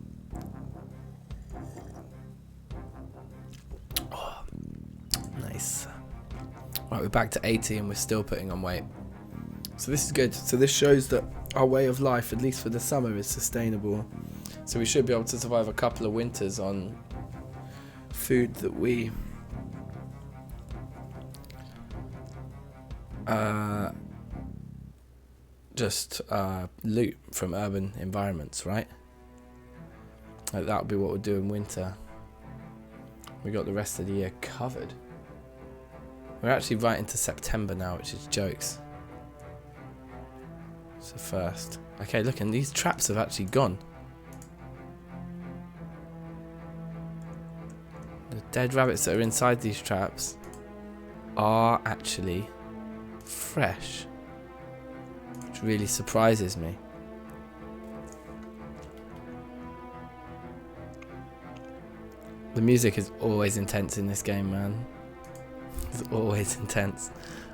Oh, nice. Right, we're back to 80 and we're still putting on weight. So this is good. So this shows that our way of life, at least for the summer, is sustainable. So we should be able to survive a couple of winters on food that we just loot from urban environments, right? Like that would be what we'll do in winter. We got the rest of the year covered. We're actually right into September now, which is jokes. It's the first. Okay, look, and these traps have actually gone. The dead rabbits that are inside these traps are actually fresh, which really surprises me. The music is always intense in this game, man. It's always intense.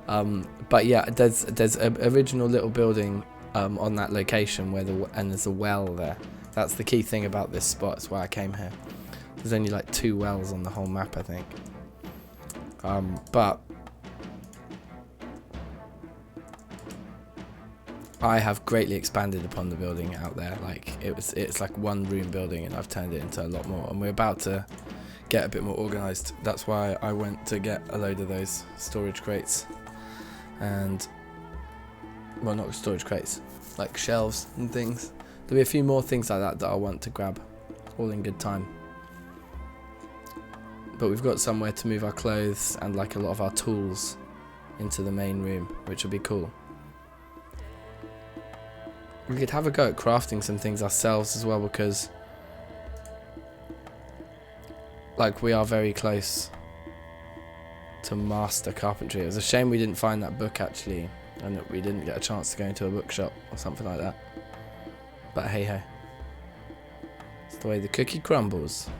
But yeah, there's an original little building on that location where and there's a well there. That's the key thing about this spot. That's why I came here. There's only like 2 wells on the whole map, I think. But I have greatly expanded upon the building out there. Like it's like one room building, and I've turned it into a lot more. And we're about to get a bit more organised. That's why I went to get a load of those storage crates, and well, not storage crates, like shelves and things. There'll be a few more things like that that I want to grab, all in good time. But we've got somewhere to move our clothes and like a lot of our tools into the main room, which will be cool. We could have a go at crafting some things ourselves as well, because like we are very close to master carpentry. It was a shame we didn't find that book actually, and that we didn't get a chance to go into a bookshop or something like that. But hey ho, it's the way the cookie crumbles.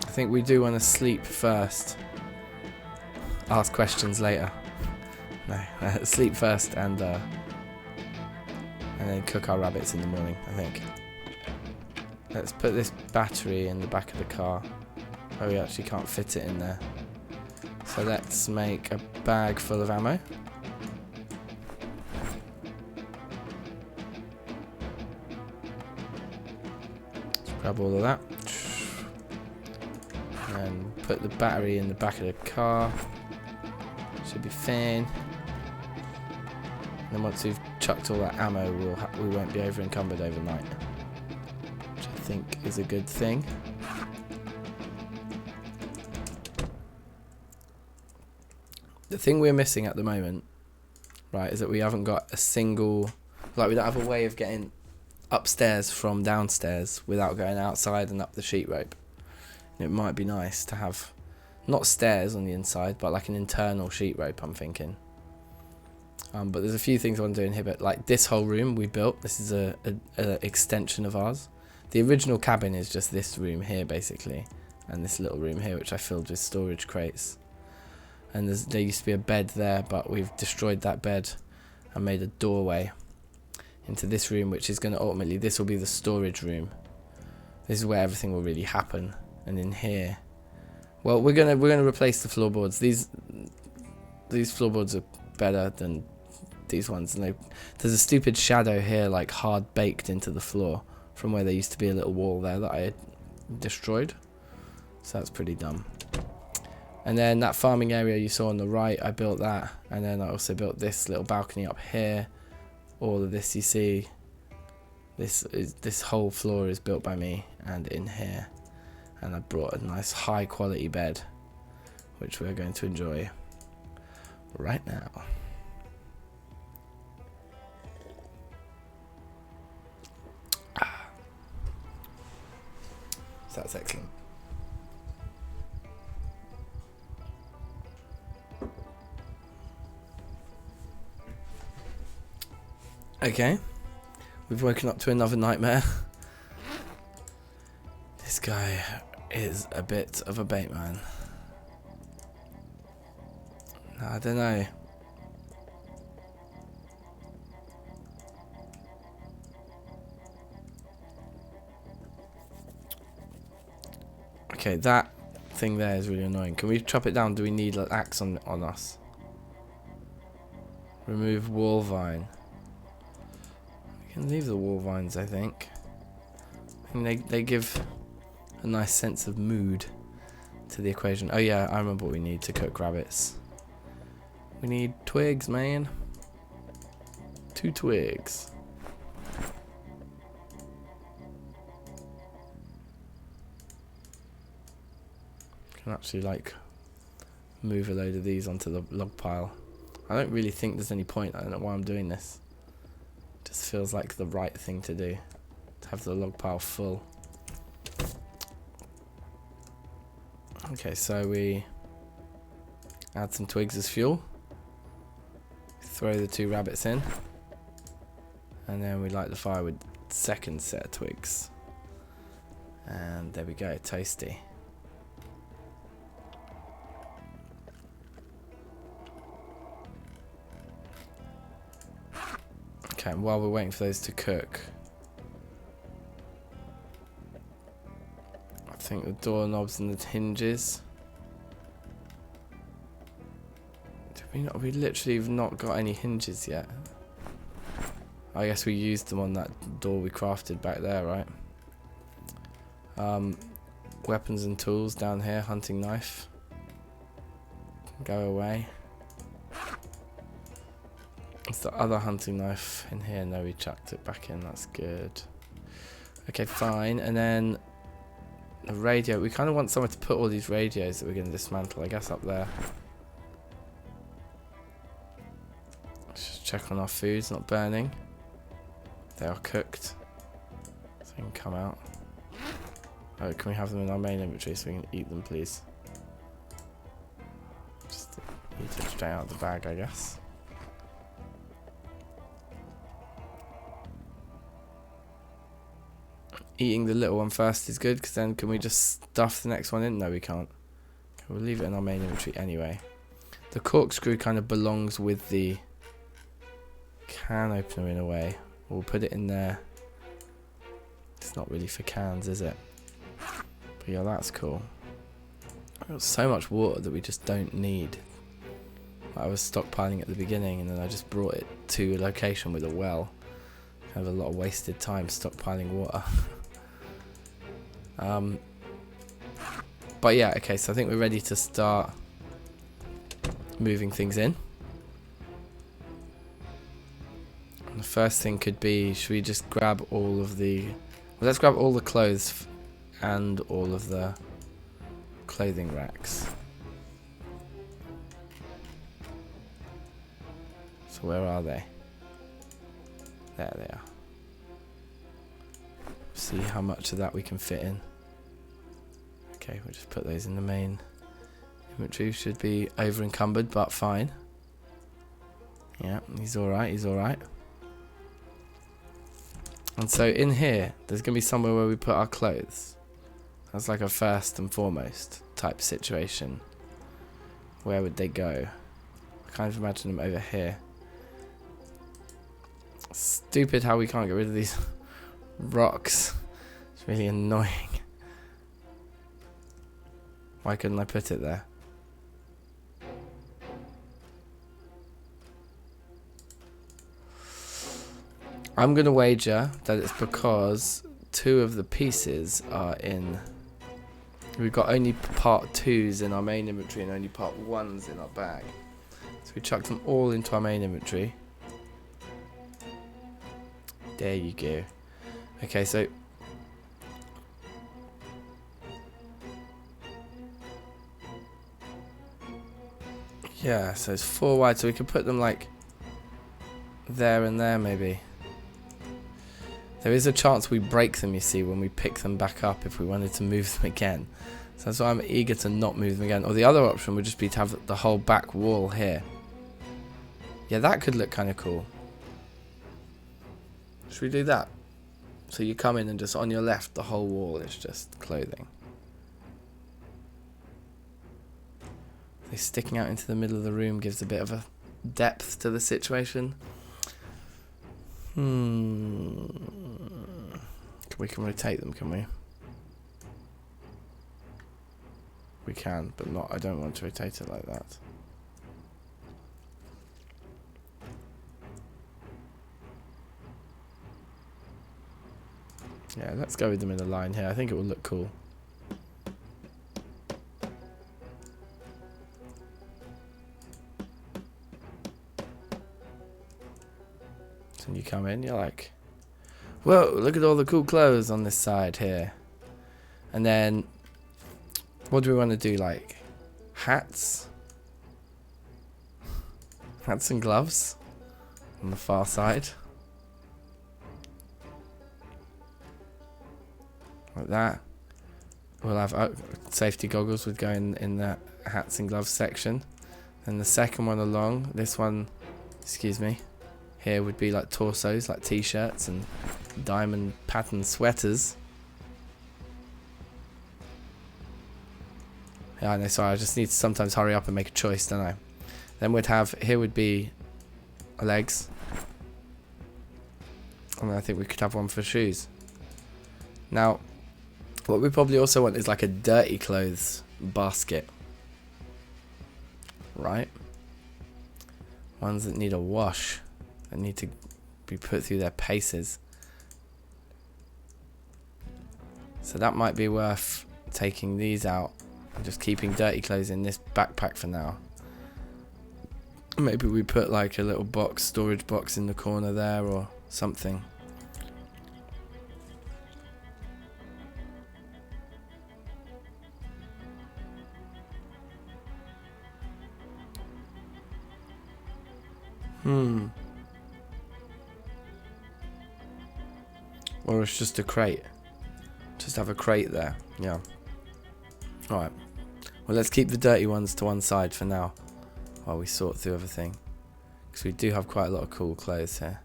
I think we do want to sleep first, ask questions later. No, sleep first and then cook our rabbits in the morning, I think. Let's put this battery in the back of the car. Oh, we actually can't fit it in there. So let's make a bag full of ammo. Let's grab all of that. And put the battery in the back of the car. Should be fine. And then once we've chucked all that ammo, we won't be over encumbered overnight, which I think is a good thing. The thing we're missing at the moment, right, is that we haven't got a single, like we don't have a way of getting upstairs from downstairs without going outside and up the sheet rope. It might be nice to have not stairs on the inside, but like an internal sheet rope, I'm thinking. But there's a few things I want to do in here, but like this whole room we built, this is a extension of ours. The original cabin is just this room here basically, and this little room here which I filled with storage crates. And there used to be a bed there, but we've destroyed that bed and made a doorway into this room, which is going to ultimately, this will be the storage room. This is where everything will really happen. And in here, well, we're gonna replace the floorboards. These floorboards are better than these ones. And there's a stupid shadow here, like hard baked into the floor from where there used to be a little wall there that I had destroyed. So that's pretty dumb. And then that farming area you saw on the right, I built that, and then I also built this little balcony up here. All of this you see, this whole floor is built by me, and in here. And I brought a nice high quality bed, which we're going to enjoy right now. So that's excellent. Okay, we've woken up to another nightmare. This guy is a bit of a bait man. I don't know. Okay, that thing there is really annoying. Can we chop it down? Do we need an axe on us? Remove wall vine. We can leave the wall vines, I think. I mean, they give a nice sense of mood to the equation. Oh yeah, I remember what we need to cook rabbits. We need twigs, man. 2 twigs. Can actually like move a load of these onto the log pile. I don't really think there's any point. I don't know why I'm doing this. Just feels like the right thing to do, to have the log pile full. Okay, so we add some twigs as fuel, throw the 2 rabbits in, and then we light the fire with the second set of twigs. And there we go, toasty. Okay, and while we're waiting for those to cook, I think the doorknobs and the hinges. We literally have not got any hinges yet. I guess we used them on that door we crafted back there, right? Weapons and tools down here. Hunting knife. Go away. It's the other hunting knife in here. No, we chucked it back in. That's good. Okay, fine. And then the radio. We kind of want somewhere to put all these radios that we're going to dismantle. I guess up there. Let's just check on our food's not burning. They are cooked. So they can come out. Oh, can we have them in our main inventory so we can eat them, please? Just eat it straight out of the bag, I guess. Eating the little one first is good, because then can we just stuff the next one in? No, we can't. Okay, we'll leave it in our main inventory anyway. The corkscrew kind of belongs with the can opener in a way. We'll put it in there. It's not really for cans, is it? But yeah, that's cool. We've got so much water that we just don't need. I was stockpiling at the beginning and then I just brought it to a location with a well. Kind of a lot of wasted time stockpiling water. But yeah, okay, so I think we're ready to start moving things in. And the first thing could be, should we just grab all of the... Well, let's grab all the clothes and all of the clothing racks. So where are they? There they are. See how much of that we can fit in. Okay, we'll just put those in the main inventory. Should be over encumbered, but fine. Yeah, he's alright, he's alright. And so in here, there's going to be somewhere where we put our clothes. That's like a first and foremost type situation. Where would they go? I kind of imagine them over here. Stupid how we can't get rid of these rocks. It's really annoying. Why couldn't I put it there? I'm going to wager that it's because two of the pieces are in... We've got only part 2s in our main inventory and only part 1s in our bag. So we chucked them all into our main inventory. There you go. Okay, so... Yeah, so it's 4 wide, so we could put them like there and there maybe. There is a chance we break them, you see, when we pick them back up if we wanted to move them again. So that's why I'm eager to not move them again. Or the other option would just be to have the whole back wall here. Yeah, that could look kind of cool. Should we do that? So you come in and just on your left, the whole wall is just clothing. So sticking out into the middle of the room gives a bit of a depth to the situation. We can rotate them, can we? We can, but not. I don't want to rotate it like that. Yeah, let's go with them in a line here. I think it will look cool. So you come in, you're like, whoa, look at all the cool clothes on this side here. And then, what do we want to do? Like, hats? Hats and gloves on the far side. Like that. We'll have safety goggles would go in that hats and gloves section. Then the second one along, this one, excuse me, here would be like torsos, like t-shirts and diamond pattern sweaters. Yeah, I know, sorry, I just need to sometimes hurry up and make a choice, don't I? Then we'd have, here would be legs. And I think we could have one for shoes. Now, What we probably also want is like a dirty clothes basket. Right? Ones that need a wash. That need to be put through their paces. So that might be worth taking these out and just keeping dirty clothes in this backpack for now. Maybe we put like a little box, storage box in the corner there or something. Or it's just a crate. Just have a crate there. Yeah. Alright. Well, let's keep the dirty ones to one side for now while we sort through everything. Because we do have quite a lot of cool clothes here.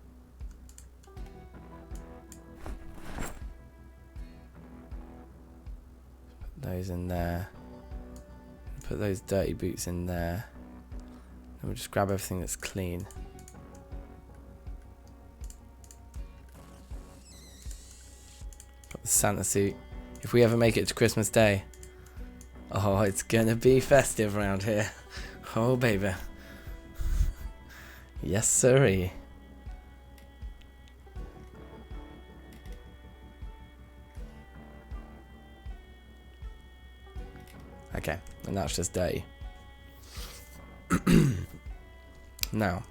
Put those in there. Put those dirty boots in there. And we'll just grab everything that's clean. Got the Santa suit. If we ever make it to Christmas Day, oh, it's gonna be festive around here. Oh, baby. Yes, sirree. Okay, and that's just dirty. Now,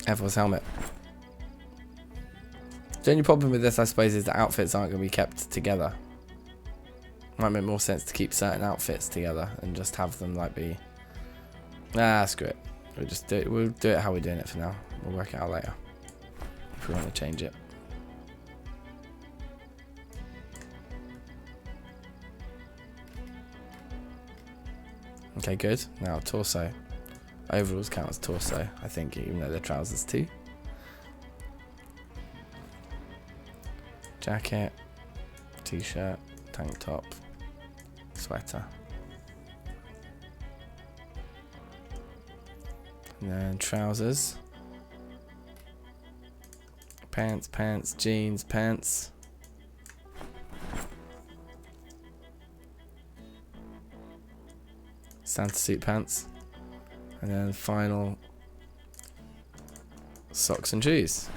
Ever's helmet. The only problem with this, I suppose, is the outfits aren't going to be kept together. Might make more sense to keep certain outfits together and just have them like be. Ah, screw it. We'll just do it. We'll do it how we're doing it for now. We'll work it out later if we want to change it. Okay, good. Now torso. Overalls count as torso, I think, even though they're trousers too. Jacket, t-shirt, tank top, sweater. And then trousers. Pants, jeans, pants. Santa suit pants. And then final, socks and shoes.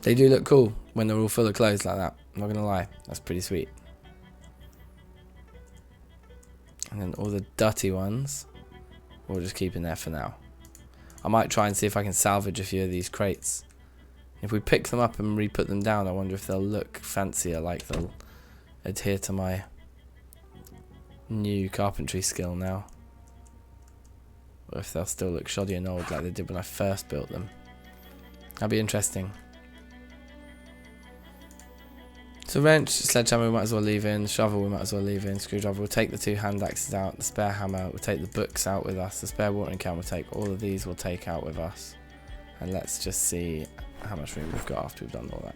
They do look cool when they're all full of clothes like that. I'm not gonna lie, that's pretty sweet. And then all the dirty ones, we'll just keep in there for now. I might try and see if I can salvage a few of these crates. If we pick them up and re-put them down, I wonder if they'll look fancier, like they'll adhere to my new carpentry skill now. Or if they'll still look shoddy and old like they did when I first built them. That'd be interesting. So wrench, sledgehammer we might as well leave in, shovel we might as well leave in, screwdriver, we'll take the 2 hand axes out, the spare hammer, we'll take the books out with us, the spare watering can we'll take, all of these we'll take out with us. And let's just see how much room we've got after we've done all that.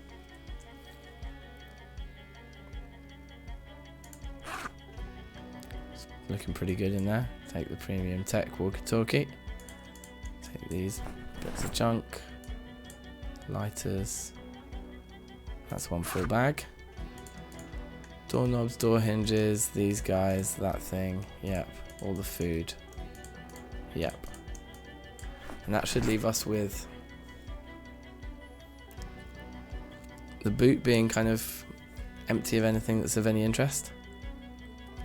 It's looking pretty good in there. Take the premium tech walkie-talkie. Take these bits of junk. Lighters. That's one full bag. Doorknobs, door hinges, these guys, that thing. Yep. All the food. Yep. And that should leave us with the boot being kind of empty of anything that's of any interest.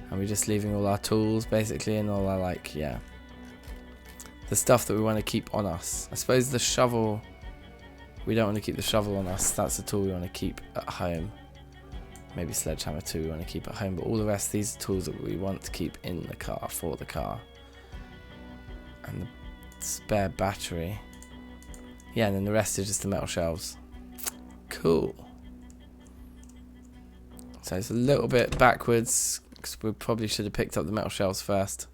And we're just leaving all our tools basically and all our the stuff that we want to keep on us. I suppose the shovel, we don't want to keep the shovel on us. That's the tool we want to keep at home. Maybe sledgehammer too we want to keep at home, but all the rest, these are tools that we want to keep in the car, for the car. And the spare battery. Yeah, and then the rest is just the metal shelves. Cool. So it's a little bit backwards, because we probably should have picked up the metal shelves first.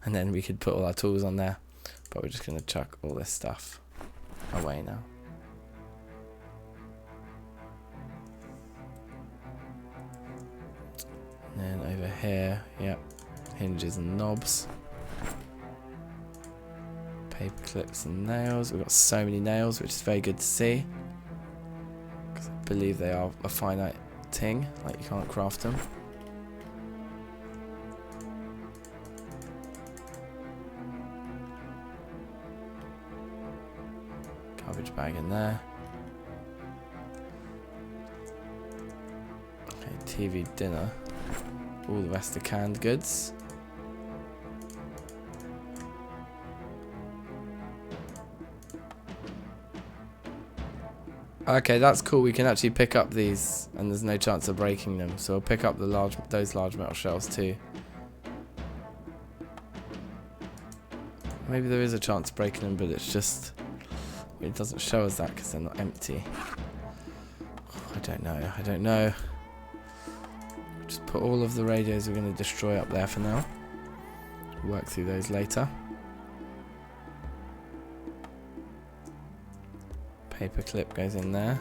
And then we could put all our tools on there. But we're just going to chuck all this stuff away now. And then over here, yep, hinges and knobs. Paper clips and nails. We've got so many nails, which is very good to see. Because I believe they are a finite thing, like you can't craft them. Garbage bag in there. Okay, TV, dinner. All the rest are canned goods. Okay, that's cool. We can actually pick up these, and there's no chance of breaking them. So we'll pick up those large metal shells too. Maybe there is a chance of breaking them, but it's just it doesn't show us that because they're not empty. I don't know. I don't know. Just put all of the radios we're going to destroy up there for now. Work through those later. Paper clip goes in there,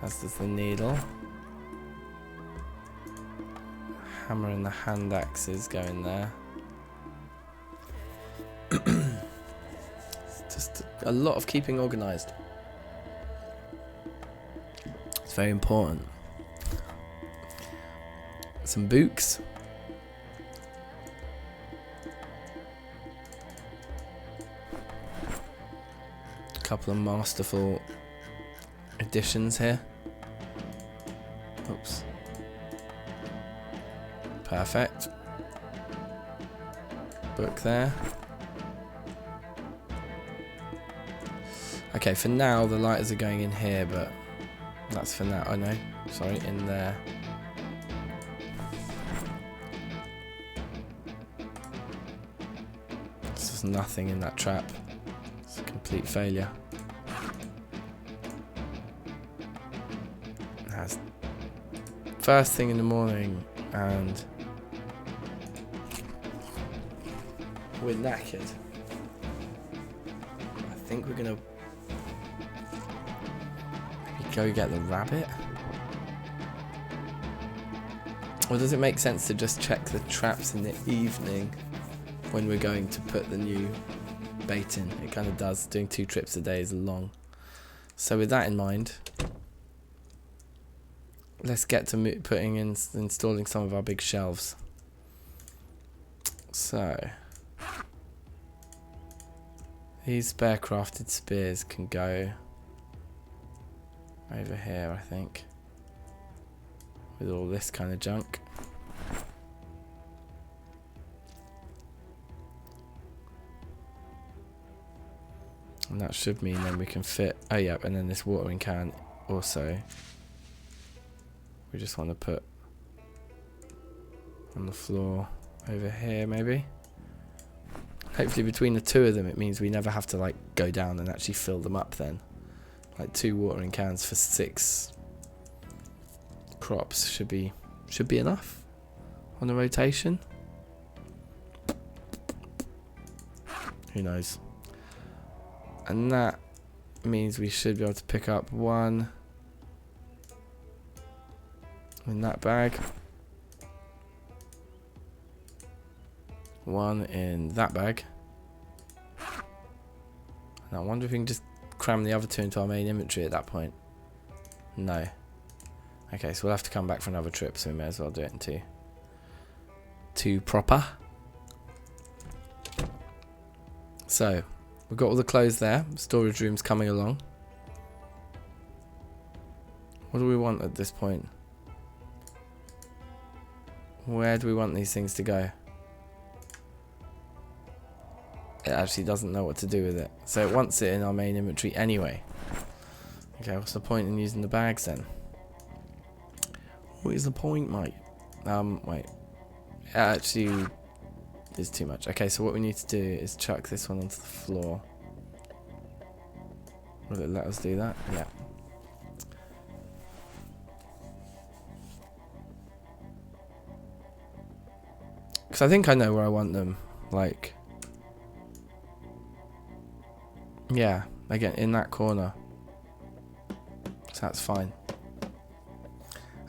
as does the needle. Hammer and the hand axes go in there. It's just a lot of keeping organised. It's very important. Some books. Couple of masterful additions here. Oops. Perfect. Book there. Okay, for now the lighters are going in here, but that's for now. Oh no, sorry, in there. There's just nothing in that trap. It's a complete failure. That's first thing in the morning and we're knackered. I think we're gonna maybe go get the rabbit. Or does it make sense to just check the traps in the evening when we're going to put the new bait in? It kind of does. Doing 2 trips a day is long. So with that in mind, let's get to installing some of our big shelves. So these spare crafted spears can go over here, I think, with all this kind of junk. And that should mean then we can fit, oh yeah, and then this watering can also, we just want to put on the floor over here maybe. Hopefully between the 2 of them it means we never have to like go down and actually fill them up then. Like 2 watering cans for 6 crops should be enough on the rotation. Who knows? And that means we should be able to pick up 1 in that bag, 1 in that bag. And I wonder if we can just cram the other 2 into our main inventory at that point. No. Okay, so we'll have to come back for another trip, so we may as well do it in 2 proper. So we've got all the clothes there. Storage room's coming along. What do we want at this point? Where do we want these things to go? It actually doesn't know what to do with it. So it wants it in our main inventory anyway. Okay, what's the point in using the bags then? What is the point, mate? Wait. It actually is too much. Okay, so what we need to do is chuck this one onto the floor. Will it let us do that? Yeah. Because I think I know where I want them. Like, yeah, again, in that corner. So that's fine.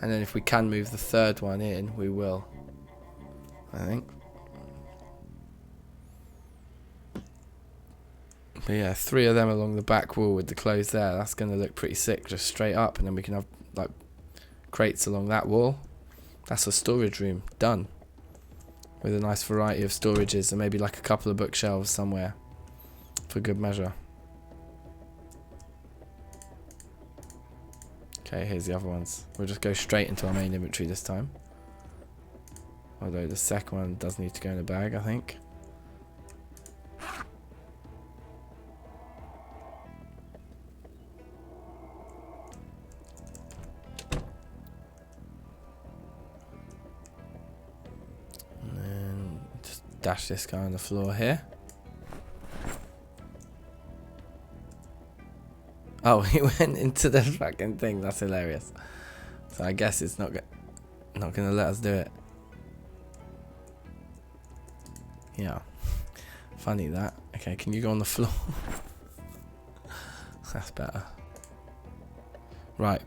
And then if we can move the 3rd one in, we will, I think. But yeah, 3 of them along the back wall with the clothes there. That's going to look pretty sick, just straight up. And then we can have like crates along that wall. That's a storage room done, with a nice variety of storages and maybe like a couple of bookshelves somewhere for good measure. Okay, here's the other ones. We'll just go straight into our main inventory this time. Although the second one does need to go in a bag, I think. And then just dash this guy on the floor here. Oh, he went into the fucking thing. That's hilarious. So I guess it's not gonna let us do it. Yeah. Funny that. Okay, can you go on the floor? That's better. Right.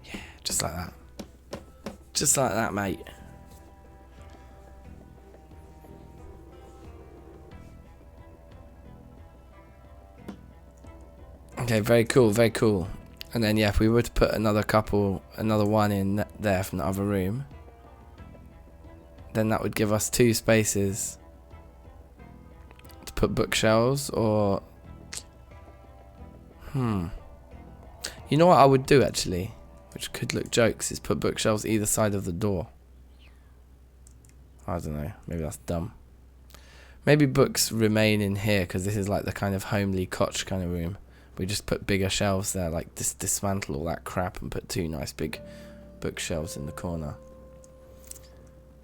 Yeah, just like that. Just like that, mate. Okay, very cool, very cool. And then yeah, if we were to put another one in there from the other room, then that would give us 2 spaces to put bookshelves, or you know what I would do actually, which could look jokes, is put bookshelves either side of the door. I don't know, maybe that's dumb. Maybe books remain in here because this is like the kind of homely cotch kind of room. We just put bigger shelves there, like dismantle all that crap and put 2 nice big bookshelves in the corner.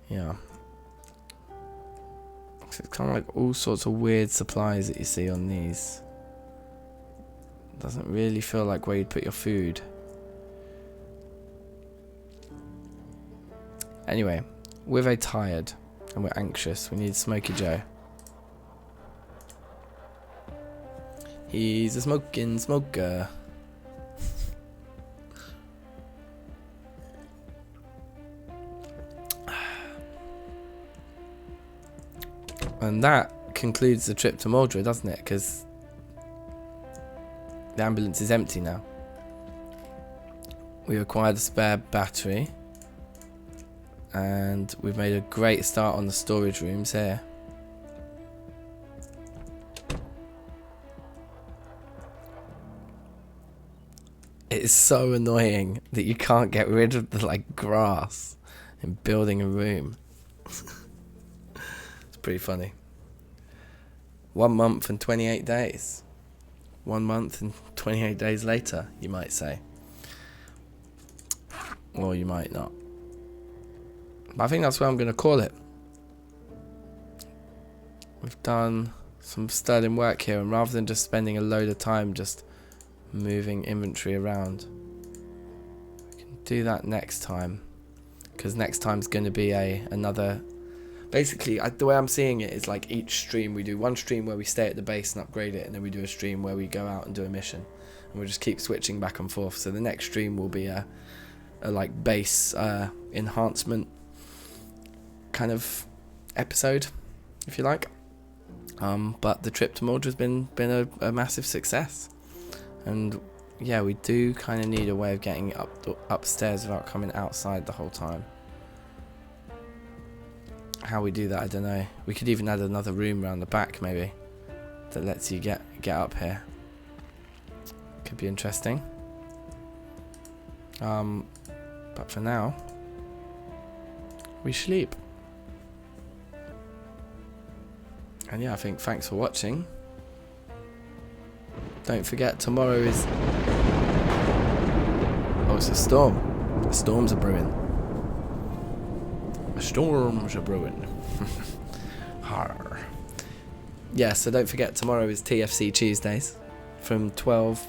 Yeah. So it's kind of like all sorts of weird supplies that you see on these. Doesn't really feel like where you'd put your food. Anyway, we're very tired and we're anxious. We need Smokey Joe. He's a smoking smoker. And that concludes the trip to Muldraugh, doesn't it? Because the ambulance is empty now. We acquired a spare battery. And we've made a great start on the storage rooms here. It is so annoying that you can't get rid of the like grass in building a room. It's pretty funny. 1 month and 28 days. 1 month and 28 days later, you might say. Or you might not. But I think that's what I'm going to call it. We've done some sterling work here, and rather than just spending a load of time just moving inventory around, we can do that next time, because next time's going to be another. Basically, the way I'm seeing it is like each stream we do one stream where we stay at the base and upgrade it, and then we do a stream where we go out and do a mission, and we'll just keep switching back and forth. So the next stream will be a like base enhancement kind of episode, if you like. But the trip to Muldraugh has been a massive success. And yeah, we do kind of need a way of getting upstairs without coming outside the whole time. How we do that, I don't know. We could even add another room around the back, maybe, that lets you get up here. Could be interesting. But for now, we sleep. And yeah, I think thanks for watching. Don't forget, tomorrow is... Oh, it's a storm. The storms are brewing. The storms are brewing. Har. Yeah, so don't forget, tomorrow is TFC Tuesdays from 12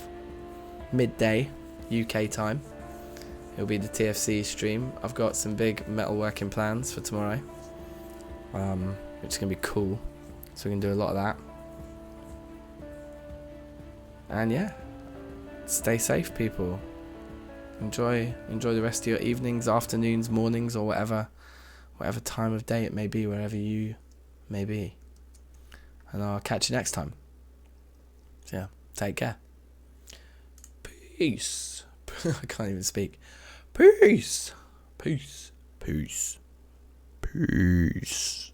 midday UK time. It'll be the TFC stream. I've got some big metalworking plans for tomorrow, which is going to be cool. So we can do a lot of that. And yeah, stay safe, people. Enjoy the rest of your evenings, afternoons, mornings, or whatever time of day it may be, wherever you maybe. And I'll catch you next time. So yeah, take care. Peace. I can't even speak. Peace. Peace. Peace. Peace.